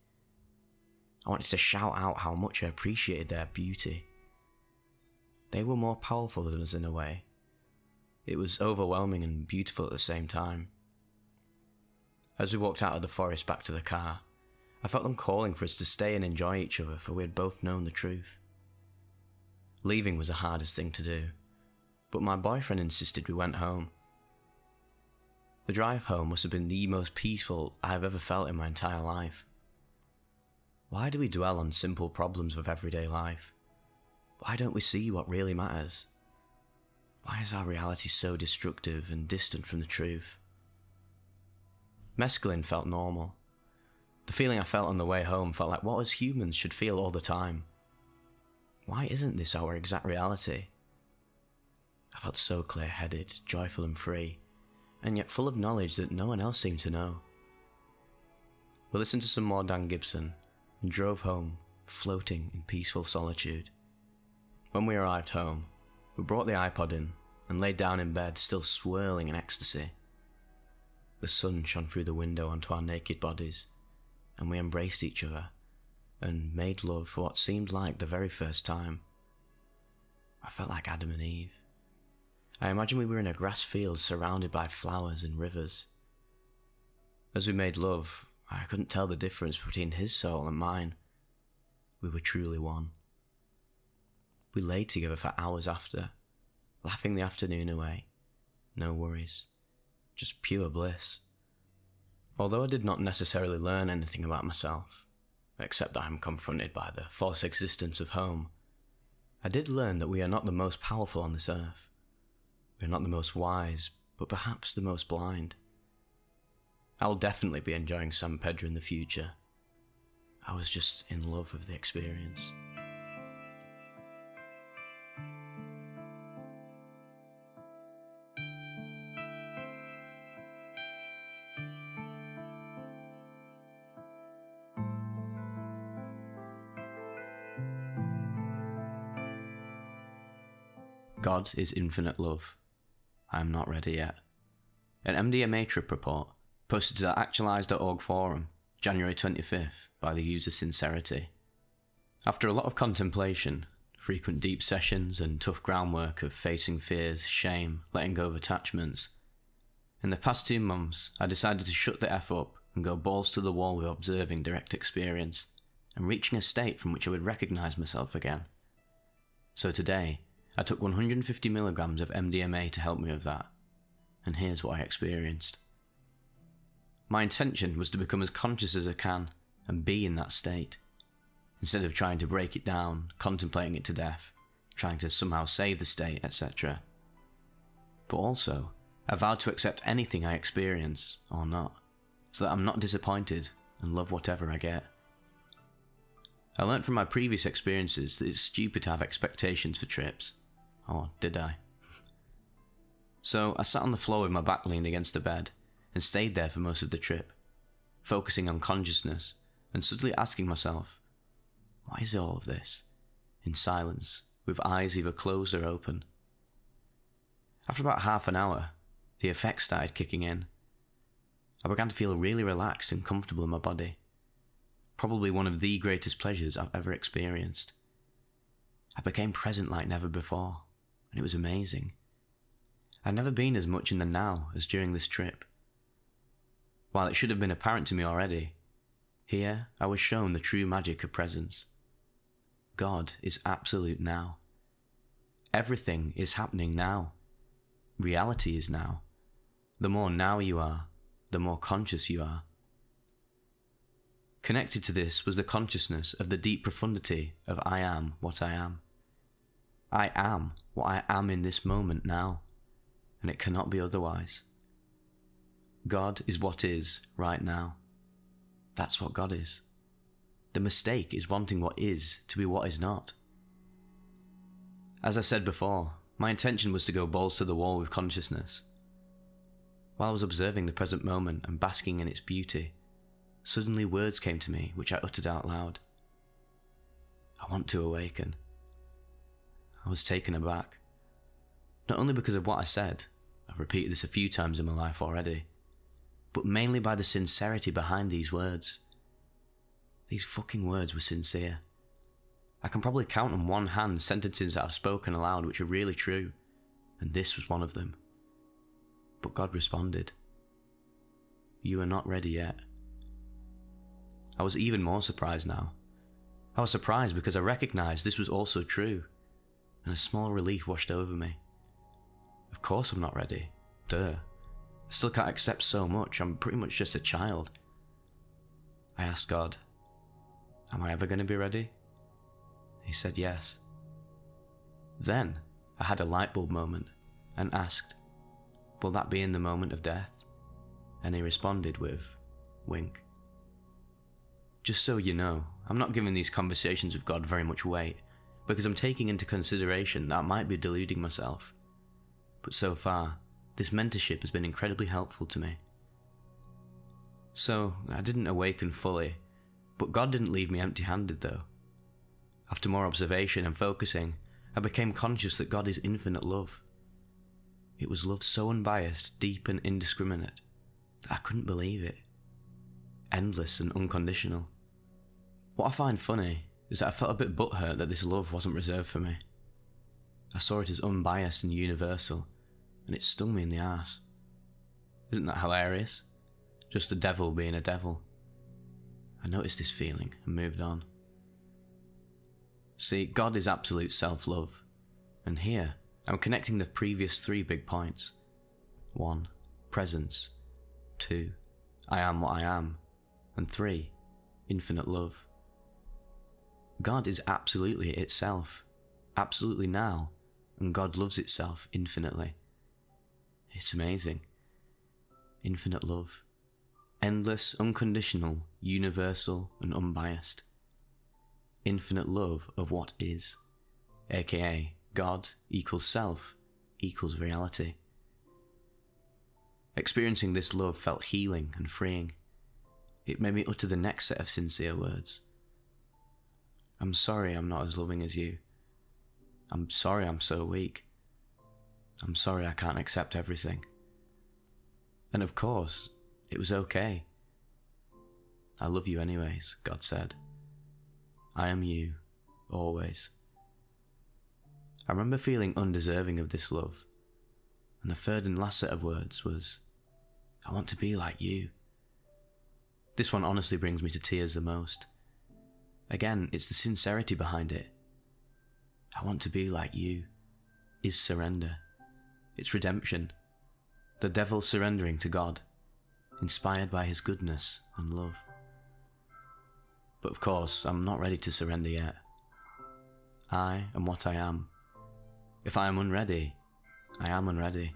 I wanted to shout out how much I appreciated their beauty. They were more powerful than us in a way. It was overwhelming and beautiful at the same time. As we walked out of the forest back to the car, I felt them calling for us to stay and enjoy each other, for we had both known the truth. Leaving was the hardest thing to do, but my boyfriend insisted we went home. The drive home must have been the most peaceful I have ever felt in my entire life. Why do we dwell on simple problems of everyday life? Why don't we see what really matters? Why is our reality so destructive and distant from the truth? Mescaline felt normal. The feeling I felt on the way home felt like what us humans should feel all the time. Why isn't this our exact reality? I felt so clear-headed, joyful and free, and yet full of knowledge that no one else seemed to know. We listened to some more Dan Gibson, and drove home, floating in peaceful solitude. When we arrived home, we brought the iPod in, and laid down in bed, still swirling in ecstasy. The sun shone through the window onto our naked bodies, and we embraced each other, and made love for what seemed like the very first time. I felt like Adam and Eve. I imagined we were in a grass field surrounded by flowers and rivers. As we made love, I couldn't tell the difference between his soul and mine. We were truly one. We lay together for hours after, laughing the afternoon away. No worries, just pure bliss. Although I did not necessarily learn anything about myself, except that I am confronted by the false existence of home, I did learn that we are not the most powerful on this earth. We are not the most wise, but perhaps the most blind. I'll definitely be enjoying San Pedro in the future. I was just in love with the experience. God is infinite love. I am not ready yet. An MDMA trip report posted to the actualize.org forum, January 25th, by the user Sincerity. After a lot of contemplation, frequent deep sessions and tough groundwork of facing fears, shame, letting go of attachments, in the past 2 months I decided to shut the F up and go balls to the wall with observing direct experience, and reaching a state from which I would recognise myself again. So today, I took 150 milligrams of MDMA to help me with that, and here's what I experienced. My intention was to become as conscious as I can and be in that state, instead of trying to break it down, contemplating it to death, trying to somehow save the state, etc. But also, I vowed to accept anything I experience, or not, so that I'm not disappointed and love whatever I get. I learnt from my previous experiences that it's stupid to have expectations for trips. Or did I? So I sat on the floor with my back leaned against the bed, and stayed there for most of the trip, focusing on consciousness and suddenly asking myself, why is all of this? In silence, with eyes either closed or open. After about half an hour, the effects started kicking in. I began to feel really relaxed and comfortable in my body. Probably one of the greatest pleasures I've ever experienced. I became present like never before, and it was amazing. I'd never been as much in the now as during this trip. While it should have been apparent to me already, here I was shown the true magic of presence. God is absolute now. Everything is happening now. Reality is now. The more now you are, the more conscious you are. Connected to this was the consciousness of the deep profundity of I am what I am. I am what I am in this moment now, and it cannot be otherwise. God is what is right now. That's what God is. The mistake is wanting what is to be what is not. As I said before, my intention was to go balls to the wall with consciousness. While I was observing the present moment and basking in its beauty, suddenly words came to me which I uttered out loud. I want to awaken. I was taken aback. Not only because of what I said, I've repeated this a few times in my life already, but mainly by the sincerity behind these words. These fucking words were sincere. I can probably count on one hand sentences that I've spoken aloud which are really true, and this was one of them. But God responded. You are not ready yet. I was even more surprised now. I was surprised because I recognized this was also true, and a small relief washed over me. Of course I'm not ready. Duh. I still can't accept so much. I'm pretty much just a child. I asked God, am I ever going to be ready? He said yes. Then I had a light bulb moment and asked, will that be in the moment of death? And he responded with, wink. Just so you know, I'm not giving these conversations with God very much weight, because I'm taking into consideration that I might be deluding myself. But so far, this mentorship has been incredibly helpful to me. So, I didn't awaken fully, but God didn't leave me empty-handed though. After more observation and focusing, I became conscious that God is infinite love. It was love so unbiased, deep and indiscriminate, that I couldn't believe it. Endless and unconditional. What I find funny is that I felt a bit butthurt that this love wasn't reserved for me. I saw it as unbiased and universal, and it stung me in the arse. Isn't that hilarious? Just a devil being a devil. I noticed this feeling and moved on. See, God is absolute self-love, and here I'm connecting the previous 3 big points. 1. Presence. 2. I am what I am. And 3. Infinite love. God is absolutely itself, absolutely now, and God loves itself infinitely. It's amazing. Infinite love. Endless, unconditional, universal, and unbiased. Infinite love of what is, aka God equals self equals reality. Experiencing this love felt healing and freeing. It made me utter the next set of sincere words. I'm sorry I'm not as loving as you. I'm sorry I'm so weak. I'm sorry I can't accept everything. And of course, it was okay. I love you anyways, God said. I am you, always. I remember feeling undeserving of this love, and the third and last set of words was, I want to be like you. This one honestly brings me to tears the most. Again, it's the sincerity behind it. I want to be like you is surrender. It's redemption. The devil surrendering to God, inspired by his goodness and love. But of course, I'm not ready to surrender yet. I am what I am. If I am unready, I am unready.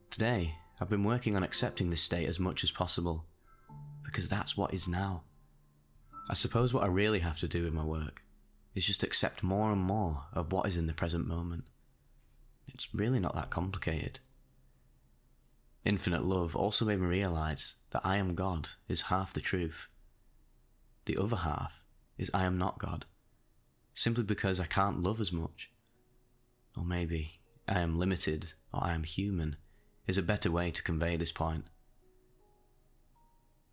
Today, I've been working on accepting this state as much as possible, because that's what is now. I suppose what I really have to do with my work is just accept more and more of what is in the present moment. It's really not that complicated. Infinite love also made me realise that I am God is half the truth. The other half is I am not God, simply because I can't love as much. Or maybe I am limited or I am human is a better way to convey this point.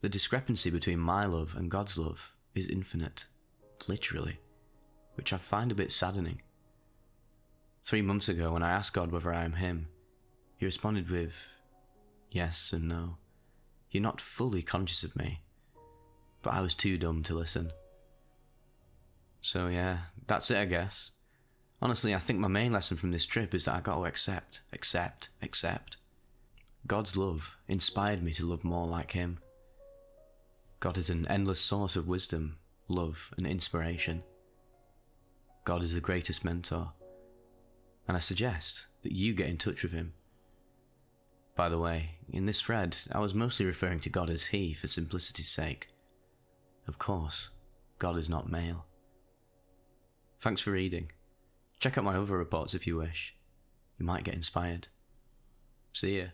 The discrepancy between my love and God's love is infinite, literally, which I find a bit saddening. 3 months ago, when I asked God whether I am Him, He responded with yes and no. You're not fully conscious of me, but I was too dumb to listen. So yeah, that's it I guess. Honestly, I think my main lesson from this trip is that I got to accept. God's love inspired me to love more like Him. God is an endless source of wisdom, love, and inspiration. God is the greatest mentor, and I suggest that you get in touch with Him. By the way, in this thread, I was mostly referring to God as He for simplicity's sake. Of course, God is not male. Thanks for reading. Check out my other reports if you wish. You might get inspired. See ya.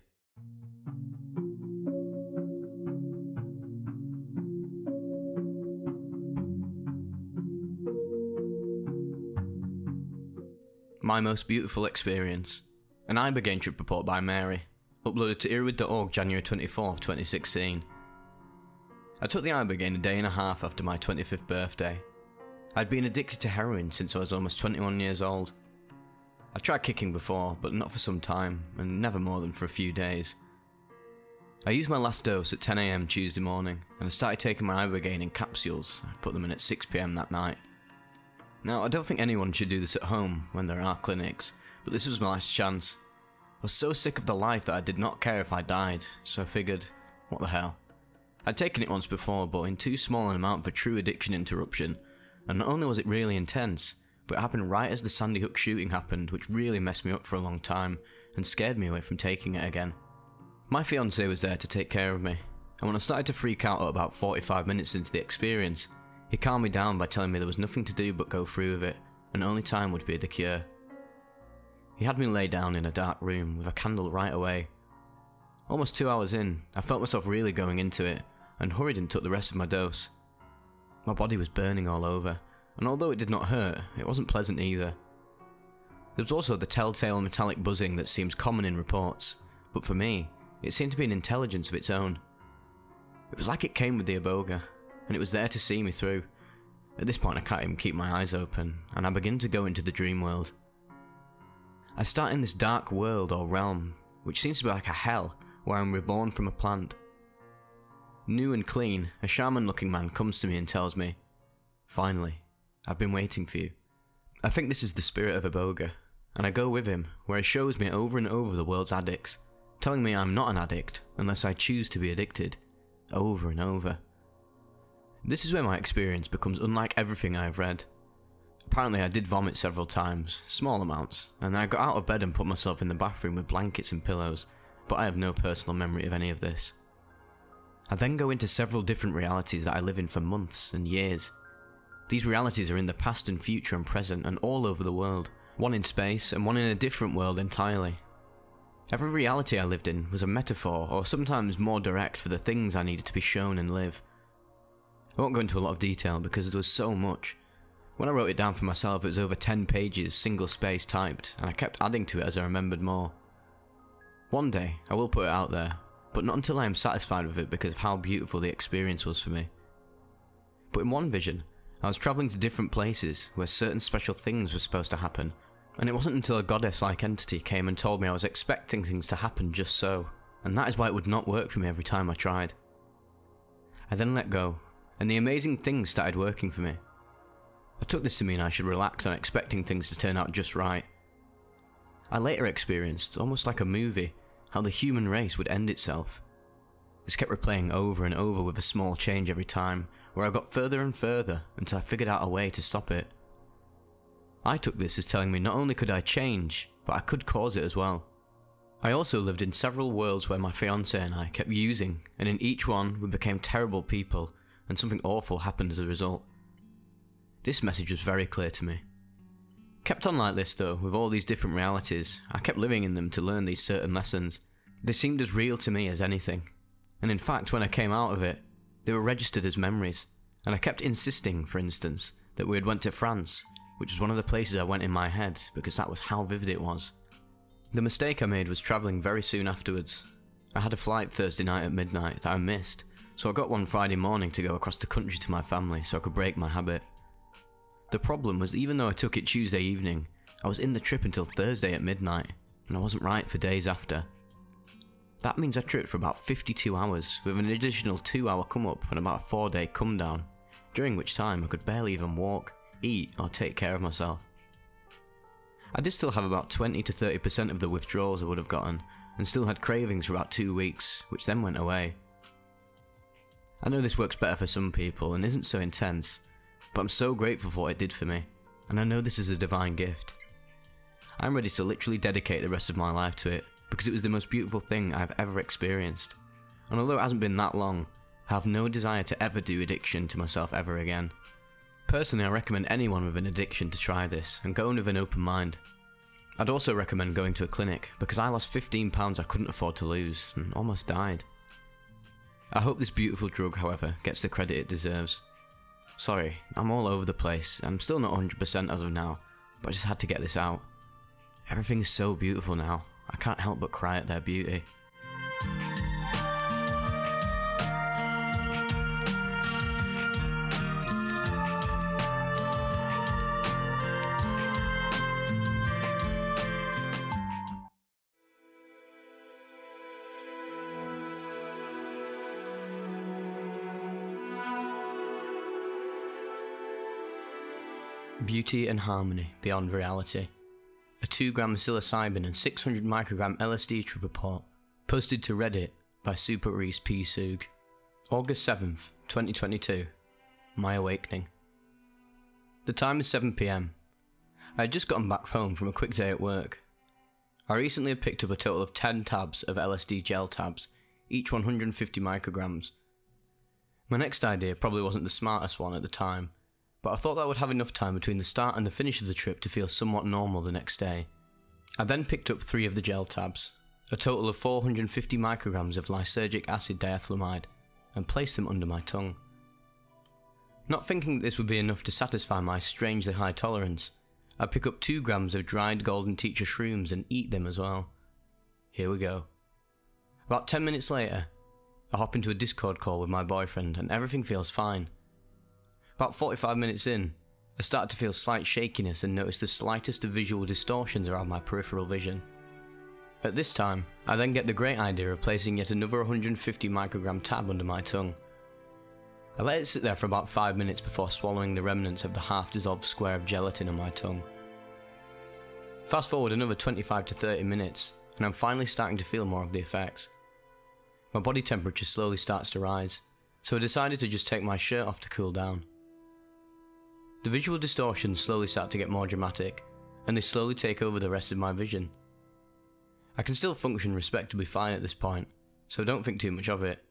My most beautiful experience. An Ibogaine trip report by Mary, uploaded to earwid.org January 24, 2016. I took the Ibogaine a day and a half after my 25th birthday. I'd been addicted to heroin since I was almost 21 years old. I tried kicking before, but not for some time, and never more than for a few days. I used my last dose at 10 AM Tuesday morning, and I started taking my Ibogaine in capsules. I put them in at 6 PM that night. Now, I don't think anyone should do this at home when there are clinics, but this was my last chance. I was so sick of the life that I did not care if I died, so I figured, what the hell. I'd taken it once before, but in too small an amount for true addiction interruption, and not only was it really intense, but it happened right as the Sandy Hook shooting happened, which really messed me up for a long time, and scared me away from taking it again. My fiancé was there to take care of me, and when I started to freak out at about 45 minutes into the experience, he calmed me down by telling me there was nothing to do but go through with it, and only time would be the cure. He had me lay down in a dark room with a candle right away. Almost 2 hours in, I felt myself really going into it, and hurried and took the rest of my dose. My body was burning all over, and although it did not hurt, it wasn't pleasant either. There was also the telltale metallic buzzing that seems common in reports, but for me, it seemed to be an intelligence of its own. It was like it came with the iboga, and it was there to see me through. At this point I can't even keep my eyes open, and I begin to go into the dream world. I start in this dark world or realm, which seems to be like a hell, where I'm reborn from a plant. New and clean, a shaman-looking man comes to me and tells me, "Finally, I've been waiting for you." I think this is the spirit of iboga, and I go with him, where he shows me over and over the world's addicts, telling me I'm not an addict unless I choose to be addicted, over and over. This is where my experience becomes unlike everything I have read. Apparently I did vomit several times, small amounts, and I got out of bed and put myself in the bathroom with blankets and pillows, but I have no personal memory of any of this. I then go into several different realities that I live in for months and years. These realities are in the past and future and present and all over the world, one in space and one in a different world entirely. Every reality I lived in was a metaphor, or sometimes more direct, for the things I needed to be shown and live. I won't go into a lot of detail because there was so much. When I wrote it down for myself, it was over 10 pages, single space typed, and I kept adding to it as I remembered more. One day, I will put it out there, but not until I am satisfied with it because of how beautiful the experience was for me. But in one vision, I was travelling to different places where certain special things were supposed to happen, and it wasn't until a goddess-like entity came and told me I was expecting things to happen just so, and that is why it would not work for me every time I tried. I then let go, and the amazing things started working for me. I took this to mean I should relax on expecting things to turn out just right. I later experienced, almost like a movie, how the human race would end itself. This kept replaying over and over with a small change every time, where I got further and further until I figured out a way to stop it. I took this as telling me not only could I change, but I could cause it as well. I also lived in several worlds where my fiancé and I kept using, and in each one we became terrible people, and something awful happened as a result. This message was very clear to me. Kept on like this though, with all these different realities, I kept living in them to learn these certain lessons. They seemed as real to me as anything, and in fact when I came out of it, they were registered as memories, and I kept insisting, for instance, that we had went to France, which was one of the places I went in my head because that was how vivid it was. The mistake I made was travelling very soon afterwards. I had a flight Thursday night at midnight that I missed, so I got one Friday morning to go across the country to my family so I could break my habit. The problem was that even though I took it Tuesday evening, I was in the trip until Thursday at midnight, and I wasn't right for days after. That means I tripped for about 52 hours, with an additional 2-hour come up and about a 4-day come down, during which time I could barely even walk, eat or take care of myself. I did still have about 20 to 30% of the withdrawals I would have gotten, and still had cravings for about 2 weeks, which then went away. I know this works better for some people and isn't so intense, but I'm so grateful for what it did for me, and I know this is a divine gift. I'm ready to literally dedicate the rest of my life to it, because it was the most beautiful thing I've ever experienced, and although it hasn't been that long, I have no desire to ever do addiction to myself ever again. Personally, I recommend anyone with an addiction to try this, and go in with an open mind. I'd also recommend going to a clinic, because I lost 15 pounds I couldn't afford to lose, and almost died. I hope this beautiful drug, however, gets the credit it deserves. Sorry, I'm all over the place, I'm still not 100% as of now, but I just had to get this out. Everything is so beautiful now, I can't help but cry at their beauty. Beauty and harmony beyond reality. A 2-gram psilocybin and 600 microgram LSD trip report, posted to Reddit by Super Reese P. Soog. August 7th, 2022. My awakening. The time is 7 PM. I had just gotten back home from a quick day at work. I recently had picked up a total of 10 tabs of LSD gel tabs, each 150 micrograms. My next idea probably wasn't the smartest one at the time, but I thought that I would have enough time between the start and the finish of the trip to feel somewhat normal the next day. I then picked up 3 of the gel tabs, a total of 450 micrograms of lysergic acid diethylamide, and placed them under my tongue. Not thinking that this would be enough to satisfy my strangely high tolerance, I pick up 2 grams of dried golden teacher shrooms and eat them as well. Here we go. About 10 minutes later, I hop into a Discord call with my boyfriend and everything feels fine. About 45 minutes in, I start to feel slight shakiness and notice the slightest of visual distortions around my peripheral vision. At this time, I then get the great idea of placing yet another 150 microgram tab under my tongue. I let it sit there for about 5 minutes before swallowing the remnants of the half-dissolved square of gelatin on my tongue. Fast forward another 25 to 30 minutes, and I'm finally starting to feel more of the effects. My body temperature slowly starts to rise, so I decided to just take my shirt off to cool down. The visual distortions slowly start to get more dramatic, and they slowly take over the rest of my vision. I can still function respectably fine at this point, so don't think too much of it.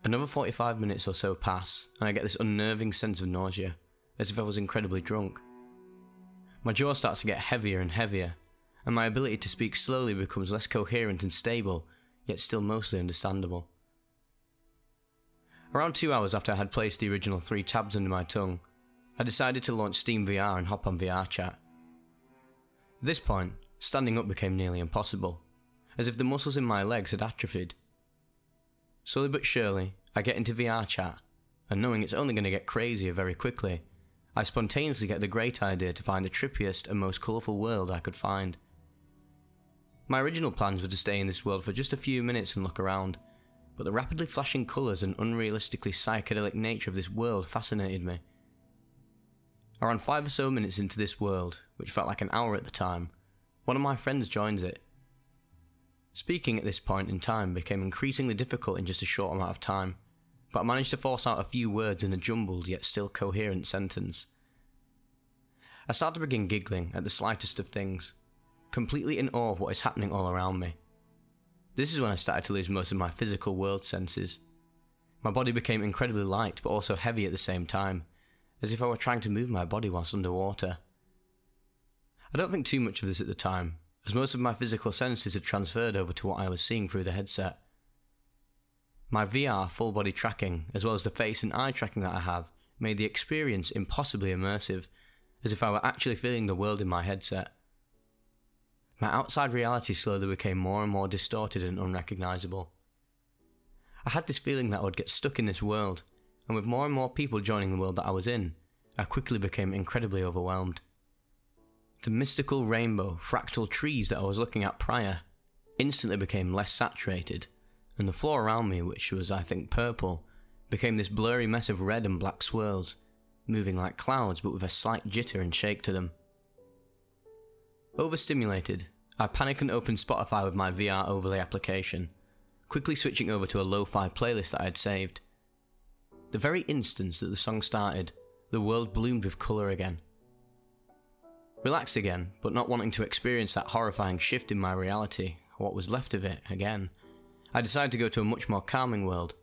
Another 45 minutes or so pass, and I get this unnerving sense of nausea, as if I was incredibly drunk. My jaw starts to get heavier and heavier, and my ability to speak slowly becomes less coherent and stable, yet still mostly understandable. Around 2 hours after I had placed the original 3 tabs under my tongue, I decided to launch Steam VR and hop on VR chat. At this point, standing up became nearly impossible, as if the muscles in my legs had atrophied. Slowly but surely, I get into VR chat, and knowing it's only going to get crazier very quickly, I spontaneously get the great idea to find the trippiest and most colourful world I could find. My original plans were to stay in this world for just a few minutes and look around, but the rapidly flashing colours and unrealistically psychedelic nature of this world fascinated me. Around 5 or so minutes into this world, which felt like an hour at the time, one of my friends joins it. Speaking at this point in time became increasingly difficult in just a short amount of time, but I managed to force out a few words in a jumbled yet still coherent sentence. I start to begin giggling at the slightest of things, completely in awe of what is happening all around me. This is when I started to lose most of my physical world senses. My body became incredibly light but also heavy at the same time, as if I were trying to move my body whilst underwater. I don't think too much of this at the time, as most of my physical senses had transferred over to what I was seeing through the headset. My VR full body tracking, as well as the face and eye tracking that I have, made the experience impossibly immersive, as if I were actually feeling the world in my headset. My outside reality slowly became more and more distorted and unrecognisable. I had this feeling that I would get stuck in this world, and with more and more people joining the world that I was in, I quickly became incredibly overwhelmed. The mystical rainbow, fractal trees that I was looking at prior instantly became less saturated, and the floor around me, which was I think purple, became this blurry mess of red and black swirls, moving like clouds but with a slight jitter and shake to them. Overstimulated, I panicked and opened Spotify with my VR overlay application, quickly switching over to a lo-fi playlist that I had saved. The very instant that the song started, the world bloomed with colour again. Relaxed again, but not wanting to experience that horrifying shift in my reality, or what was left of it, again, I decided to go to a much more calming world,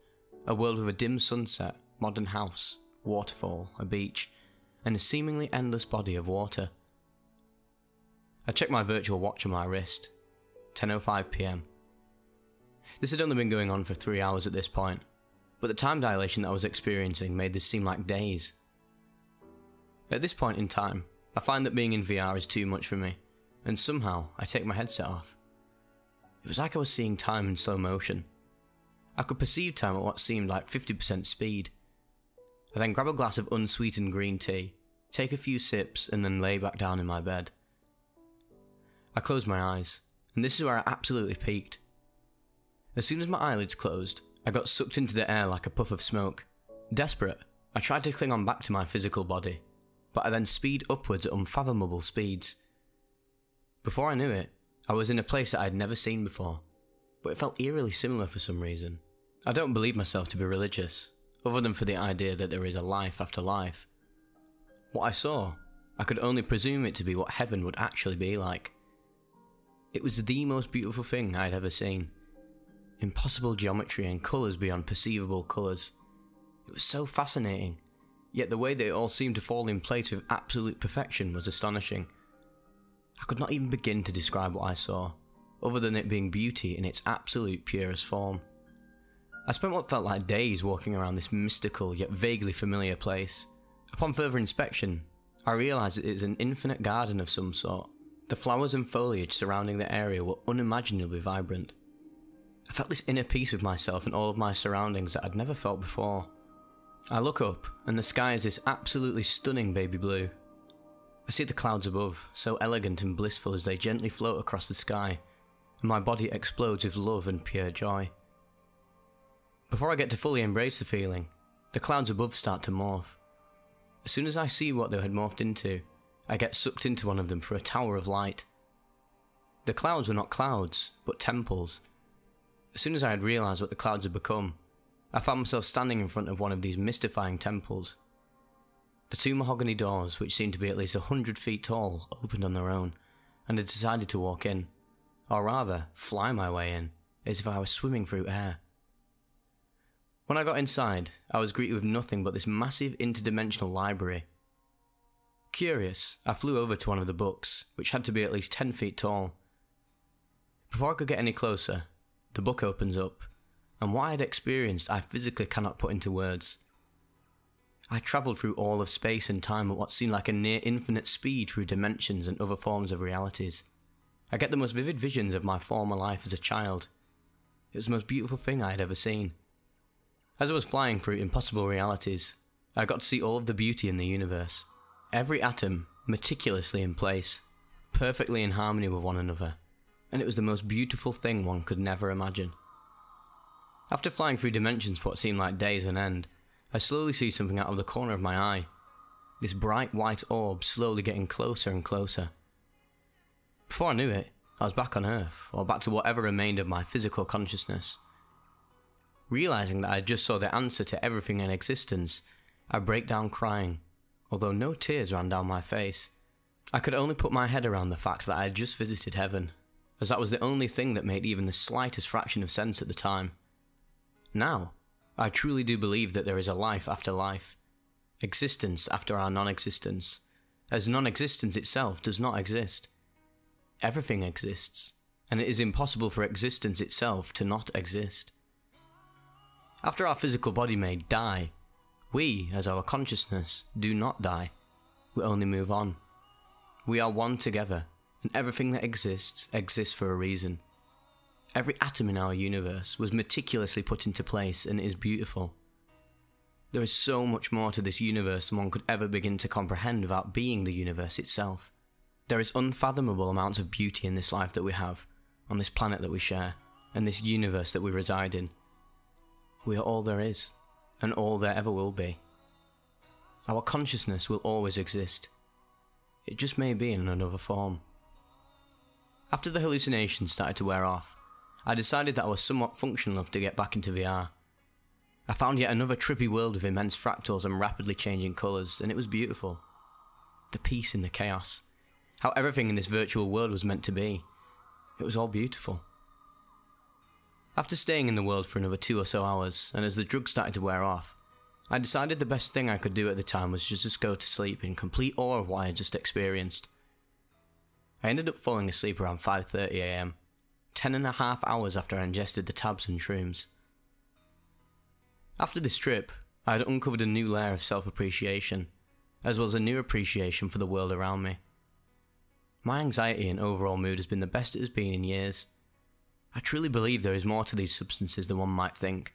a world with a dim sunset, modern house, waterfall, a beach, and a seemingly endless body of water. I checked my virtual watch on my wrist. 10:05 PM. This had only been going on for 3 hours at this point, but the time dilation that I was experiencing made this seem like days. At this point in time, I find that being in VR is too much for me, and somehow I take my headset off. It was like I was seeing time in slow motion. I could perceive time at what seemed like 50% speed. I then grab a glass of unsweetened green tea, take a few sips, and then lay back down in my bed. I closed my eyes, and this is where I absolutely peaked. As soon as my eyelids closed, I got sucked into the air like a puff of smoke. Desperate, I tried to cling on back to my physical body, but I then speed upwards at unfathomable speeds. Before I knew it, I was in a place that I had never seen before, but it felt eerily similar for some reason. I don't believe myself to be religious, other than for the idea that there is a life after life. What I saw, I could only presume it to be what heaven would actually be like. It was the most beautiful thing I had ever seen. Impossible geometry and colours beyond perceivable colours. It was so fascinating, yet the way that it all seemed to fall in place with absolute perfection was astonishing. I could not even begin to describe what I saw, other than it being beauty in its absolute purest form. I spent what felt like days walking around this mystical yet vaguely familiar place. Upon further inspection, I realised that it is an infinite garden of some sort. The flowers and foliage surrounding the area were unimaginably vibrant. I felt this inner peace with myself and all of my surroundings that I'd never felt before. I look up, and the sky is this absolutely stunning baby blue. I see the clouds above, so elegant and blissful as they gently float across the sky, and my body explodes with love and pure joy. Before I get to fully embrace the feeling, the clouds above start to morph. As soon as I see what they had morphed into, I get sucked into one of them for a tower of light. The clouds were not clouds, but temples. As soon as I had realised what the clouds had become, I found myself standing in front of one of these mystifying temples. The two mahogany doors, which seemed to be at least 100 feet tall, opened on their own, and I decided to walk in, or rather, fly my way in, as if I was swimming through air. When I got inside, I was greeted with nothing but this massive interdimensional library. Curious, I flew over to one of the books, which had to be at least 10 feet tall. Before I could get any closer, the book opens up, and what I had experienced I physically cannot put into words. I travelled through all of space and time at what seemed like a near infinite speed through dimensions and other forms of realities. I get the most vivid visions of my former life as a child. It was the most beautiful thing I had ever seen. As I was flying through impossible realities, I got to see all of the beauty in the universe. Every atom, meticulously in place, perfectly in harmony with one another, and it was the most beautiful thing one could never imagine. After flying through dimensions for what seemed like days on end, I slowly see something out of the corner of my eye. This bright white orb slowly getting closer and closer. Before I knew it, I was back on Earth, or back to whatever remained of my physical consciousness. Realising that I just saw the answer to everything in existence, I break down crying, although no tears ran down my face. I could only put my head around the fact that I had just visited heaven, as that was the only thing that made even the slightest fraction of sense at the time. Now, I truly do believe that there is a life after life, existence after our non-existence, as non-existence itself does not exist. Everything exists, and it is impossible for existence itself to not exist. After our physical body may die, we, as our consciousness, do not die. We only move on. We are one together, and everything that exists for a reason. Every atom in our universe was meticulously put into place and is beautiful. There is so much more to this universe than one could ever begin to comprehend without being the universe itself. There is unfathomable amounts of beauty in this life that we have, on this planet that we share, and this universe that we reside in. We are all there is, and all there ever will be. Our consciousness will always exist. It just may be in another form. After the hallucinations started to wear off, I decided that I was somewhat functional enough to get back into VR. I found yet another trippy world of immense fractals and rapidly changing colours, and it was beautiful. The peace in the chaos. How everything in this virtual world was meant to be. It was all beautiful. After staying in the world for another 2 or so hours, and as the drugs started to wear off, I decided the best thing I could do at the time was just go to sleep in complete awe of what I had just experienced. I ended up falling asleep around 5:30 AM, 10.5 hours after I ingested the tabs and shrooms. After this trip, I had uncovered a new layer of self-appreciation, as well as a new appreciation for the world around me. My anxiety and overall mood has been the best it has been in years. I truly believe there is more to these substances than one might think.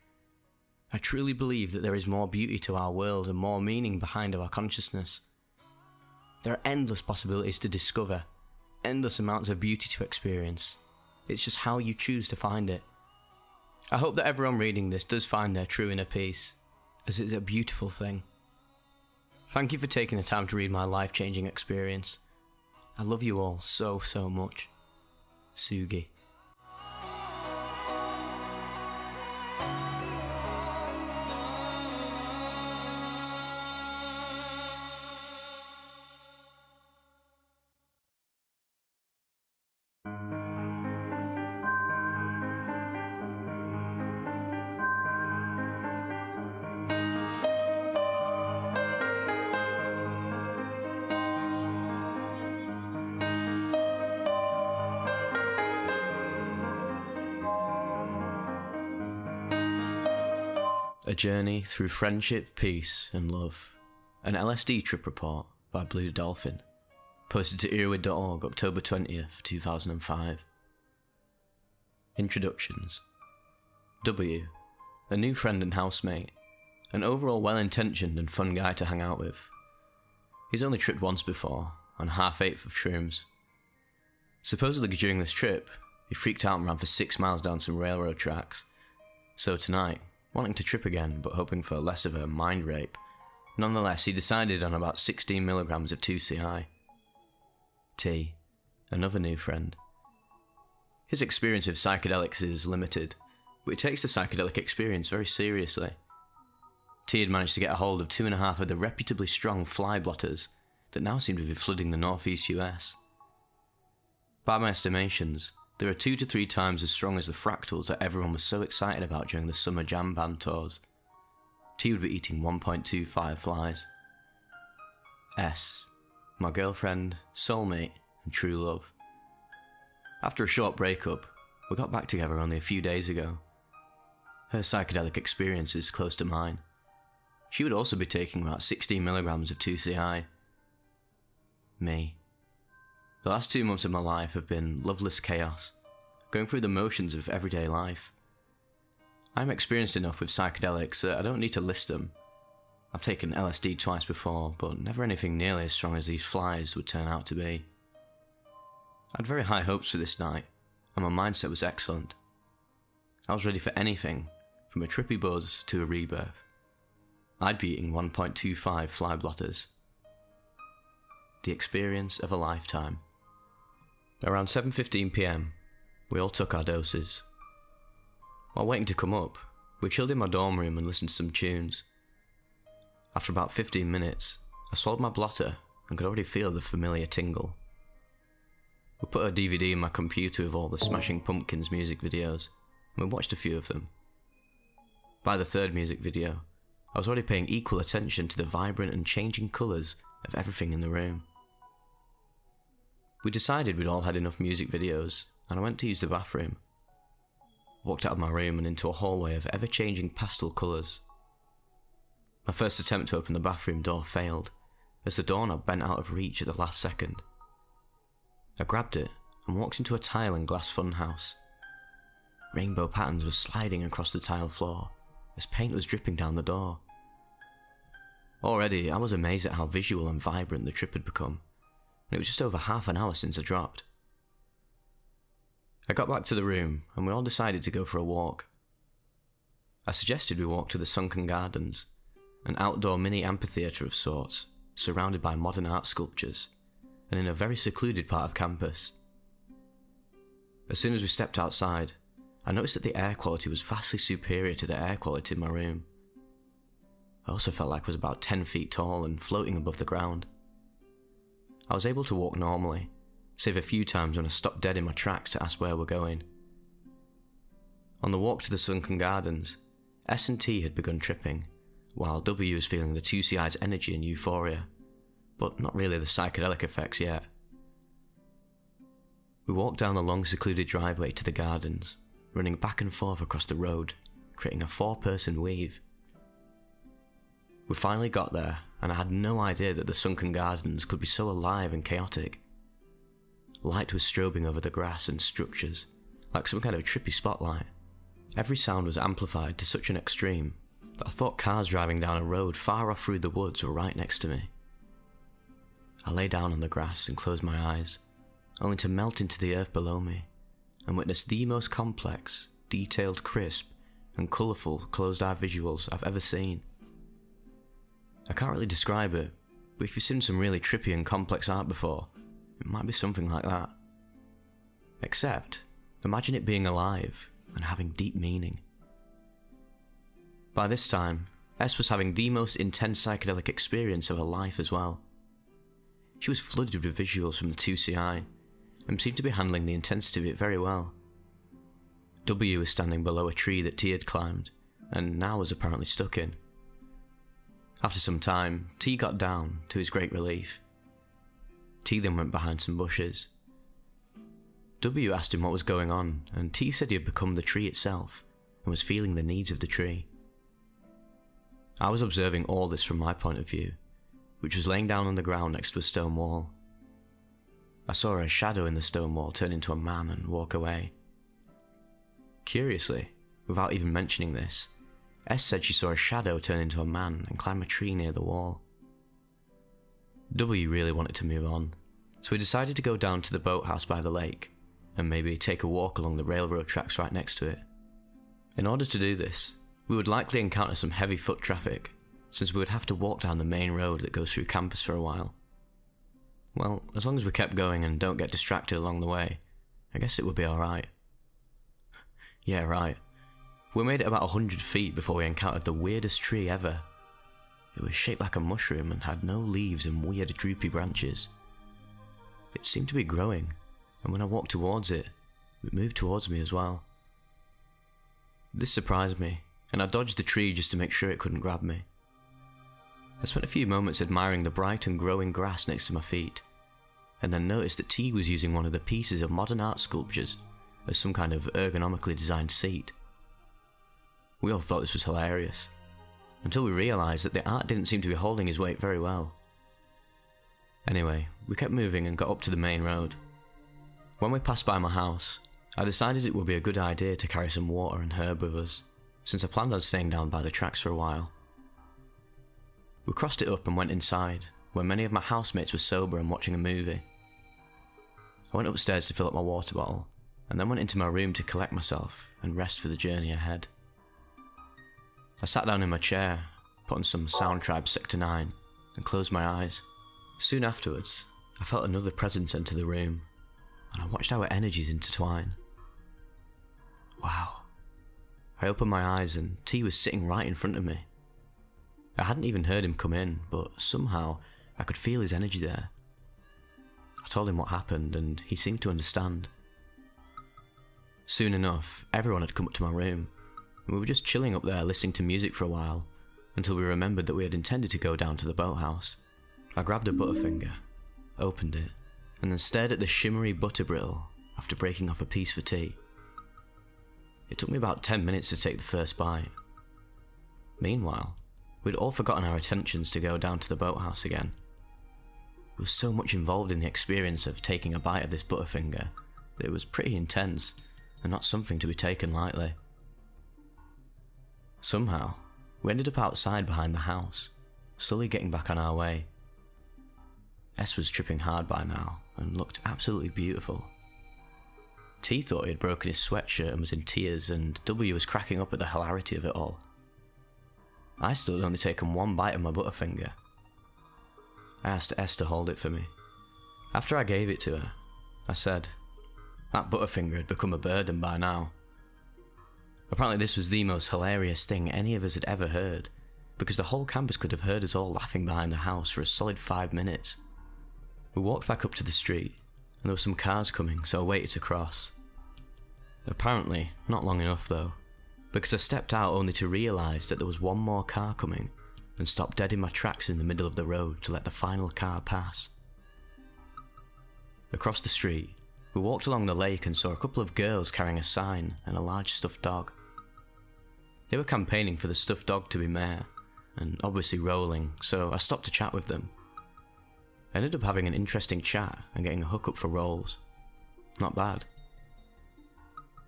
I truly believe that there is more beauty to our world and more meaning behind our consciousness. There are endless possibilities to discover, endless amounts of beauty to experience. It's just how you choose to find it. I hope that everyone reading this does find their true inner peace, as it's a beautiful thing. Thank you for taking the time to read my life-changing experience. I love you all so much. Sugi. A Journey Through Friendship, Peace and Love. An LSD Trip Report by Blue Dolphin. Posted to earwid.org, October 20th, 2005. Introductions. W. A new friend and housemate. An overall well-intentioned and fun guy to hang out with. He's only tripped once before, on 1/2 of shrooms. Supposedly during this trip, he freaked out and ran for 6 miles down some railroad tracks. So tonight, wanting to trip again, but hoping for less of a mind rape, nonetheless he decided on about 16 milligrams of 2CI. T. Another new friend. His experience of psychedelics is limited, but he takes the psychedelic experience very seriously. T had managed to get a hold of 2.5 of the reputably strong fly blotters that now seem to be flooding the northeast US. By my estimations, there are 2 to 3 times as strong as the fractals that everyone was so excited about during the summer jam band tours. T would be eating 1.25 flies. S. My girlfriend, soulmate, and true love. After a short breakup, we got back together only a few days ago. Her psychedelic experience is close to mine. She would also be taking about 16 milligrams of 2CI. Me. The last 2 months of my life have been loveless chaos, going through the motions of everyday life. I'm experienced enough with psychedelics that I don't need to list them. I've taken LSD twice before, but never anything nearly as strong as these flies would turn out to be. I had very high hopes for this night, and my mindset was excellent. I was ready for anything, from a trippy buzz to a rebirth. I'd be eating 1.25 fly blotters. The experience of a lifetime. Around 7:15 PM, we all took our doses. While waiting to come up, we chilled in my dorm room and listened to some tunes. After about 15 minutes, I swallowed my blotter and could already feel the familiar tingle. We put a DVD in my computer with all the Smashing Pumpkins music videos, and we watched a few of them. By the 3rd music video, I was already paying equal attention to the vibrant and changing colours of everything in the room. We decided we'd all had enough music videos, and I went to use the bathroom. Walked out of my room and into a hallway of ever-changing pastel colours. My first attempt to open the bathroom door failed, as the doorknob bent out of reach at the last second. I grabbed it and walked into a tile and glass funhouse. Rainbow patterns were sliding across the tile floor as paint was dripping down the door. Already, I was amazed at how visual and vibrant the trip had become, and it was just over half an hour since I dropped. I got back to the room and we all decided to go for a walk. I suggested we walk to the Sunken Gardens, an outdoor mini amphitheatre of sorts, surrounded by modern art sculptures, and in a very secluded part of campus. As soon as we stepped outside, I noticed that the air quality was vastly superior to the air quality in my room. I also felt like I was about 10 feet tall and floating above the ground. I was able to walk normally, save a few times when I stopped dead in my tracks to ask where we're going. On the walk to the Sunken Gardens, S&T had begun tripping, while W was feeling the 2CI's energy and euphoria, but not really the psychedelic effects yet. We walked down the long secluded driveway to the gardens, running back and forth across the road, creating a 4-person weave. We finally got there, and I had no idea that the Sunken Gardens could be so alive and chaotic. Light was strobing over the grass and structures, like some kind of trippy spotlight. Every sound was amplified to such an extreme that I thought cars driving down a road far off through the woods were right next to me. I lay down on the grass and closed my eyes, only to melt into the earth below me, and witness the most complex, detailed, crisp, and colourful closed-eye visuals I've ever seen. I can't really describe it, but if you've seen some really trippy and complex art before, it might be something like that. Except, imagine it being alive and having deep meaning. By this time, S was having the most intense psychedelic experience of her life as well. She was flooded with visuals from the 2CI, and seemed to be handling the intensity of it very well. W was standing below a tree that T had climbed, and now was apparently stuck in. After some time, T got down, to his great relief. T then went behind some bushes. W asked him what was going on, and T said he had become the tree itself, and was feeling the needs of the tree. I was observing all this from my point of view, which was laying down on the ground next to a stone wall. I saw a shadow in the stone wall turn into a man and walk away. Curiously, without even mentioning this, S said she saw a shadow turn into a man and climb a tree near the wall. W really wanted to move on, so we decided to go down to the boathouse by the lake, and maybe take a walk along the railroad tracks right next to it. In order to do this, we would likely encounter some heavy foot traffic, since we would have to walk down the main road that goes through campus for a while. Well, as long as we kept going and don't get distracted along the way, I guess it would be alright. Yeah, right. We made it about 100 feet before we encountered the weirdest tree ever. It was shaped like a mushroom and had no leaves and weird droopy branches. It seemed to be growing, and when I walked towards it, it moved towards me as well. This surprised me, and I dodged the tree just to make sure it couldn't grab me. I spent a few moments admiring the bright and growing grass next to my feet, and then noticed that T was using one of the pieces of modern art sculptures as some kind of ergonomically designed seat. We all thought this was hilarious, until we realised that the art didn't seem to be holding his weight very well. Anyway, we kept moving and got up to the main road. When we passed by my house, I decided it would be a good idea to carry some water and herb with us, since I planned on staying down by the tracks for a while. We crossed it up and went inside, where many of my housemates were sober and watching a movie. I went upstairs to fill up my water bottle, and then went into my room to collect myself and rest for the journey ahead. I sat down in my chair, put on some Soundtribe Sector 9, and closed my eyes. Soon afterwards, I felt another presence enter the room, and I watched our energies intertwine. Wow. I opened my eyes and T was sitting right in front of me. I hadn't even heard him come in, but somehow I could feel his energy there. I told him what happened, and he seemed to understand. Soon enough, everyone had come up to my room, and we were just chilling up there listening to music for a while, until we remembered that we had intended to go down to the boathouse. I grabbed a Butterfinger, opened it, and then stared at the shimmery butter brittle after breaking off a piece for tea. It took me about 10 minutes to take the first bite. Meanwhile, we'd all forgotten our intentions to go down to the boathouse again. There was so much involved in the experience of taking a bite of this Butterfinger that it was pretty intense and not something to be taken lightly. Somehow, we ended up outside behind the house, slowly getting back on our way. S was tripping hard by now and looked absolutely beautiful. T thought he had broken his sweatshirt and was in tears, and W was cracking up at the hilarity of it all. I still had only taken one bite of my Butterfinger. I asked S to hold it for me. After I gave it to her, I said, that Butterfinger had become a burden by now. Apparently this was the most hilarious thing any of us had ever heard, because the whole campus could have heard us all laughing behind the house for a solid 5 minutes. We walked back up to the street, and there were some cars coming, so I waited to cross. Apparently, not long enough though, because I stepped out only to realise that there was one more car coming, and stopped dead in my tracks in the middle of the road to let the final car pass. Across the street, we walked along the lake and saw a couple of girls carrying a sign and a large stuffed dog. They were campaigning for the stuffed dog to be mayor, and obviously rolling, so I stopped to chat with them. I ended up having an interesting chat and getting a hookup for rolls. Not bad.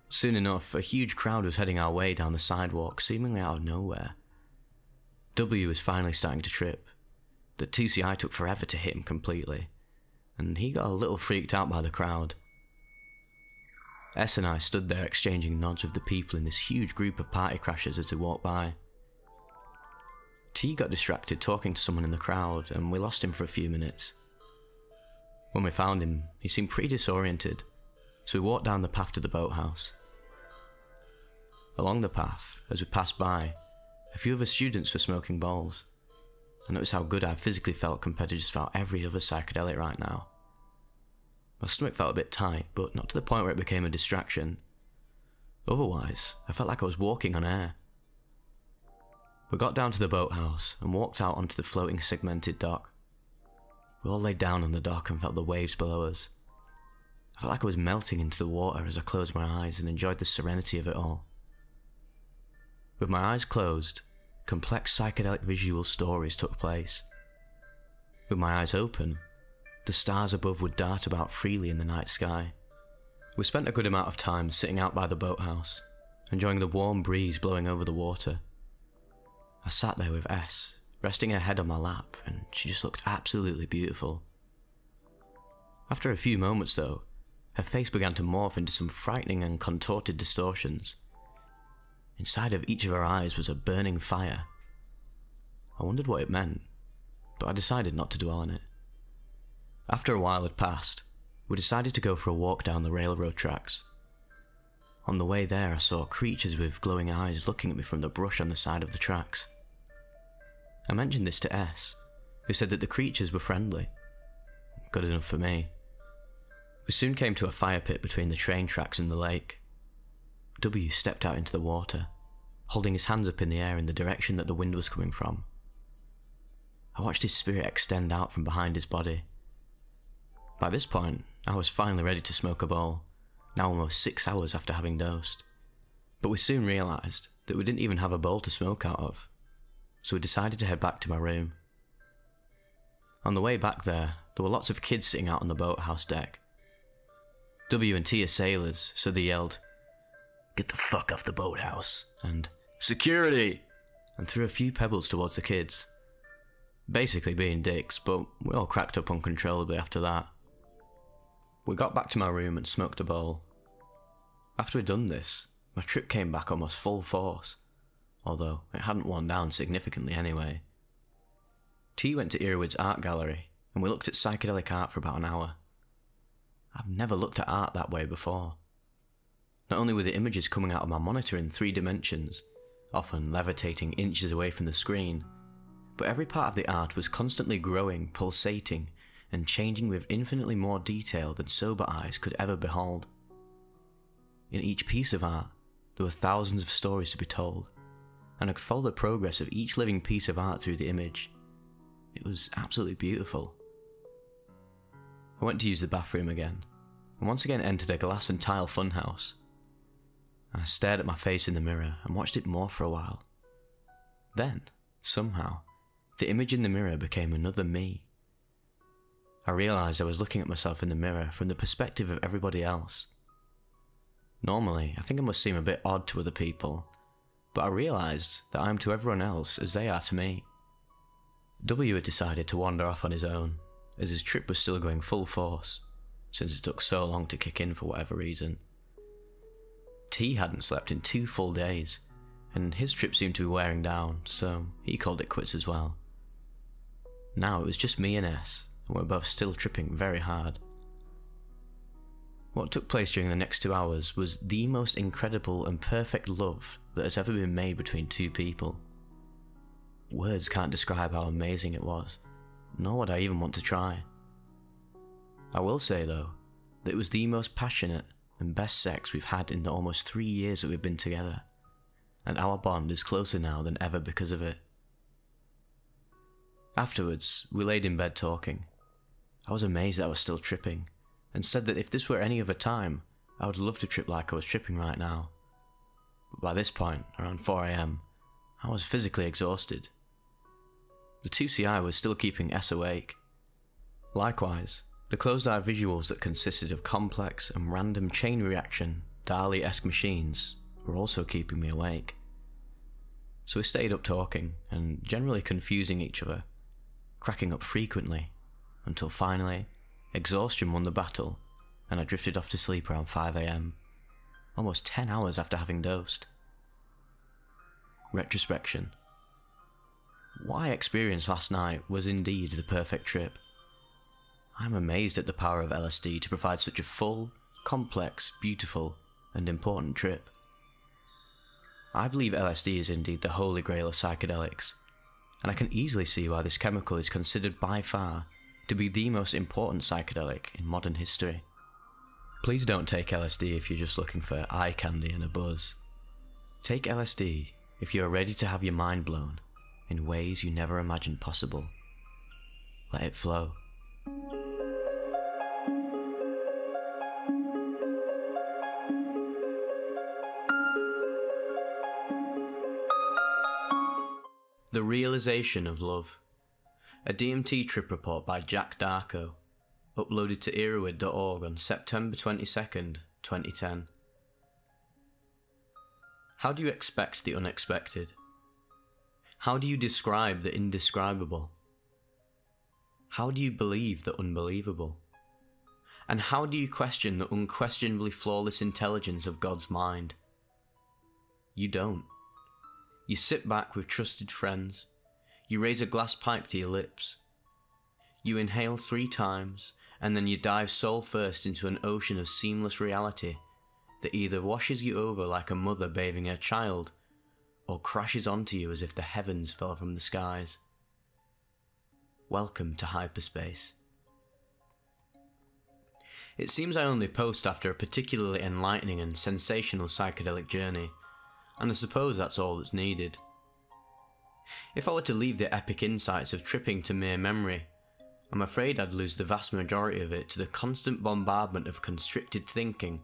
Soon enough, a huge crowd was heading our way down the sidewalk, seemingly out of nowhere. W was finally starting to trip. The 2CI took forever to hit him completely, and he got a little freaked out by the crowd. S and I stood there exchanging nods with the people in this huge group of party crashers as they walked by. T got distracted talking to someone in the crowd, and we lost him for a few minutes. When we found him, he seemed pretty disoriented, so we walked down the path to the boathouse. Along the path, as we passed by, a few of the students were smoking bowls. I noticed how good I physically felt compared to just about every other psychedelic right now. My stomach felt a bit tight, but not to the point where it became a distraction. Otherwise, I felt like I was walking on air. We got down to the boathouse and walked out onto the floating segmented dock. We all laid down on the dock and felt the waves below us. I felt like I was melting into the water as I closed my eyes and enjoyed the serenity of it all. With my eyes closed, complex psychedelic visual stories took place. With my eyes open, the stars above would dart about freely in the night sky. We spent a good amount of time sitting out by the boathouse, enjoying the warm breeze blowing over the water. I sat there with S, resting her head on my lap, and she just looked absolutely beautiful. After a few moments though, her face began to morph into some frightening and contorted distortions. Inside of each of her eyes was a burning fire. I wondered what it meant, but I decided not to dwell on it. After a while had passed, we decided to go for a walk down the railroad tracks. On the way there I saw creatures with glowing eyes looking at me from the brush on the side of the tracks. I mentioned this to S, who said that the creatures were friendly. Good enough for me. We soon came to a fire pit between the train tracks and the lake. W stepped out into the water, holding his hands up in the air in the direction that the wind was coming from. I watched his spirit extend out from behind his body. By this point, I was finally ready to smoke a bowl, now almost 6 hours after having dosed. But we soon realised that we didn't even have a bowl to smoke out of, so we decided to head back to my room. On the way back there were lots of kids sitting out on the boathouse deck. W and T are sailors, so they yelled, "Get the fuck off the boathouse," and "Security!" and threw a few pebbles towards the kids. Basically being dicks, but we all cracked up uncontrollably after that. We got back to my room and smoked a bowl. After we'd done this, my trip came back almost full force, although it hadn't worn down significantly anyway. T went to Irwood's art gallery, and we looked at psychedelic art for about an hour. I've never looked at art that way before. Not only were the images coming out of my monitor in 3 dimensions, often levitating inches away from the screen, but every part of the art was constantly growing, pulsating, and changing with infinitely more detail than sober eyes could ever behold. In each piece of art, there were thousands of stories to be told, and I could follow the progress of each living piece of art through the image. It was absolutely beautiful. I went to use the bathroom again, and once again entered a glass and tile funhouse. I stared at my face in the mirror and watched it morph for a while. Then, somehow, the image in the mirror became another me. I realised I was looking at myself in the mirror from the perspective of everybody else. Normally, I think I must seem a bit odd to other people, but I realised that I am to everyone else as they are to me. W had decided to wander off on his own, as his trip was still going full force, since it took so long to kick in for whatever reason. T hadn't slept in 2 full days, and his trip seemed to be wearing down, so he called it quits as well. Now it was just me and S, and we're both still tripping very hard. What took place during the next 2 hours was the most incredible and perfect love that has ever been made between 2 people. Words can't describe how amazing it was, nor would I even want to try. I will say though, that it was the most passionate and best sex we've had in the almost 3 years that we've been together, and our bond is closer now than ever because of it. Afterwards, we laid in bed talking. I was amazed that I was still tripping, and said that if this were any other time, I would love to trip like I was tripping right now. But by this point, around 4 AM, I was physically exhausted. The 2CI was still keeping S awake. Likewise, the closed-eye visuals that consisted of complex and random chain reaction, Dali-esque machines were also keeping me awake. So we stayed up talking, and generally confusing each other, cracking up frequently, until finally, exhaustion won the battle, and I drifted off to sleep around 5 AM, almost 10 hours after having dosed. Retrospection. What I experienced last night was indeed the perfect trip. I'm amazed at the power of LSD to provide such a full, complex, beautiful, and important trip. I believe LSD is indeed the holy grail of psychedelics, and I can easily see why this chemical is considered by far to be the most important psychedelic in modern history. Please don't take LSD if you're just looking for eye candy and a buzz. Take LSD if you are ready to have your mind blown in ways you never imagined possible. Let it flow. The Realization of Love. A DMT trip report by Jack Darko, uploaded to Erowid.org on September 22nd, 2010. How do you expect the unexpected? How do you describe the indescribable? How do you believe the unbelievable? And how do you question the unquestionably flawless intelligence of God's mind? You don't. You sit back with trusted friends. You raise a glass pipe to your lips. You inhale 3 times, and then you dive soul first into an ocean of seamless reality that either washes you over like a mother bathing her child, or crashes onto you as if the heavens fell from the skies. Welcome to hyperspace. It seems I only post after a particularly enlightening and sensational psychedelic journey, and I suppose that's all that's needed. If I were to leave the epic insights of tripping to mere memory, I'm afraid I'd lose the vast majority of it to the constant bombardment of constricted thinking,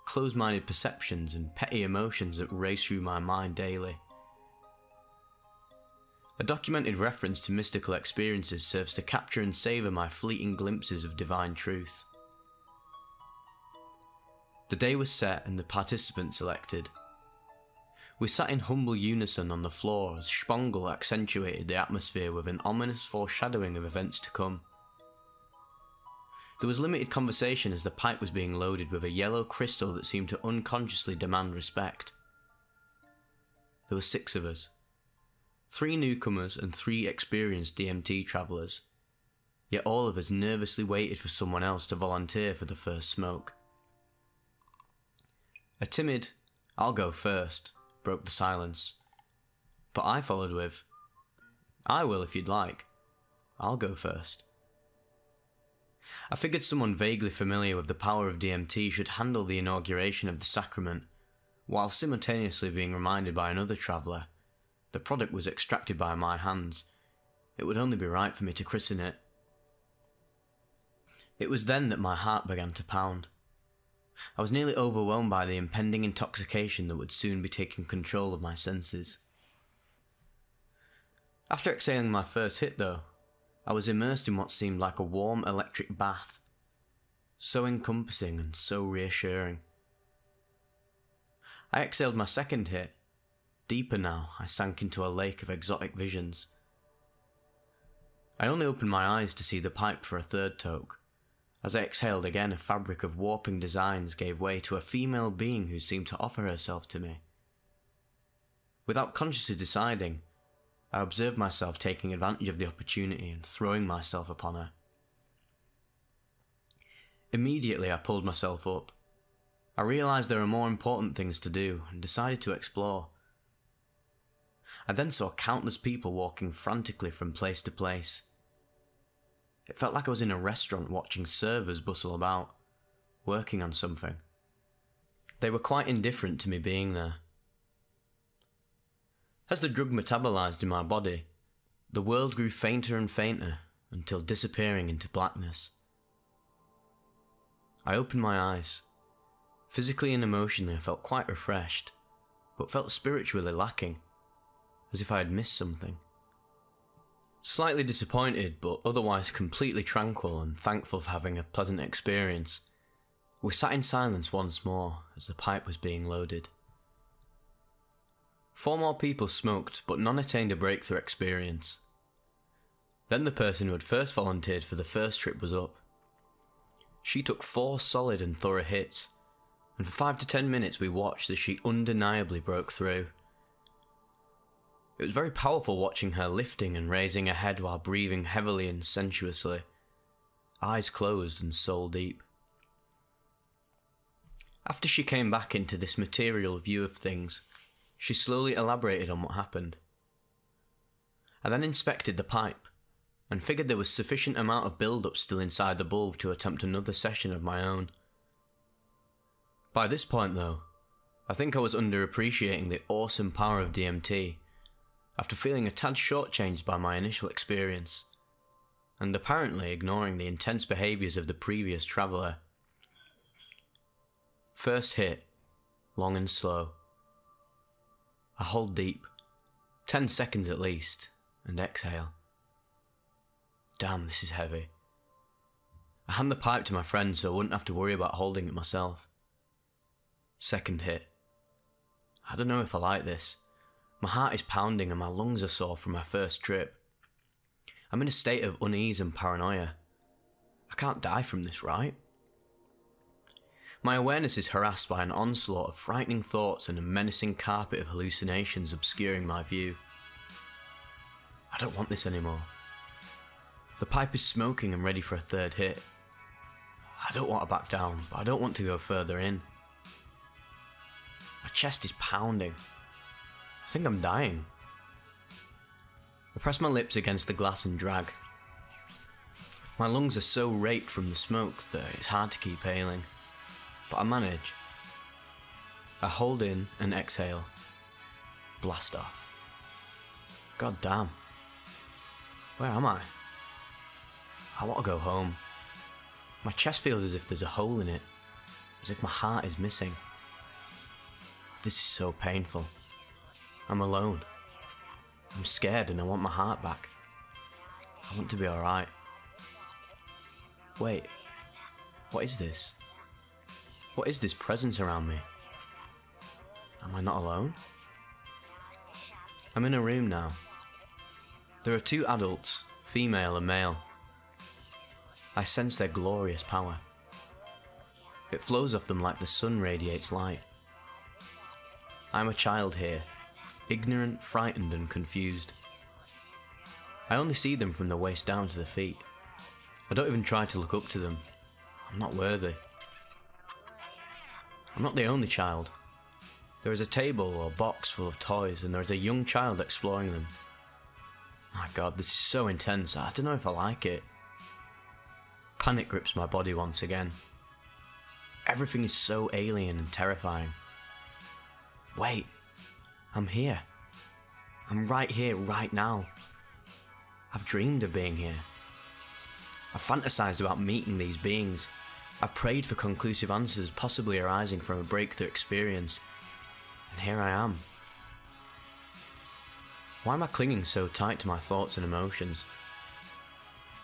closed-minded perceptions and petty emotions that race through my mind daily. A documented reference to mystical experiences serves to capture and savour my fleeting glimpses of divine truth. The day was set and the participants selected. We sat in humble unison on the floor as Spongel accentuated the atmosphere with an ominous foreshadowing of events to come. There was limited conversation as the pipe was being loaded with a yellow crystal that seemed to unconsciously demand respect. There were 6 of us. 3 newcomers and 3 experienced DMT travellers, yet all of us nervously waited for someone else to volunteer for the first smoke. A timid, "I'll go first," broke the silence, but I followed with, "I will if you'd like. I'll go first." I figured someone vaguely familiar with the power of DMT should handle the inauguration of the sacrament, while simultaneously being reminded by another traveller the product was extracted by my hands. It would only be right for me to christen it. It was then that my heart began to pound. I was nearly overwhelmed by the impending intoxication that would soon be taking control of my senses. After exhaling my first hit though, I was immersed in what seemed like a warm electric bath, so encompassing and so reassuring. I exhaled my second hit. Deeper now, I sank into a lake of exotic visions. I only opened my eyes to see the pipe for a third toke. As I exhaled again, a fabric of warping designs gave way to a female being who seemed to offer herself to me. Without consciously deciding, I observed myself taking advantage of the opportunity and throwing myself upon her. Immediately I pulled myself up. I realised there were more important things to do and decided to explore. I then saw countless people walking frantically from place to place. It felt like I was in a restaurant watching servers bustle about, working on something. They were quite indifferent to me being there. As the drug metabolized in my body, the world grew fainter and fainter until disappearing into blackness. I opened my eyes. Physically and emotionally I felt quite refreshed, but felt spiritually lacking, as if I had missed something. Slightly disappointed, but otherwise completely tranquil and thankful for having a pleasant experience, we sat in silence once more as the pipe was being loaded. 4 more people smoked, but none attained a breakthrough experience. Then the person who had first volunteered for the first trip was up. She took 4 solid and thorough hits, and for 5 to 10 minutes we watched as she undeniably broke through. It was very powerful watching her lifting and raising her head while breathing heavily and sensuously, eyes closed and soul deep. After she came back into this material view of things, she slowly elaborated on what happened. I then inspected the pipe, and figured there was sufficient amount of build-up still inside the bulb to attempt another session of my own. By this point though, I think I was underappreciating the awesome power of DMT, after feeling a tad shortchanged by my initial experience, and apparently ignoring the intense behaviours of the previous traveller. First hit, long and slow. I hold deep, 10 seconds at least, and exhale. Damn, this is heavy. I hand the pipe to my friend so I wouldn't have to worry about holding it myself. Second hit. I don't know if I like this. My heart is pounding and my lungs are sore from my first trip. I'm in a state of unease and paranoia. I can't die from this, right? My awareness is harassed by an onslaught of frightening thoughts and a menacing carpet of hallucinations obscuring my view. I don't want this anymore. The pipe is smoking and ready for a third hit. I don't want to back down, but I don't want to go further in. My chest is pounding. I think I'm dying. I press my lips against the glass and drag. My lungs are so raked from the smoke that it's hard to keep ailing, but I manage. I hold in and exhale. Blast off. God damn. Where am I? I want to go home. My chest feels as if there's a hole in it, as if my heart is missing. This is so painful. I'm alone. I'm scared and I want my heart back. I want to be alright. Wait, what is this? What is this presence around me? Am I not alone? I'm in a room now. There are 2 adults, female and male. I sense their glorious power. It flows off them like the sun radiates light. I'm a child here, ignorant, frightened and confused. I only see them from the waist down to the feet. I don't even try to look up to them. I'm not worthy. I'm not the only child. There is a table or box full of toys and there is a young child exploring them. My God, this is so intense, I don't know if I like it. Panic grips my body once again. Everything is so alien and terrifying. Wait, I'm here. I'm right here, right now. I've dreamed of being here. I've fantasized about meeting these beings. I've prayed for conclusive answers possibly arising from a breakthrough experience. And here I am. Why am I clinging so tight to my thoughts and emotions?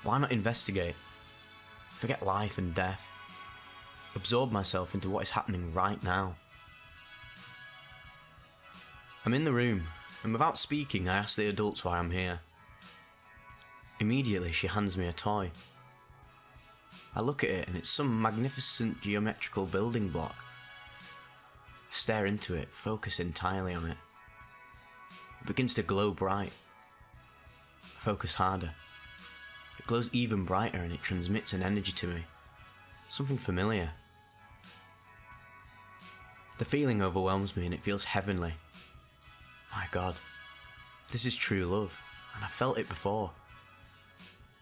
Why not investigate? Forget life and death. Absorb myself into what is happening right now. I'm in the room, and without speaking, I ask the adults why I'm here. Immediately, she hands me a toy. I look at it, and it's some magnificent geometrical building block. I stare into it, focus entirely on it. It begins to glow bright. I focus harder. It glows even brighter, and it transmits an energy to me. Something familiar. The feeling overwhelms me, and it feels heavenly. My God, this is true love, and I felt it before.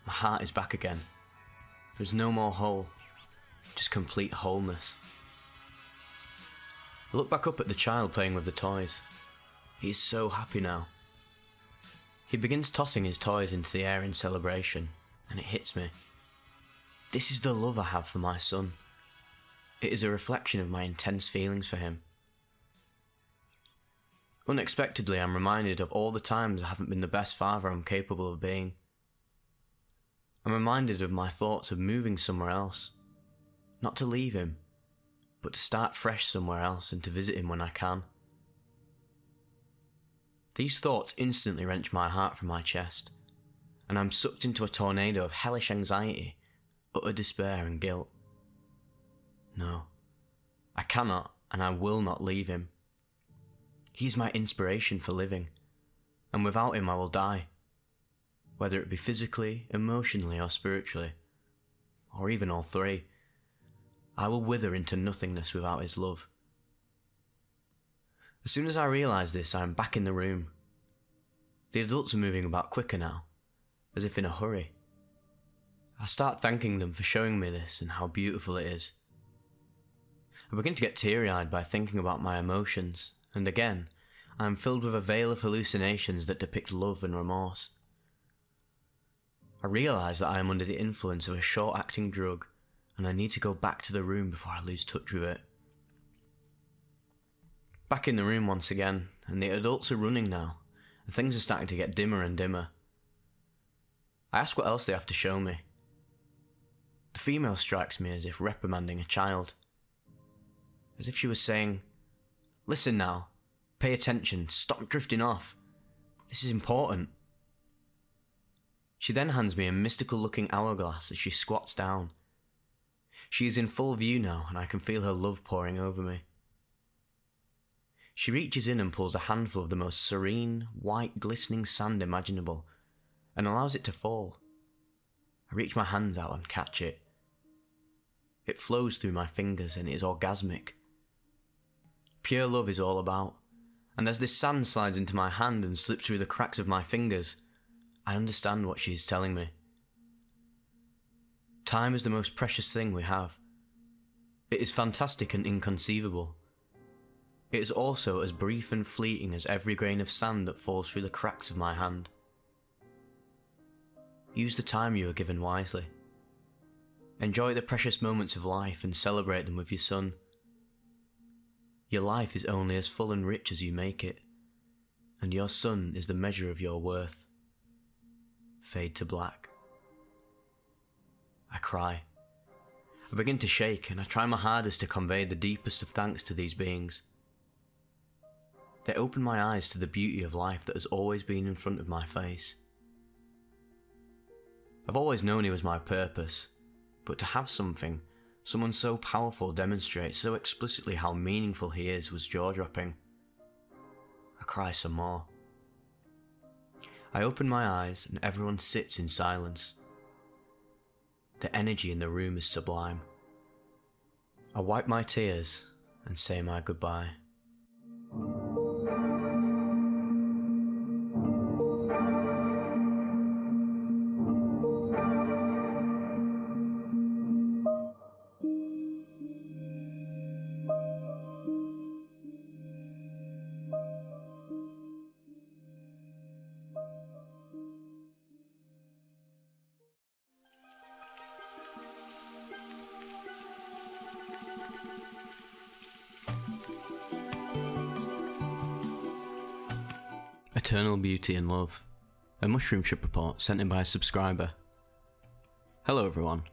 My heart is back again. There's no more hole, just complete wholeness. I look back up at the child playing with the toys. He is so happy now. He begins tossing his toys into the air in celebration, and it hits me. This is the love I have for my son. It is a reflection of my intense feelings for him. Unexpectedly, I'm reminded of all the times I haven't been the best father I'm capable of being. I'm reminded of my thoughts of moving somewhere else. Not to leave him, but to start fresh somewhere else and to visit him when I can. These thoughts instantly wrench my heart from my chest, and I'm sucked into a tornado of hellish anxiety, utter despair and guilt. No, I cannot and I will not leave him. He is my inspiration for living, and without him I will die. Whether it be physically, emotionally or spiritually, or even all three, I will wither into nothingness without his love. As soon as I realise this, I am back in the room. The adults are moving about quicker now, as if in a hurry. I start thanking them for showing me this and how beautiful it is. I begin to get teary-eyed by thinking about my emotions, and again, I am filled with a veil of hallucinations that depict love and remorse. I realise that I am under the influence of a short-acting drug, and I need to go back to the room before I lose touch with it. Back in the room once again, and the adults are running now, and things are starting to get dimmer and dimmer. I ask what else they have to show me. The female strikes me as if reprimanding a child. As if she was saying, "Listen now, pay attention, stop drifting off. This is important." She then hands me a mystical-looking hourglass as she squats down. She is in full view now, and I can feel her love pouring over me. She reaches in and pulls a handful of the most serene, white, glistening sand imaginable, and allows it to fall. I reach my hands out and catch it. It flows through my fingers, and it is orgasmic. Pure love is all about, and as this sand slides into my hand and slips through the cracks of my fingers, I understand what she is telling me. Time is the most precious thing we have. It is fantastic and inconceivable. It is also as brief and fleeting as every grain of sand that falls through the cracks of my hand. Use the time you are given wisely. Enjoy the precious moments of life and celebrate them with your son. Your life is only as full and rich as you make it, and your son is the measure of your worth. Fade to black. I cry. I begin to shake, and I try my hardest to convey the deepest of thanks to these beings. They open my eyes to the beauty of life that has always been in front of my face. I've always known it was my purpose, but to have someone so powerful demonstrate so explicitly how meaningful he is was jaw-dropping. I cry some more. I open my eyes and everyone sits in silence. The energy in the room is sublime. I wipe my tears and say my goodbye. Eternal Beauty and Love, a mushroom trip report sent in by a subscriber. Hello everyone.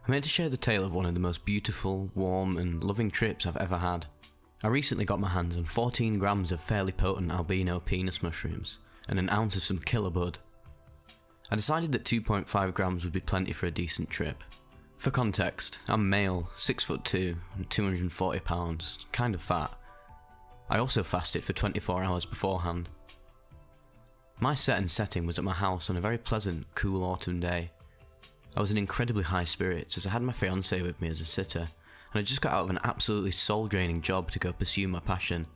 I'm here to share the tale of one of the most beautiful, warm and loving trips I've ever had. I recently got my hands on 14 grams of fairly potent albino penis mushrooms and an ounce of some killer bud. I decided that 2.5 grams would be plenty for a decent trip. For context, I'm male, 6'2" and 240 pounds, kind of fat. I also fasted for 24 hours beforehand. My set and setting was at my house on a very pleasant, cool autumn day. I was in incredibly high spirits as I had my fiancée with me as a sitter, and I just got out of an absolutely soul-draining job to go pursue my passion.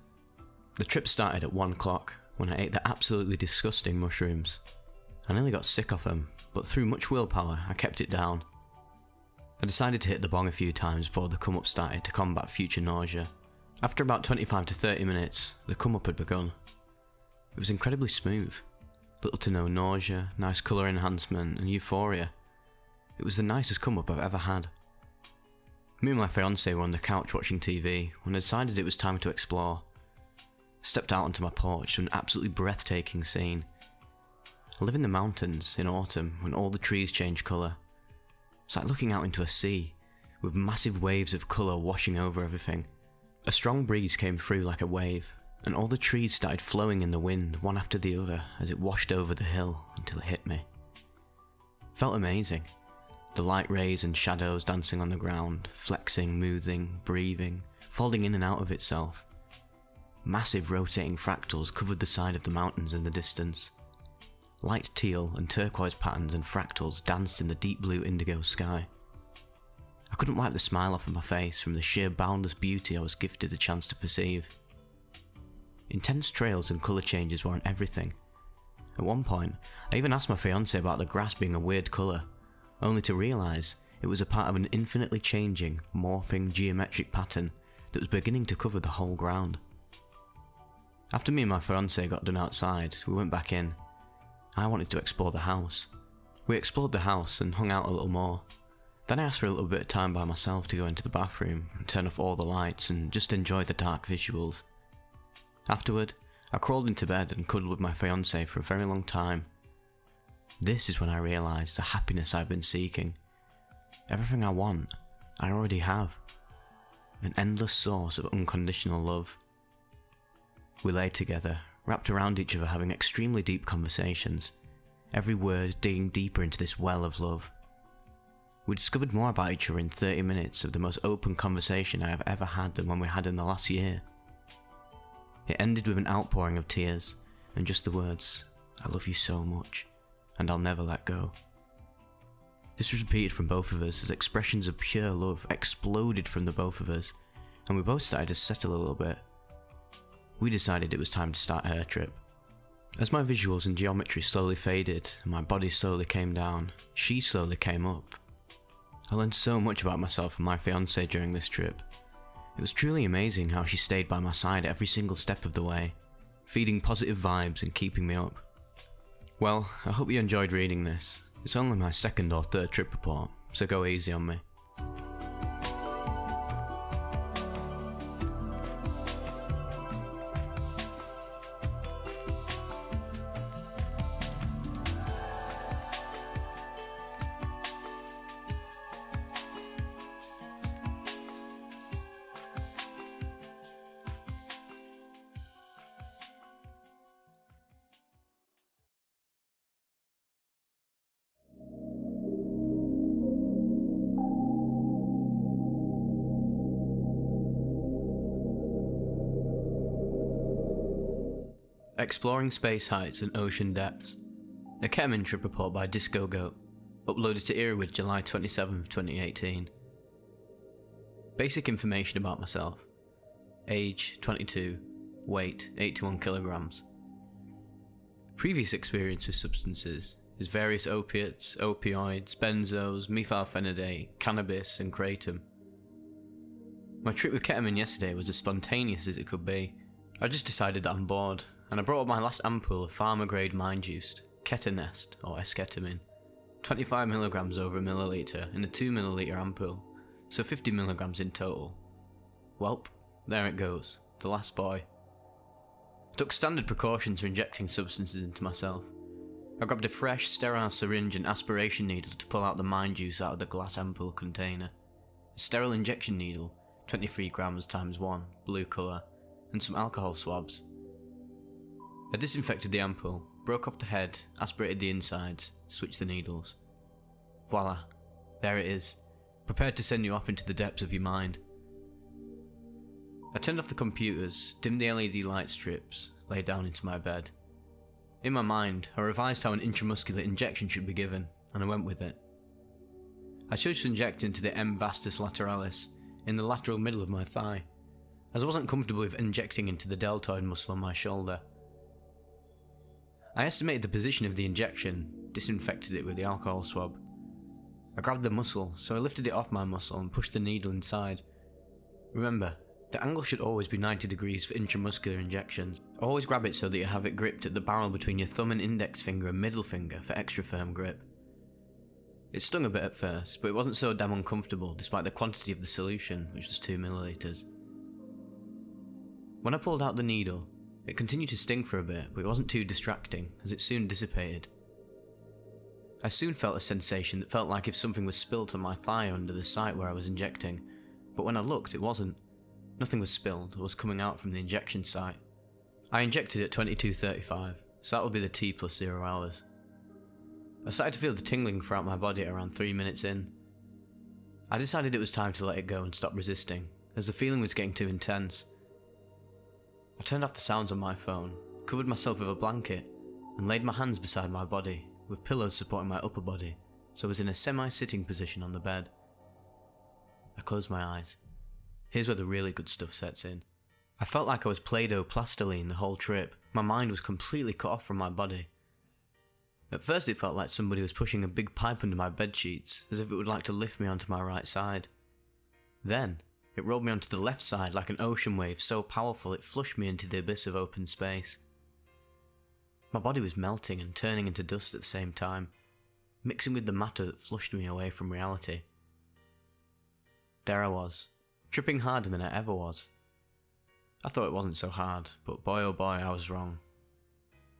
The trip started at 1 o'clock, when I ate the absolutely disgusting mushrooms. I nearly got sick of them, but through much willpower I kept it down. I decided to hit the bong a few times before the come-up started to combat future nausea. After about 25 to 30 minutes, the come-up had begun. It was incredibly smooth. Little to no nausea, nice colour enhancement and euphoria. It was the nicest come-up I've ever had. Me and my fiancée were on the couch watching TV when I decided it was time to explore. I stepped out onto my porch to an absolutely breathtaking scene. I live in the mountains in autumn when all the trees change colour. It's like looking out into a sea, with massive waves of colour washing over everything. A strong breeze came through like a wave, and all the trees started flowing in the wind one after the other as it washed over the hill until it hit me. It felt amazing. The light rays and shadows dancing on the ground, flexing, moving, breathing, folding in and out of itself. Massive rotating fractals covered the side of the mountains in the distance. Light teal and turquoise patterns and fractals danced in the deep blue indigo sky. I couldn't wipe the smile off of my face from the sheer boundless beauty I was gifted the chance to perceive. Intense trails and colour changes were on everything. At one point, I even asked my fiancée about the grass being a weird colour, only to realise it was a part of an infinitely changing, morphing geometric pattern that was beginning to cover the whole ground. After me and my fiancée got done outside, we went back in. I wanted to explore the house. We explored the house and hung out a little more. Then I asked for a little bit of time by myself to go into the bathroom and turn off all the lights and just enjoy the dark visuals. Afterward, I crawled into bed and cuddled with my fiancée for a very long time. This is when I realised the happiness I've been seeking. Everything I want, I already have. An endless source of unconditional love. We lay together, wrapped around each other having extremely deep conversations, every word digging deeper into this well of love. We discovered more about each other in 30 minutes of the most open conversation I have ever had than one we had in the last year. It ended with an outpouring of tears, and just the words, "I love you so much, and I'll never let go." This was repeated from both of us as expressions of pure love exploded from the both of us, and we both started to settle a little bit. We decided it was time to start our trip. As my visuals and geometry slowly faded, and my body slowly came down, she slowly came up. I learned so much about myself and my fiancée during this trip. It was truly amazing how she stayed by my side every single step of the way, feeding positive vibes and keeping me up. Well, I hope you enjoyed reading this. It's only my second or third trip report, so go easy on me. Exploring Space Heights and Ocean Depths. A ketamine trip report by Disco Goat. Uploaded to Irwid July 27, 2018. Basic information about myself. Age 22. Weight 81 kilograms. Previous experience with substances is various opiates, opioids, benzos, methylphenidate, cannabis and kratom. My trip with ketamine yesterday was as spontaneous as it could be. I just decided that I'm bored, and I brought up my last ampoule of pharma-grade mind-juiced, ketanest, or esketamine, 25mg over a milliliter in a 2ml ampoule, so 50mg in total. Welp, there it goes, the last boy. I took standard precautions for injecting substances into myself. I grabbed a fresh, sterile syringe and aspiration needle to pull out the mind juice out of the glass ampoule container. A sterile injection needle, 23 grams times 1, blue colour, and some alcohol swabs. I disinfected the ampoule, broke off the head, aspirated the insides, switched the needles. Voila, there it is, prepared to send you off into the depths of your mind. I turned off the computers, dimmed the LED light strips, lay down into my bed. In my mind, I revised how an intramuscular injection should be given, and I went with it. I chose to inject into the M. vastus lateralis, in the lateral middle of my thigh, as I wasn't comfortable with injecting into the deltoid muscle on my shoulder. I estimated the position of the injection, disinfected it with the alcohol swab. I grabbed the muscle, so I lifted it off my muscle and pushed the needle inside. Remember, the angle should always be 90 degrees for intramuscular injections. Always grab it so that you have it gripped at the barrel between your thumb and index finger and middle finger for extra firm grip. It stung a bit at first, but it wasn't so damn uncomfortable despite the quantity of the solution, which was 2 milliliters. When I pulled out the needle, it continued to sting for a bit, but it wasn't too distracting, as it soon dissipated. I soon felt a sensation that felt like if something was spilt on my thigh under the site where I was injecting, but when I looked, it wasn't. Nothing was spilled or was coming out from the injection site. I injected at 22:35, so that would be the T plus 0 hours. I started to feel the tingling throughout my body at around 3 minutes in. I decided it was time to let it go and stop resisting, as the feeling was getting too intense. I turned off the sounds on my phone, covered myself with a blanket, and laid my hands beside my body, with pillows supporting my upper body, so I was in a semi-sitting position on the bed. I closed my eyes. Here's where the really good stuff sets in. I felt like I was Play-Doh plastiline the whole trip. My mind was completely cut off from my body. At first it felt like somebody was pushing a big pipe under my bedsheets, as if it would like to lift me onto my right side. Then, it rolled me onto the left side like an ocean wave so powerful it flushed me into the abyss of open space. My body was melting and turning into dust at the same time, mixing with the matter that flushed me away from reality. There I was, tripping harder than I ever was. I thought it wasn't so hard, but boy oh boy I was wrong.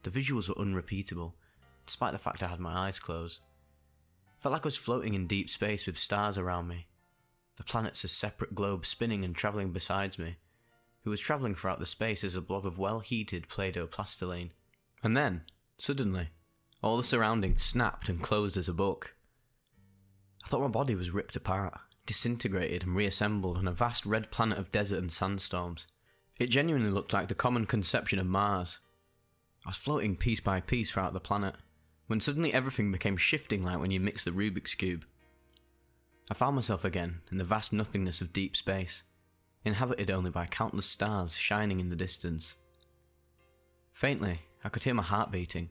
The visuals were unrepeatable, despite the fact I had my eyes closed. I felt like I was floating in deep space with stars around me. The planets as separate globes spinning and travelling besides me, who was travelling throughout the space as a blob of well-heated Play-Doh plastiline. And then, suddenly, all the surroundings snapped and closed as a book. I thought my body was ripped apart, disintegrated and reassembled on a vast red planet of desert and sandstorms. It genuinely looked like the common conception of Mars. I was floating piece by piece throughout the planet, when suddenly everything became shifting like when you mix the Rubik's Cube. I found myself again in the vast nothingness of deep space, inhabited only by countless stars shining in the distance. Faintly, I could hear my heart beating.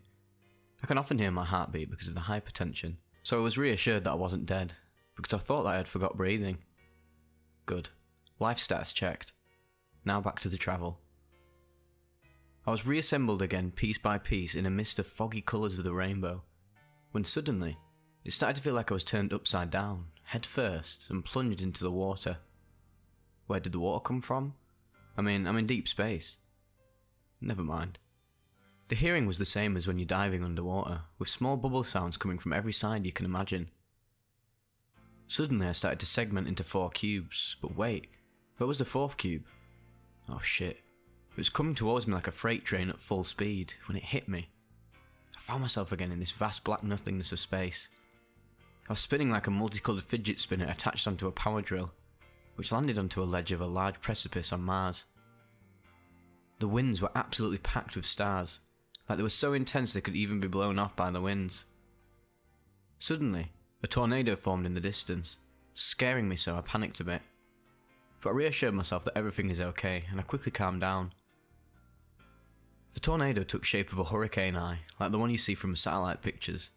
I can often hear my heartbeat because of the hypertension, so I was reassured that I wasn't dead, because I thought that I had forgot breathing. Good. Life status checked. Now back to the travel. I was reassembled again piece by piece in a mist of foggy colours of the rainbow, when suddenly, it started to feel like I was turned upside down, head first, and plunged into the water. Where did the water come from? I'm in deep space. Never mind. The hearing was the same as when you're diving underwater, with small bubble sounds coming from every side you can imagine. Suddenly I started to segment into 4 cubes, but wait, where was the 4th cube? Oh shit. It was coming towards me like a freight train at full speed when it hit me. I found myself again in this vast black nothingness of space. I was spinning like a multicoloured fidget spinner attached onto a power drill, which landed onto a ledge of a large precipice on Mars. The winds were absolutely packed with stars, like they were so intense they could even be blown off by the winds. Suddenly, a tornado formed in the distance, scaring me so I panicked a bit. But I reassured myself that everything is okay, and I quickly calmed down. The tornado took shape of a hurricane eye, like the one you see from satellite pictures,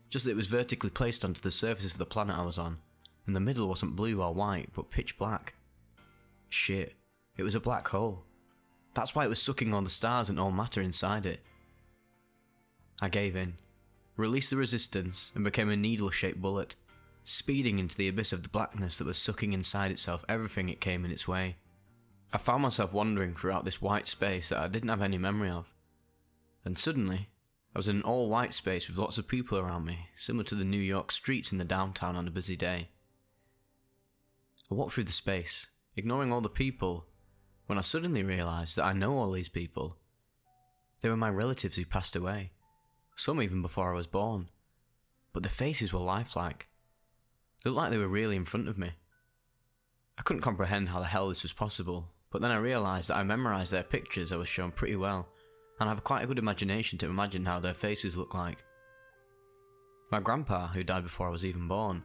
just that it was vertically placed onto the surface of the planet I was on, and the middle wasn't blue or white, but pitch black. Shit, it was a black hole. That's why it was sucking all the stars and all matter inside it. I gave in, released the resistance, and became a needle-shaped bullet, speeding into the abyss of the blackness that was sucking inside itself everything it came in its way. I found myself wandering throughout this white space that I didn't have any memory of, and suddenly, I was in an all-white space with lots of people around me, similar to the New York streets in the downtown on a busy day. I walked through the space, ignoring all the people, when I suddenly realised that I know all these people. They were my relatives who passed away, some even before I was born, but their faces were lifelike. They looked like they were really in front of me. I couldn't comprehend how the hell this was possible, but then I realised that I memorised their pictures I was shown pretty well, and I have quite a good imagination to imagine how their faces look like. My grandpa, who died before I was even born,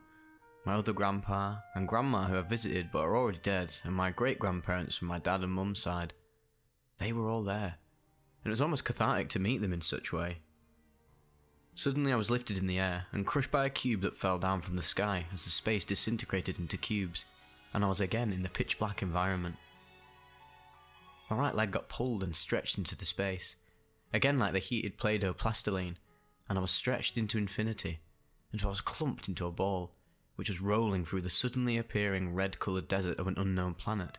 my other grandpa, and grandma who I visited but are already dead, and my great-grandparents from my dad and mum's side. They were all there, and it was almost cathartic to meet them in such way. Suddenly I was lifted in the air and crushed by a cube that fell down from the sky as the space disintegrated into cubes, and I was again in the pitch-black environment. My right leg got pulled and stretched into the space, again like the heated Play-Doh plastiline, and I was stretched into infinity, until I was clumped into a ball, which was rolling through the suddenly appearing red-coloured desert of an unknown planet.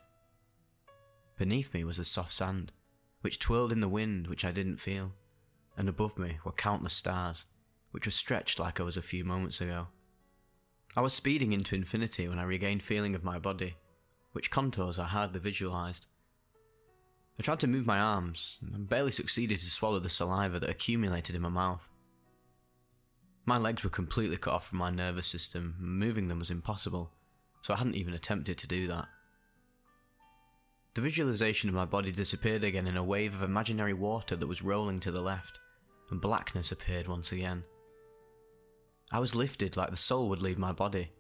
Beneath me was the soft sand, which twirled in the wind which I didn't feel, and above me were countless stars, which were stretched like I was a few moments ago. I was speeding into infinity when I regained feeling of my body, which contours I hardly visualised. I tried to move my arms, and barely succeeded to swallow the saliva that accumulated in my mouth. My legs were completely cut off from my nervous system, and moving them was impossible, so I hadn't even attempted to do that. The visualisation of my body disappeared again in a wave of imaginary water that was rolling to the left, and blackness appeared once again. I was lifted like the soul would leave my body.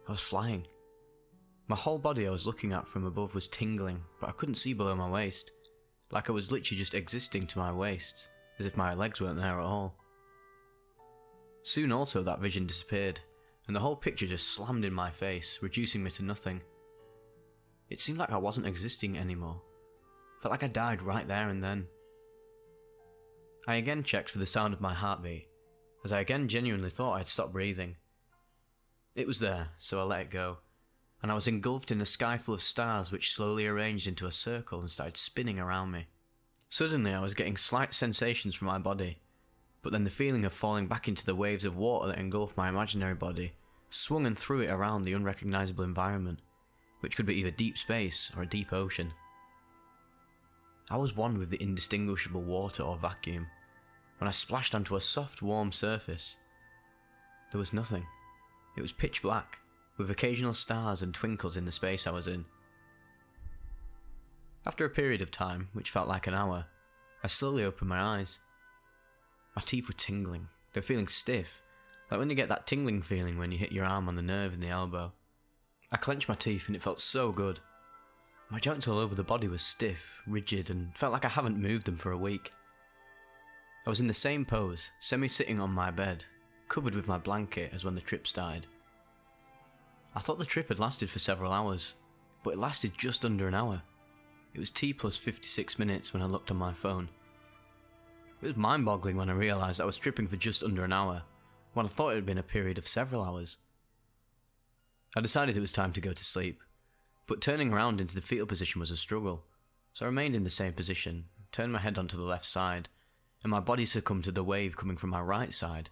I was flying. My whole body I was looking at from above was tingling, but I couldn't see below my waist, like I was literally just existing to my waist, as if my legs weren't there at all. Soon also that vision disappeared, and the whole picture just slammed in my face, reducing me to nothing. It seemed like I wasn't existing anymore. Felt like I died right there and then. I again checked for the sound of my heartbeat, as I again genuinely thought I had stopped breathing. It was there, so I let it go, and I was engulfed in a sky full of stars which slowly arranged into a circle and started spinning around me. Suddenly I was getting slight sensations from my body, but then the feeling of falling back into the waves of water that engulfed my imaginary body swung and threw it around the unrecognisable environment, which could be either deep space or a deep ocean. I was one with the indistinguishable water or vacuum, when I splashed onto a soft, warm surface. There was nothing. It was pitch black, with occasional stars and twinkles in the space I was in. After a period of time, which felt like an hour, I slowly opened my eyes. My teeth were tingling. They were feeling stiff, like when you get that tingling feeling when you hit your arm on the nerve in the elbow. I clenched my teeth and it felt so good. My joints all over the body were stiff, rigid, and felt like I haven't moved them for a week. I was in the same pose, semi-sitting on my bed, covered with my blanket as when the trip started. I thought the trip had lasted for several hours, but it lasted just under an hour. It was T plus 56 minutes when I looked on my phone. It was mind-boggling when I realised I was tripping for just under an hour, when I thought it had been a period of several hours. I decided it was time to go to sleep, but turning around into the fetal position was a struggle, so I remained in the same position, turned my head onto the left side, and my body succumbed to the wave coming from my right side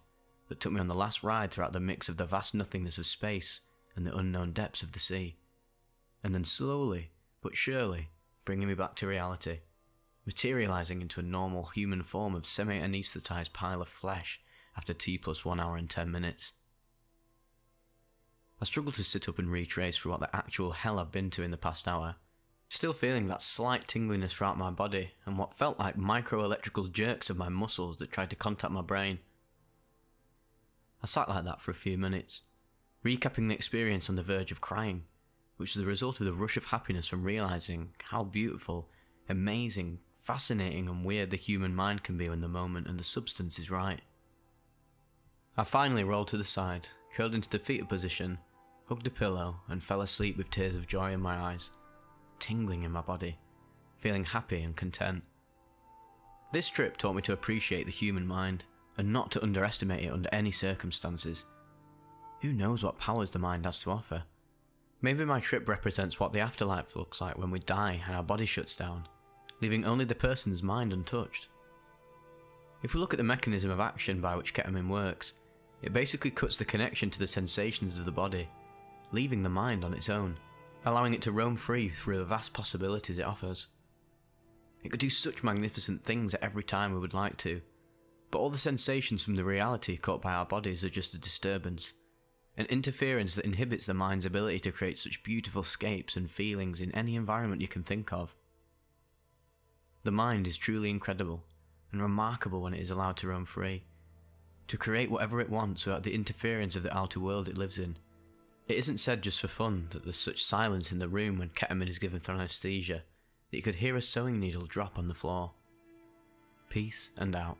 that took me on the last ride throughout the mix of the vast nothingness of space and the unknown depths of the sea, and then slowly, but surely, bringing me back to reality, materialising into a normal human form of semi-anaesthetised pile of flesh after T plus 1 hour and 10 minutes. I struggled to sit up and retrace through what the actual hell I've been to in the past hour, still feeling that slight tingliness throughout my body and what felt like micro-electrical jerks of my muscles that tried to contact my brain. I sat like that for a few minutes, recapping the experience on the verge of crying, which was the result of the rush of happiness from realising how beautiful, amazing, fascinating and weird the human mind can be when the moment and the substance is right. I finally rolled to the side, curled into the fetal position, hugged a pillow and fell asleep with tears of joy in my eyes, tingling in my body, feeling happy and content. This trip taught me to appreciate the human mind and not to underestimate it under any circumstances. Who knows what powers the mind has to offer? Maybe my trip represents what the afterlife looks like when we die and our body shuts down, leaving only the person's mind untouched. If we look at the mechanism of action by which ketamine works, it basically cuts the connection to the sensations of the body, leaving the mind on its own, allowing it to roam free through the vast possibilities it offers. It could do such magnificent things at every time we would like to, but all the sensations from the reality caught by our bodies are just a disturbance, an interference that inhibits the mind's ability to create such beautiful scapes and feelings in any environment you can think of. The mind is truly incredible and remarkable when it is allowed to roam free, to create whatever it wants without the interference of the outer world it lives in. It isn't said just for fun that there's such silence in the room when ketamine is given through anesthesia that you could hear a sewing needle drop on the floor. Peace and out.